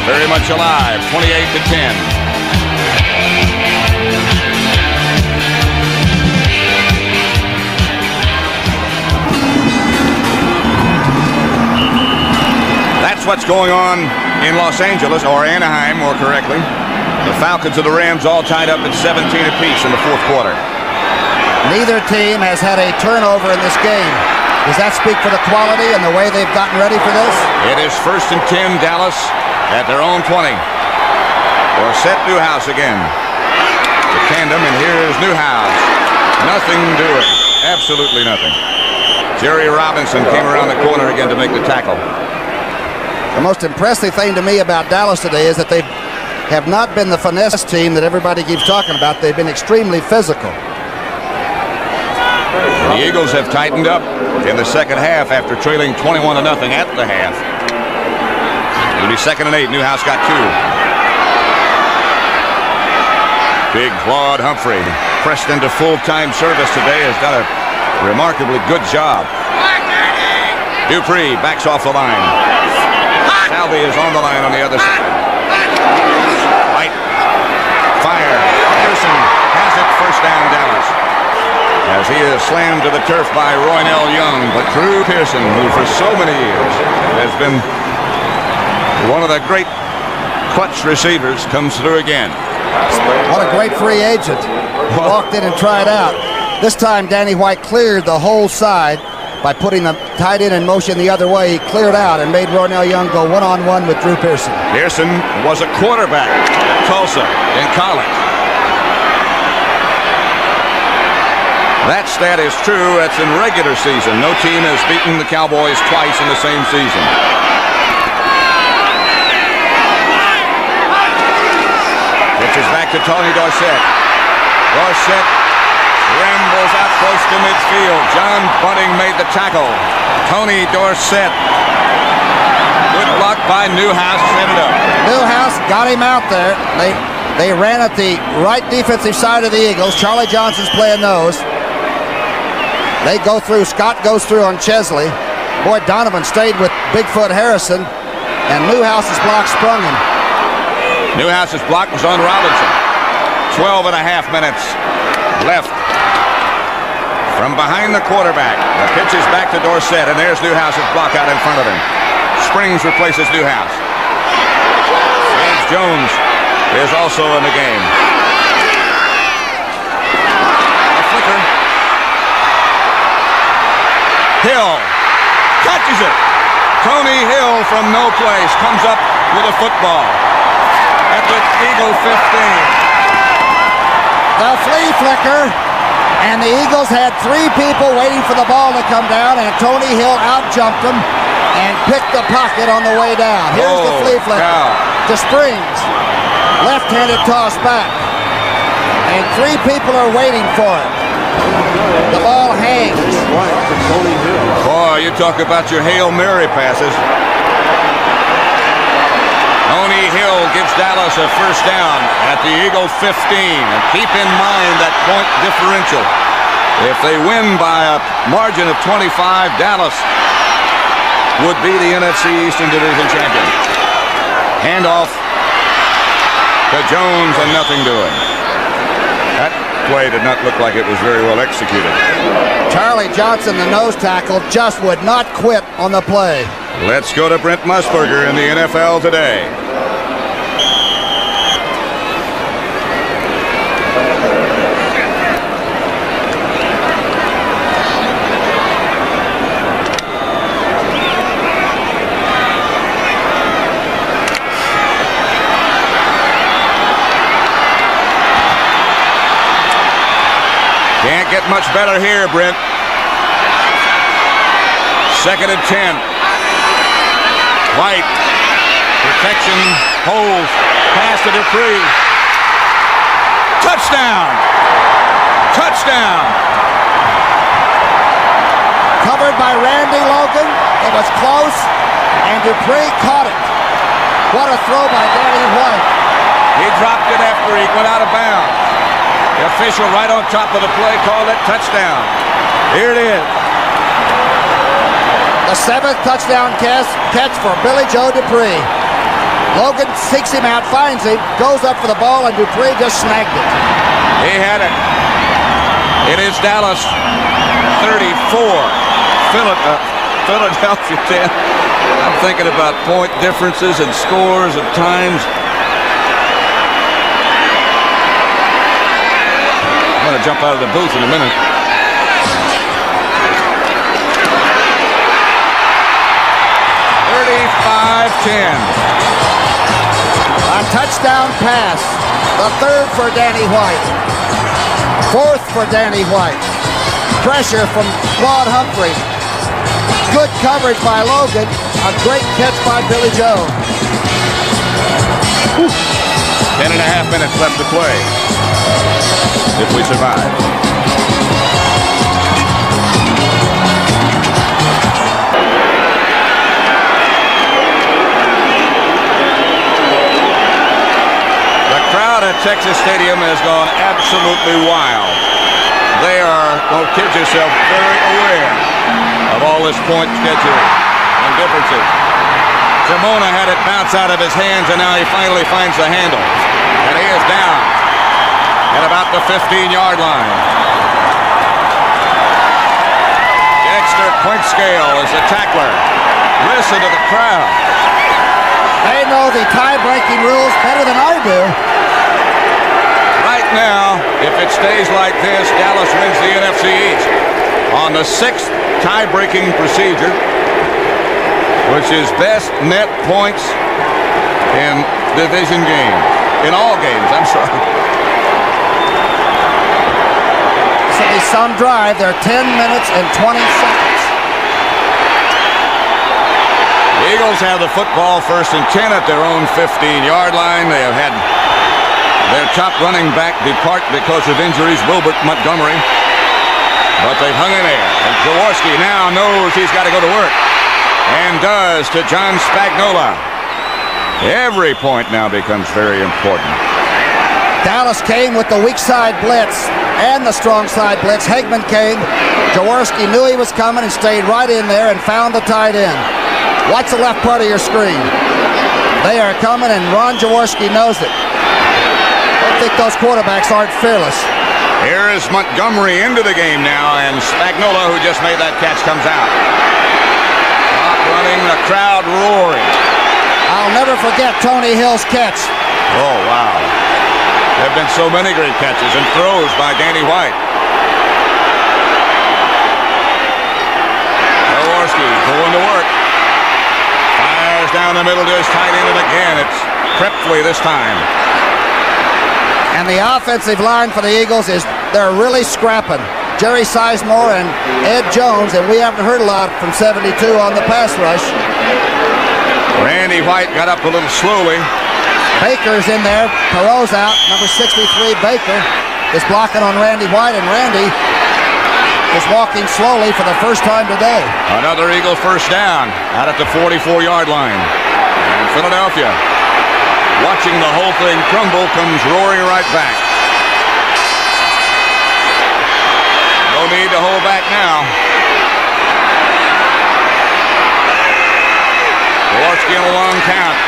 very much alive, 28-10. That's what's going on in Los Angeles, or Anaheim more correctly. The Falcons and the Rams all tied up at 17 apiece in the fourth quarter. Neither team has had a turnover in this game. Does that speak for the quality and the way they've gotten ready for this? It is 1st and 10, Dallas at their own 20. Dorsett, Newhouse again. The tandem, and here's Newhouse. Nothing doing. Absolutely nothing. Jerry Robinson came around the corner again to make the tackle. The most impressive thing to me about Dallas today is that they have not been the finesse team that everybody keeps talking about. They've been extremely physical. The Eagles have tightened up in the second half after trailing 21-0 at the half. It'll be 2nd and 8. Newhouse got 2. Big Claude Humphrey, pressed into full-time service today, has done a remarkably good job. Dupree backs off the line. Salvy is on the line on the other side. White. Fire. Pearson has it. First down, Dallas. As he is slammed to the turf by Roynell Young. But Drew Pearson, who for so many years has been one of the great clutch receivers, comes through again. What a great free agent. He walked in and tried out. This time Danny White cleared the whole side by putting the tight end in motion the other way. He cleared out and made Roynell Young go one-on-one with Drew Pearson. Pearson was a quarterback at Tulsa in college. That stat is true. That's in regular season. No team has beaten the Cowboys twice in the same season. Pitches back to Tony Dorsett. Dorsett rambles out close to midfield. John Bunting made the tackle. Tony Dorsett. Good block by Newhouse. Set it up. Newhouse got him out there. They ran at the right defensive side of the Eagles. Charlie Johnson's playing those. They go through. Scott goes through on Chesley. Boy, Donovan stayed with Bigfoot Harrison, and Newhouse's block sprung him. Newhouse's block was on Robinson. 12 and a half minutes left. From behind the quarterback, the pitch is back to Dorsett, and there's Newhouse's block out in front of him. Springs replaces Newhouse. James Jones is also in the game. A flicker. Hill catches it. Tony Hill from no place comes up with a football at the Eagle 15. The flea flicker, and the Eagles had 3 people waiting for the ball to come down, and Tony Hill out-jumped them and picked the pocket on the way down. Here's the flea flicker to Springs. Left-handed toss back. And 3 people are waiting for it. The ball hangs. Boy, you talk about your Hail Mary passes. Tony Hill gives Dallas a first down at the Eagle 15. And keep in mind that point differential. If they win by a margin of 25, Dallas would be the NFC Eastern Division champion. Handoff to Jones and nothing doing. That play did not look like it was very well executed. Charlie Johnson, the nose tackle, just would not quit on the play. Let's go to Brent Musburger in the NFL today. Can't get much better here, Brent. 2nd and 10. White. Protection. Holds. Pass to Dupree. Touchdown! Touchdown! Covered by Randy Logan. It was close, and Dupree caught it. What a throw by Danny White. He dropped it after he went out of bounds. The official right on top of the play called it touchdown. Here it is. The 7th touchdown catch for Billy Joe Dupree. Logan seeks him out, finds him, goes up for the ball, and Dupree just snagged it. He had it. It is Dallas 34. Philadelphia 10. I'm thinking about point differences and scores and times. I'm going to jump out of the booth in a minute. A touchdown pass. The 3rd for Danny White. 4th for Danny White. Pressure from Claude Humphrey. Good coverage by Logan. A great catch by Billy Joe. 10.5 minutes left to play. If we survive. The crowd at Texas Stadium has gone absolutely wild. They are, don't kid yourself, very aware of all this point scheduling and differences. Simona had it bounce out of his hands, and now he finally finds the handle. And he is down at about the 15-yard line. Dexter Quinkscale is the tackler. Listen to the crowd. They know the tie-breaking rules better than I do. Right now, if it stays like this, Dallas wins the NFC East on the 6th tie-breaking procedure, which is best net points in division games. In all games, I'm sorry. So some drive. They're 10 minutes and 20 seconds. The Eagles have the football 1st and 10 at their own 15-yard line. They have had their top running back depart because of injuries, Wilbert Montgomery. But they've hung in there. And Jaworski now knows he's got to go to work. And does to John Spagnola. Every point now becomes very important. Dallas came with the weak side blitz and the strong side blitz. Hegman came. Jaworski knew he was coming and stayed right in there and found the tight end. Watch the left part of your screen. They are coming, and Ron Jaworski knows it. I think those quarterbacks aren't fearless. Here is Montgomery into the game now, and Spagnola, who just made that catch, comes out. Clock running, the crowd roaring. I'll never forget Tony Hill's catch. Oh, wow. There have been so many great catches and throws by Danny White. Jaworski going to work. the middle to his tight end, and again, it's Prepfley this time. And the offensive line for the Eagles they're really scrapping. Jerry Sizemore and Ed Jones, and we haven't heard a lot from 72 on the pass rush. Randy White got up a little slowly. Baker's in there. Perot's out. Number 63, Baker, is blocking on Randy White, and Randy is walking slowly for the first time today. Another Eagle first down out at the 44-yard line. And Philadelphia, watching the whole thing crumble, comes roaring right back. No need to hold back now. Jaworski in a long count.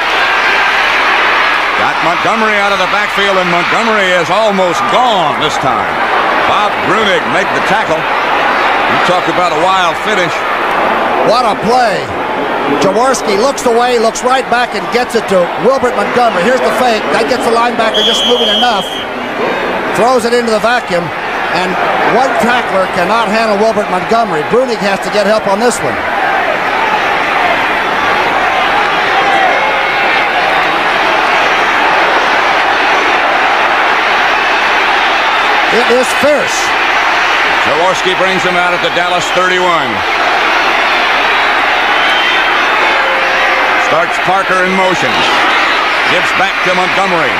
Got Montgomery out of the backfield, and Montgomery is almost gone this time. Bob Brunig make the tackle. You talk about a wild finish. What a play. Jaworski looks away, looks right back, and gets it to Wilbert Montgomery. Here's the fake. That gets the linebacker just moving enough. Throws it into the vacuum, and one tackler cannot handle Wilbert Montgomery. Brunig has to get help on this one. It is fierce. Jaworski brings him out at the Dallas 31. Starts Parker in motion. Gives back to Montgomery.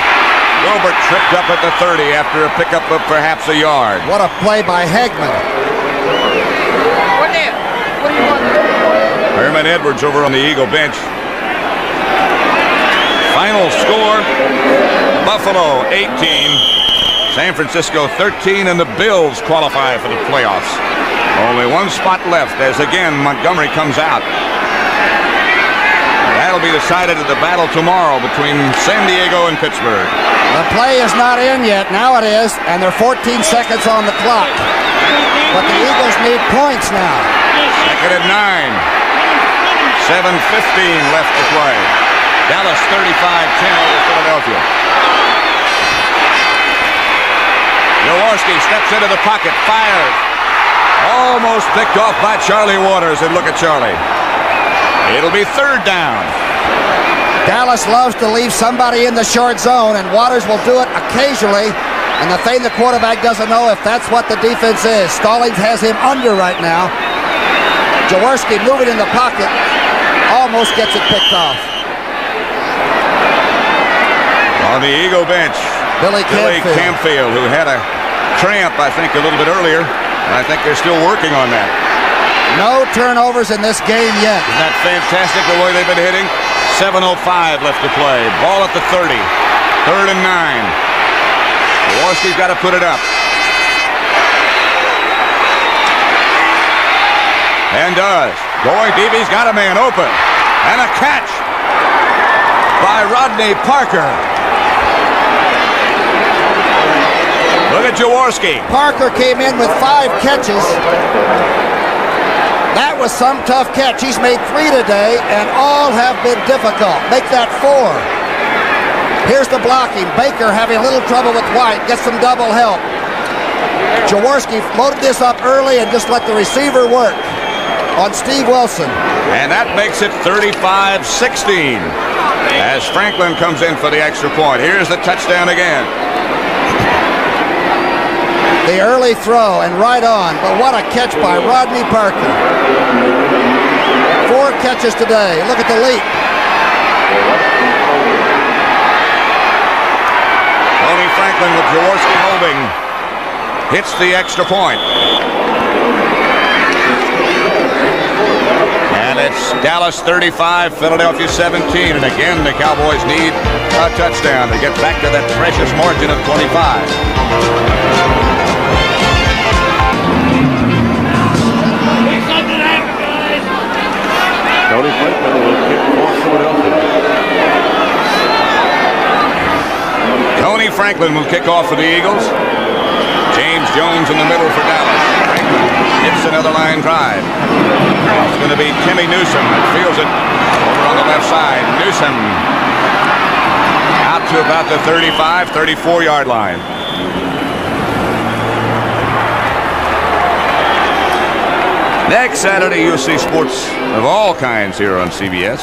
Wilbert tripped up at the 30 after a pickup of perhaps a yard. What a play by Hagman. What do you want? Herman Edwards over on the Eagle bench. Final score, Buffalo 18. San Francisco 13, and the Bills qualify for the playoffs. Only one spot left as again Montgomery comes out. That'll be decided at the battle tomorrow between San Diego and Pittsburgh. The play is not in yet. Now it is, and they're 14 seconds on the clock. But the Eagles need points now. Second and 9. 7:15 left to play. Dallas 35-10 over Philadelphia. Jaworski steps into the pocket, fires. Almost picked off by Charlie Waters, and look at Charlie. It'll be third down. Dallas loves to leave somebody in the short zone, and Waters will do it occasionally. And the thing the quarterback doesn't know if that's what the defense is. Stallings has him under right now. Jaworski moving in the pocket, almost gets it picked off. On the Eagle bench, Billy Campfield, who had a cramp, I think, a little bit earlier. And I think they're still working on that. No turnovers in this game yet. Isn't that fantastic the way they've been hitting? 7:05 left to play. Ball at the 30. Third and 9. Jaworski's got to put it up. And does. Going deep, he's got a man open. And a catch by Rodney Parker. Look at Jaworski. Parker came in with 5 catches. That was some tough catch. He's made 3 today, and all have been difficult. Make that 4. Here's the blocking. Baker having a little trouble with White. Gets some double help. Jaworski loaded this up early and just let the receiver work on Steve Wilson. And that makes it 35-16 as Franklin comes in for the extra point. Here's the touchdown again. The early throw and right on, but what a catch by Rodney Parker. 4 catches today. Look at the leap. Tony Franklin with Jaworski holding hits the extra point. And it's Dallas 35, Philadelphia 17. And again, the Cowboys need a touchdown to get back to that precious margin of 25. Tony Franklin will kick for Philadelphia. Tony Franklin will kick off for the Eagles. James Jones in the middle for Dallas. Franklin hits another line drive. It's going to be Timmy Newsom that fields it over on the left side. Newsom out to about the 35, 34-yard line. Next Saturday, you'll see sports of all kinds here on CBS.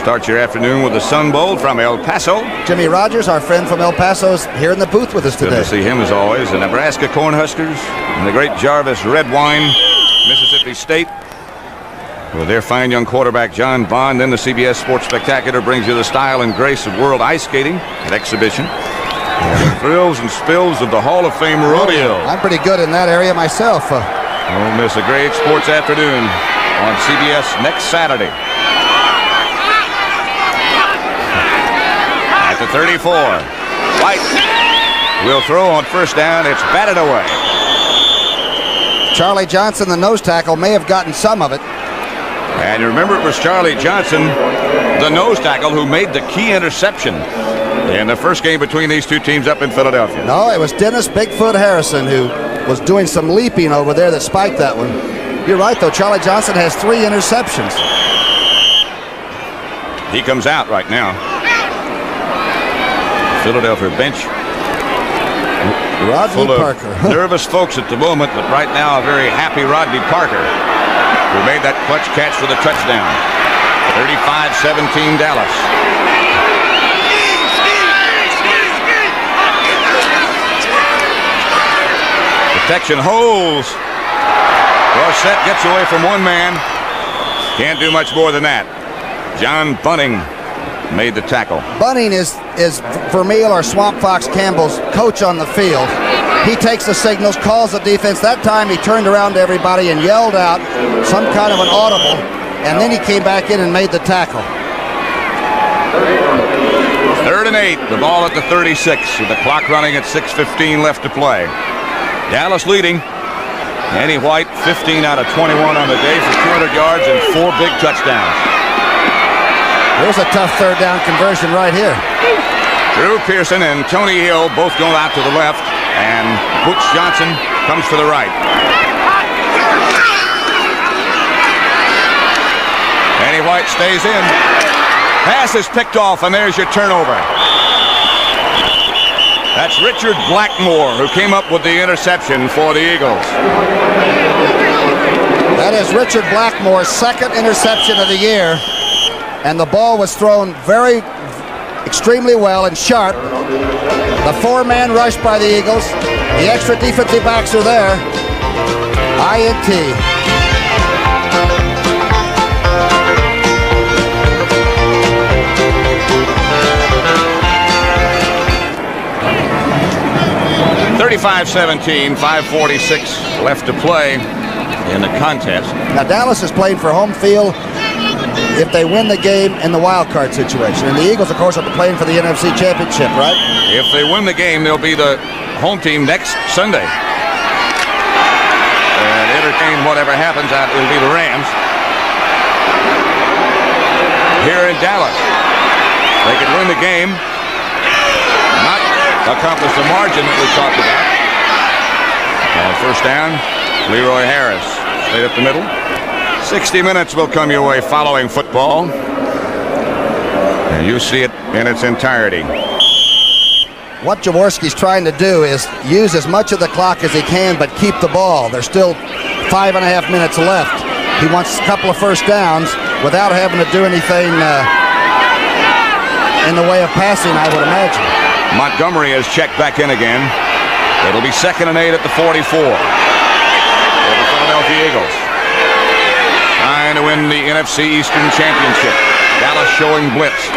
Start your afternoon with the Sun Bowl from El Paso. Jimmy Rogers, our friend from El Paso, is here in the booth with us Good today. to see him as always. The Nebraska Cornhuskers and the great Jarvis Red Wine, Mississippi State. With their fine young quarterback John Bond, then the CBS Sports Spectacular brings you the style and grace of world ice skating at exhibition. And the thrills and spills of the Hall of Fame rodeo. I'm pretty good in that area myself. Don't miss a great sports afternoon on CBS next Saturday. At the 34, White will throw on first down. It's batted away. Charlie Johnson, the nose tackle, may have gotten some of it. And remember, it was Charlie Johnson, the nose tackle, who made the key interception in the first game between these two teams up in Philadelphia. No, it was Dennis Bigfoot Harrison who was doing some leaping over there that spiked that one. You're right, though. Charlie Johnson has 3 interceptions. He comes out right now. Philadelphia bench. Rodney Full of Parker. nervous folks at the moment, but right now a very happy Rodney Parker, who made that clutch catch for the touchdown. 35-17 Dallas. Protection holds. Rossett gets away from one man. Can't do much more than that. John Bunning made the tackle. Bunning is Vermeil or Swamp Fox Campbell's coach on the field. He takes the signals, calls the defense. That time he turned around to everybody and yelled out some kind of an audible, and then he came back in and made the tackle. 3rd and 8, the ball at the 36, with the clock running at 6:15 left to play. Dallas leading. Andy White, 15 out of 21 on the day for 200 yards and 4 big touchdowns. There's a tough 3rd down conversion right here. Drew Pearson and Tony Hill both going out to the left, and Butch Johnson comes to the right. Andy White stays in. Pass is picked off, and there's your turnover. That's Richard Blackmore, who came up with the interception for the Eagles. That is Richard Blackmore's 2nd interception of the year, and the ball was thrown extremely well and sharp. The 4-man rush by the Eagles. The extra defensive backs are there. INT. (35-17), 5:46 left to play in the contest. Now Dallas is playing for home field if they win the game in the wild card situation. And the Eagles, of course, are playing for the NFC Championship, right? If they win the game, they'll be the home team next Sunday. And entertain whatever happens, it'll be the Rams. Here in Dallas. They could win the game, not accomplish the margin that we talked about. And first down, Leroy Harris, straight up the middle. 60 minutes will come your way following football. And you see it in its entirety. What Jaworski's trying to do is use as much of the clock as he can, but keep the ball. There's still 5.5 minutes left. He wants a couple of first downs without having to do anything in the way of passing, I would imagine. Montgomery has checked back in again. It'll be 2nd and 8 at the 44 for the Philadelphia Eagles. Trying to win the NFC Eastern Championship. Dallas showing blitz.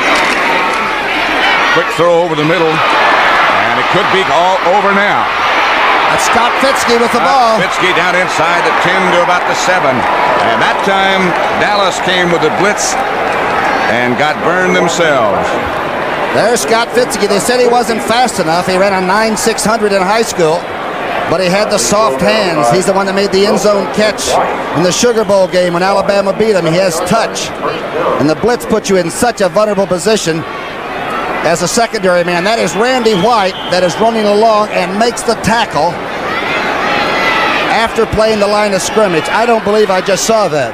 Quick throw over the middle, and it could be all over now. That's Scott Fitzke with the ball. Fitzke down inside the 10 to about the 7. And that time, Dallas came with the blitz and got burned themselves. There's Scott Fitzke. They said he wasn't fast enough. He ran a 9.600 in high school, but he had the soft hands. He's the one that made the end zone catch in the Sugar Bowl game when Alabama beat him. He has touch. And the blitz puts you in such a vulnerable position as a secondary man. That is Randy White that is running along and makes the tackle after playing the line of scrimmage. I don't believe I just saw that.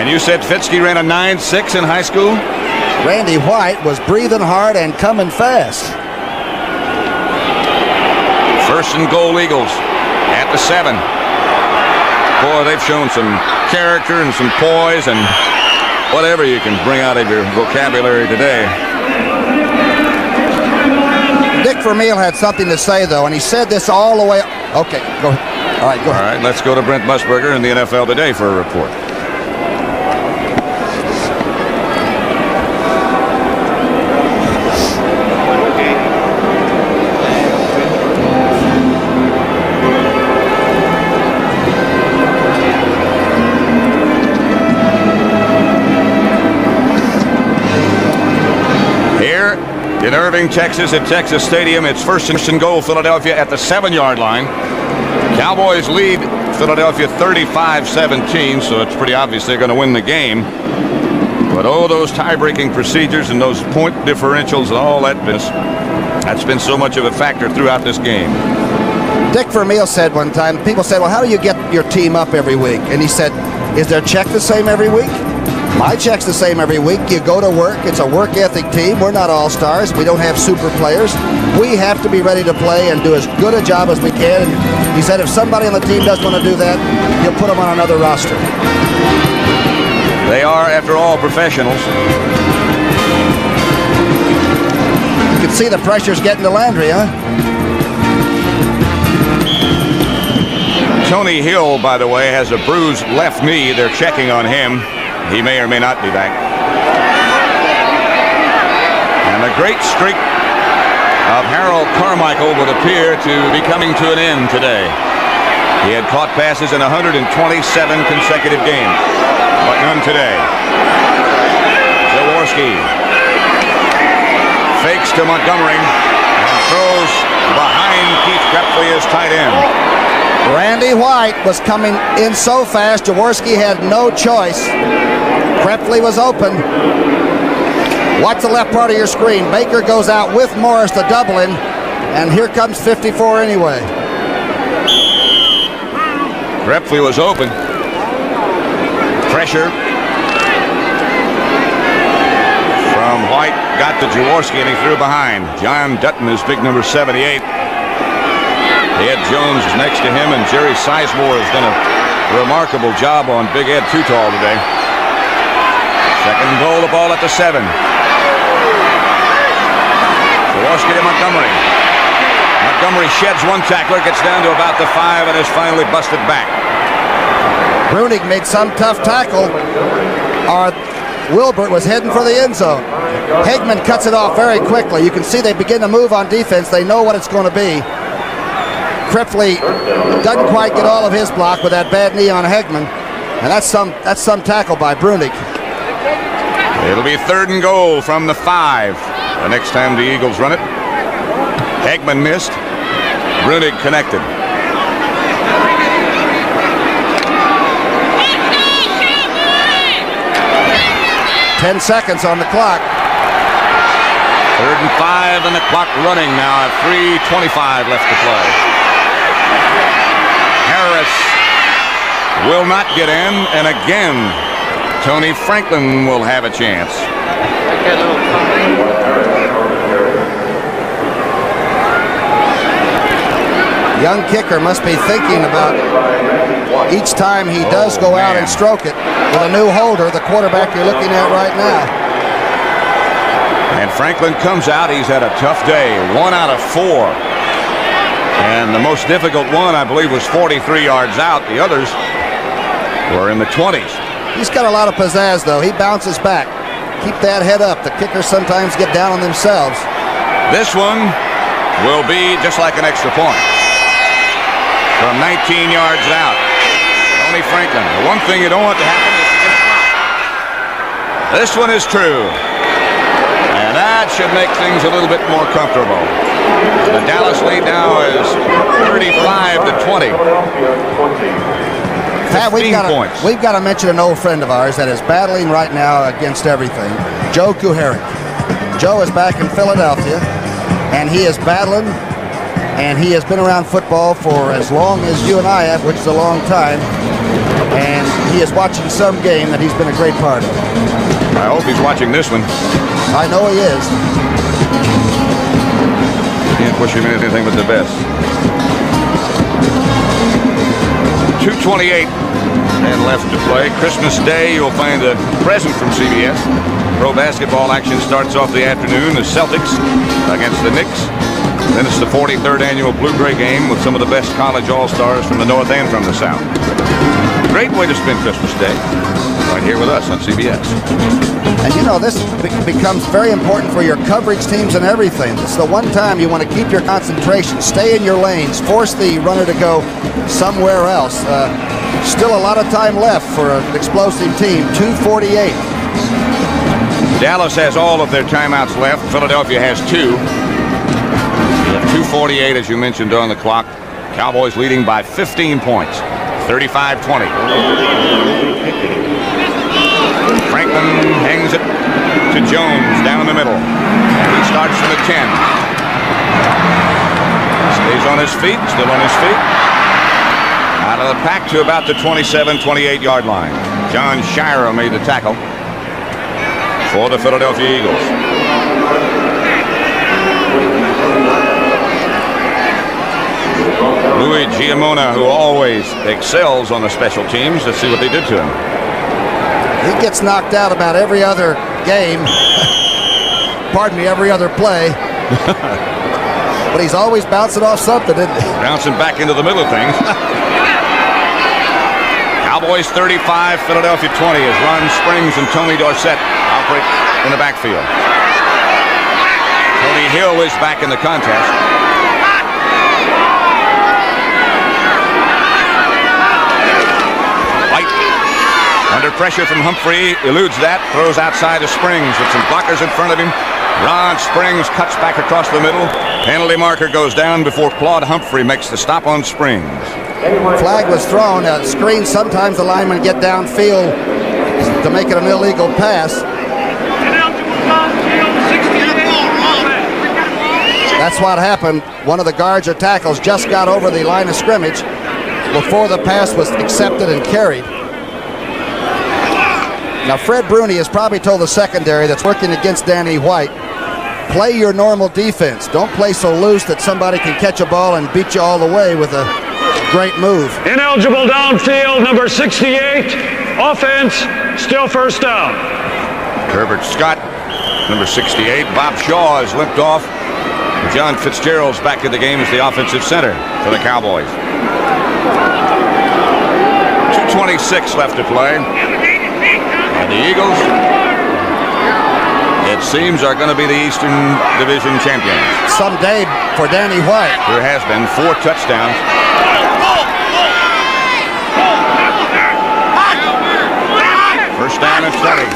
And you said Fitzke ran a 9.6 in high school? Randy White was breathing hard and coming fast. 1st and goal Eagles at the 7. Boy, they've shown some character and some poise and whatever you can bring out of your vocabulary today. Dick Vermeil had something to say, though, and he said this all the way. Okay, go ahead. All right, go ahead. All right, let's go to Brent Musburger in the NFL Today for a report. In Irving, Texas, at Texas Stadium, it's first and goal, Philadelphia at the 7-yard line. Cowboys lead Philadelphia 35-17, so it's pretty obvious they're going to win the game. But oh, those tie-breaking procedures and those point differentials and all that's been so much of a factor throughout this game. Dick Vermeil said one time, people said, well, how do you get your team up every week? And he said, is their check the same every week? My check's the same every week. You go to work. It's a work ethic team. We're not all-stars. We don't have super players. We have to be ready to play and do as good a job as we can. And he said if somebody on the team doesn't want to do that, you'll put them on another roster. They are, after all, professionals. You can see the pressure's getting to Landry, huh? Tony Hill, by the way, has a bruised left knee. They're checking on him. He may or may not be back. And the great streak of Harold Carmichael would appear to be coming to an end today. He had caught passes in 127 consecutive games, but none today. Jaworski fakes to Montgomery and throws behind Keith Krepfle as tight end. Randy White was coming in so fast, Jaworski had no choice. Krepfle was open. Watch the left part of your screen. Baker goes out with Morris to double him, and here comes 54 anyway. Krepfle was open. Pressure from White, got to Jaworski, and he threw behind. John Dutton is big number 78. Ed Jones is next to him, and Jerry Sizemore has done a remarkable job on Big Ed Too-Tall today. Second and goal, the ball at the 7. Jaworski to Montgomery. Montgomery sheds one tackler, gets down to about the 5, and is finally busted back. Brunig made some tough tackle. Wilbert was heading for the end zone. Hegman cuts it off very quickly. You can see they begin to move on defense. They know what it's going to be. Krepfle doesn't quite get all of his block with that bad knee on Hegman, and that's some tackle by Brunig. It'll be third and goal from the 5. The next time the Eagles run it. Hegman missed. Brunig connected. Ten seconds on the clock. Third and 5, and the clock running now at 3:25 left to play. Harris will not get in, and again, Tony Franklin will have a chance. Young kicker must be thinking about each time he does go out and stroke it with a new holder, the quarterback you're looking at right now. And Franklin comes out. He's had a tough day. 1 out of 4. And the most difficult one, I believe, was 43 yards out. The others were in the 20s. He's got a lot of pizzazz, though. He bounces back. Keep that head up. The kickers sometimes get down on themselves. This one will be just like an extra point. From 19 yards out. Tony Franklin. The one thing you don't want to happen is to get a block. This one is true. And that should make things a little bit more comfortable. The Dallas lead now is 35-20. Pat, we've got to mention an old friend of ours that is battling right now against everything. Joe Kuharich. Joe is back in Philadelphia, and he is battling, and he has been around football for as long as you and I have, which is a long time, and he is watching some game that he's been a great part of. I hope he's watching this one. I know he is. Can't push him in anything but the best. 2:28 10 left to play. Christmas Day, you'll find a present from CBS. Pro basketball action starts off the afternoon. The Celtics against the Knicks. Then it's the 43rd annual Blue-Gray game with some of the best college all-stars from the North and from the South. Great way to spend Christmas Day. Right here with us on CBS. And you know, this becomes very important for your coverage teams and everything. This is the one time you want to keep your concentration, stay in your lanes, force the runner to go somewhere else. Still a lot of time left for an explosive team, 2:48. Dallas has all of their timeouts left. Philadelphia has 2. 2:48, as you mentioned, on the clock. Cowboys leading by 15 points, 35-20. Franklin hangs it to Jones down the middle. He starts from the 10. Stays on his feet, still on his feet. Out of the pack to about the 27-28-yard line. John Shira made the tackle for the Philadelphia Eagles. Louis Giamona, who always excels on the special teams. Let's see what they did to him. He gets knocked out about every other game. Pardon me, every other play. But he's always bouncing off something, isn't he? Bouncing back into the middle of things. Cowboys 35, Philadelphia 20 as Ron Springs and Tony Dorsett operate in the backfield. Tony Hill is back in the contest. White under pressure from Humphrey, eludes that, throws outside to Springs with some blockers in front of him. Ron Springs cuts back across the middle. Penalty marker goes down before Claude Humphrey makes the stop on Springs. Flag was thrown. Screen, sometimes the linemen get downfield to make it an illegal pass. That's what happened. One of the guards or tackles just got over the line of scrimmage before the pass was accepted and carried. Now, Fred Bruni has probably told the secondary that's working against Danny White, play your normal defense. Don't play so loose that somebody can catch a ball and beat you all the way with a great move. Ineligible downfield, number 68. Offense, still first down. Herbert Scott, number 68. Bob Shaw has limped off. John Fitzgerald's back in the game as the offensive center for the Cowboys. 2:26 left to play. And the Eagles, it seems, are going to be the Eastern Division champions. Someday for Danny White. There has been 4 touchdowns. First down and 20.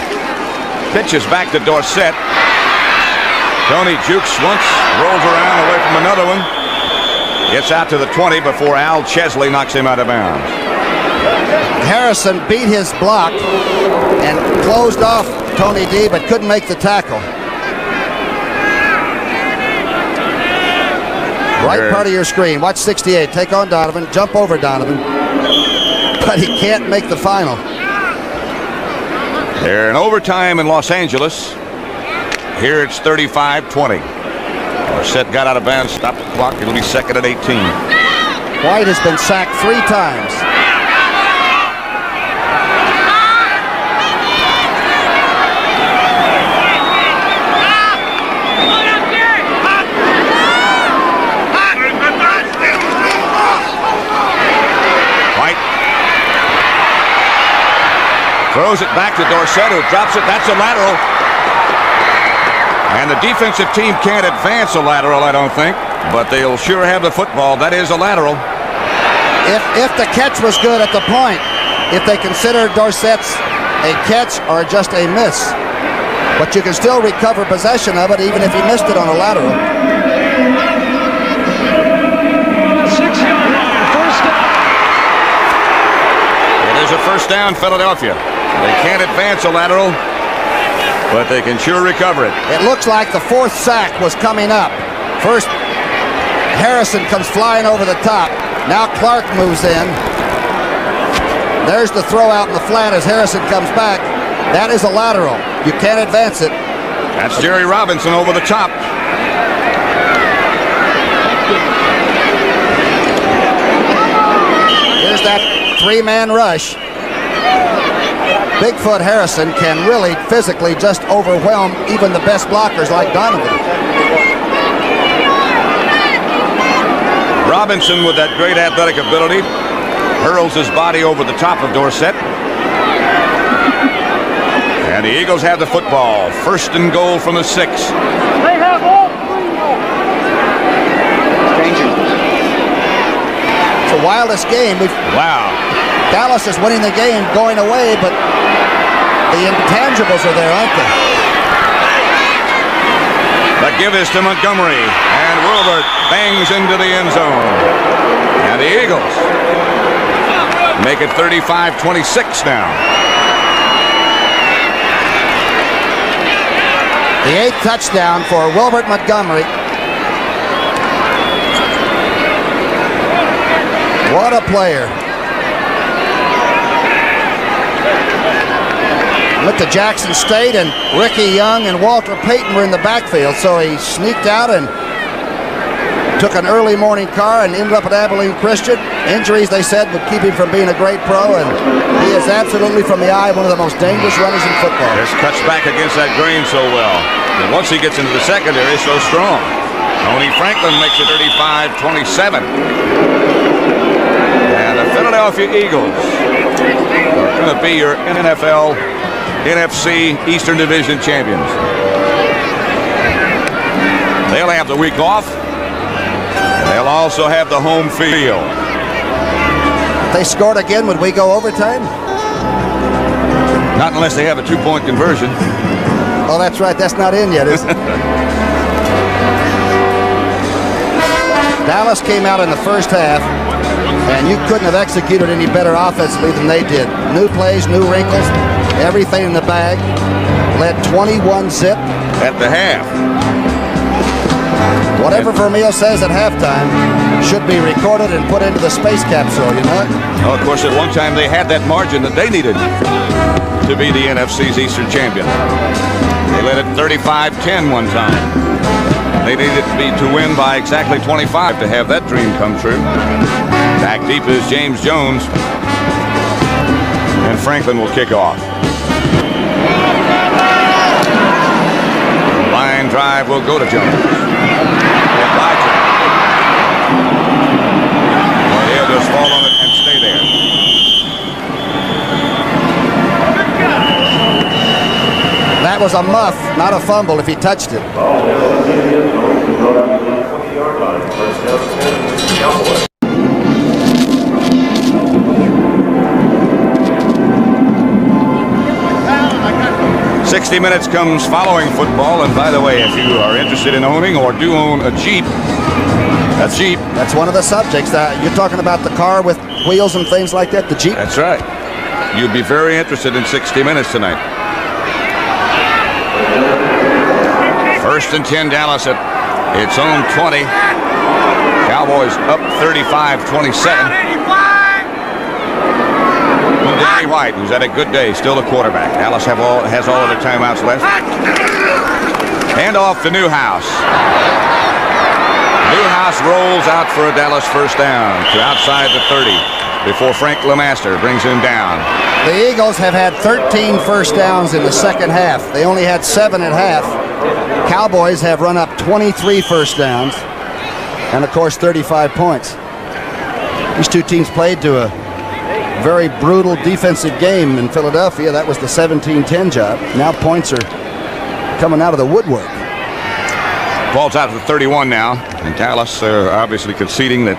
Pitches back to Dorsett. Tony jukes once, rolls around away from another one. Gets out to the 20 before Al Chesley knocks him out of bounds. Harrison beat his block and closed off Tony D, but couldn't make the tackle. Right part of your screen. Watch 68. Take on Donovan. Jump over Donovan. But he can't make the final. They're in overtime in Los Angeles. Here it's 35-20. Dorsett got out of bounds, stopped the clock. It'll be second and 18. White has been sacked 3 times. Throws it back to Dorsett, who drops it. That's a lateral. And the defensive team can't advance a lateral, I don't think. But they'll sure have the football. That is a lateral. If the catch was good at the point, if they consider Dorsett's a catch or just a miss. But you can still recover possession of it even if he missed it on a lateral. 6-yard line, first down. It is a first down, Philadelphia. They can't advance a lateral, but they can sure recover it. It looks like the 4th sack was coming up. First, Harrison comes flying over the top. Now Clark moves in. There's the throw out in the flat as Harrison comes back. That is a lateral. You can't advance it. That's Jerry Robinson over the top. Here's that 3-man rush. Bigfoot Harrison can really physically just overwhelm even the best blockers like Donovan. Robinson, with that great athletic ability, hurls his body over the top of Dorsett. And the Eagles have the football. 1st and goal from the 6. They have all 3 It's the wildest game. Wow. Dallas is winning the game going away, but the intangibles are there, aren't they? The give is to Montgomery, and Wilbert bangs into the end zone. And the Eagles make it 35-26 now. The 8th touchdown for Wilbert Montgomery. What a player. Went to Jackson State, and Ricky Young and Walter Payton were in the backfield, so he sneaked out and took an early morning car and ended up at Abilene Christian. Injuries, they said, would keep him from being a great pro, and he is absolutely, from the eye, one of the most dangerous runners in football. Just cuts back against that grain so well. And once he gets into the secondary, so strong. Tony Franklin makes it 35-27. And the Philadelphia Eagles are going to be your NFL NFC Eastern Division champions. They'll have the week off, and they'll also have the home field. If they scored again, would we go overtime? Not unless they have a 2-point conversion. Oh, that's right. That's not in yet, is it? Dallas came out in the first half, and you couldn't have executed any better offensively than they did. New plays, new wrinkles, everything in the bag. Led 21-zip. At the half. Whatever Vermeil says at halftime should be recorded and put into the space capsule, you know? Well, of course, at one time they had that margin that they needed to be the NFC's Eastern champion. They led it 35-10 one time. They needed to win by exactly 25 to have that dream come true. Back deep is James Jones. And Franklin will kick off. Line drive will go to Jones. Elijah. Well, he'll just fall on it and stay there. That was a muff, not a fumble if he touched it. 60 Minutes comes following football, and by the way, if you are interested in owning or do own a Jeep, that's one of the subjects. You're talking about the car with wheels and things like that, the Jeep? That's right. You'd be very interested in 60 Minutes tonight. 1st and 10, Dallas at its own 20. Cowboys up 35-27. Danny White, who's had a good day, still the quarterback. Dallas has all of their timeouts left. Hand off to Newhouse. Newhouse rolls out for a Dallas first down to outside the 30 before Frank LeMaster brings him down. The Eagles have had 13 first downs in the second half. They only had 7 at half. Cowboys have run up 23 first downs and, of course, 35 points. These two teams played to a very brutal defensive game in Philadelphia. That was the 17-10 job. Now points are coming out of the woodwork. Ball's out to the 31 now, and Dallas obviously conceding that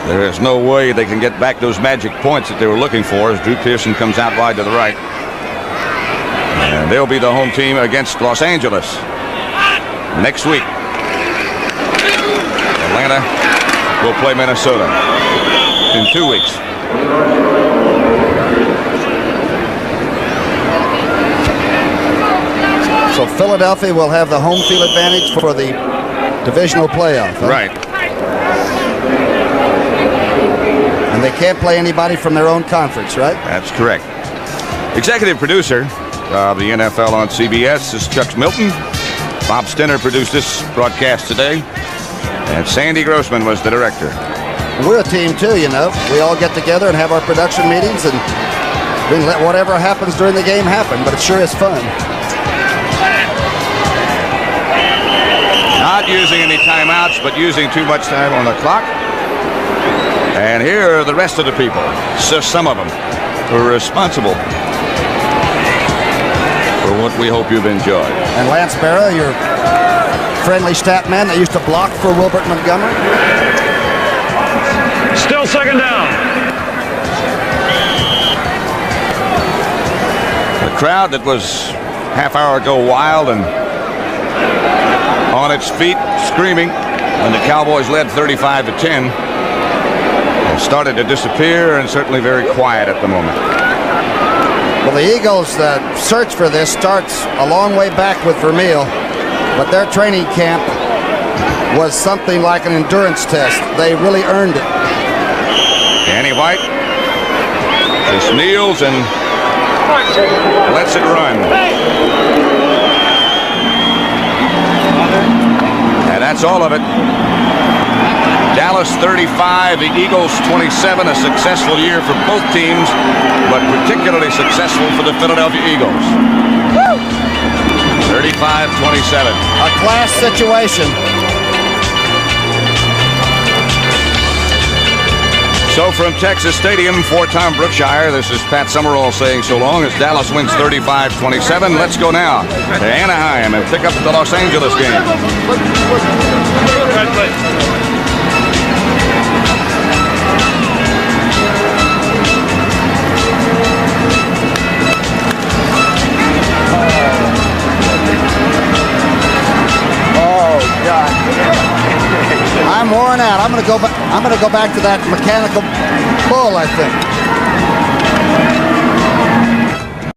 there is no way they can get back those magic points that they were looking for as Drew Pearson comes out wide to the right. And they'll be the home team against Los Angeles next week. Atlanta will play Minnesota in 2 weeks. So Philadelphia will have the home field advantage for the divisional playoff. Huh? Right. And they can't play anybody from their own conference, right? That's correct. Executive producer of the NFL on CBS is Chuck Milton. Bob Stenner produced this broadcast today. And Sandy Grossman was the director. We're a team too, you know. We all get together and have our production meetings, and Then let whatever happens during the game happen, but it sure is fun. Not using any timeouts, but using too much time on the clock. And here are the rest of the people, just some of them, who are responsible for what we hope you've enjoyed. And Lance Barra, your friendly stat man that used to block for Wilbert Montgomery. Still second down. The crowd that was half hour ago wild and on its feet screaming when the Cowboys led 35-10 has started to disappear, and certainly very quiet at the moment. Well, the Eagles' search for this starts a long way back with Vermeil, but their training camp was something like an endurance test. They really earned it. Danny White just kneels and lets it run. And that's all of it. Dallas 35, the Eagles 27, a successful year for both teams, but particularly successful for the Philadelphia Eagles. 35-27. A class situation. So from Texas Stadium for Tom Brookshire, this is Pat Summerall saying so long as Dallas wins 35-27. Let's go now to Anaheim and pick up the Los Angeles game. Oh God! I'm worn out. I'm going to go back to that mechanical bull, I think.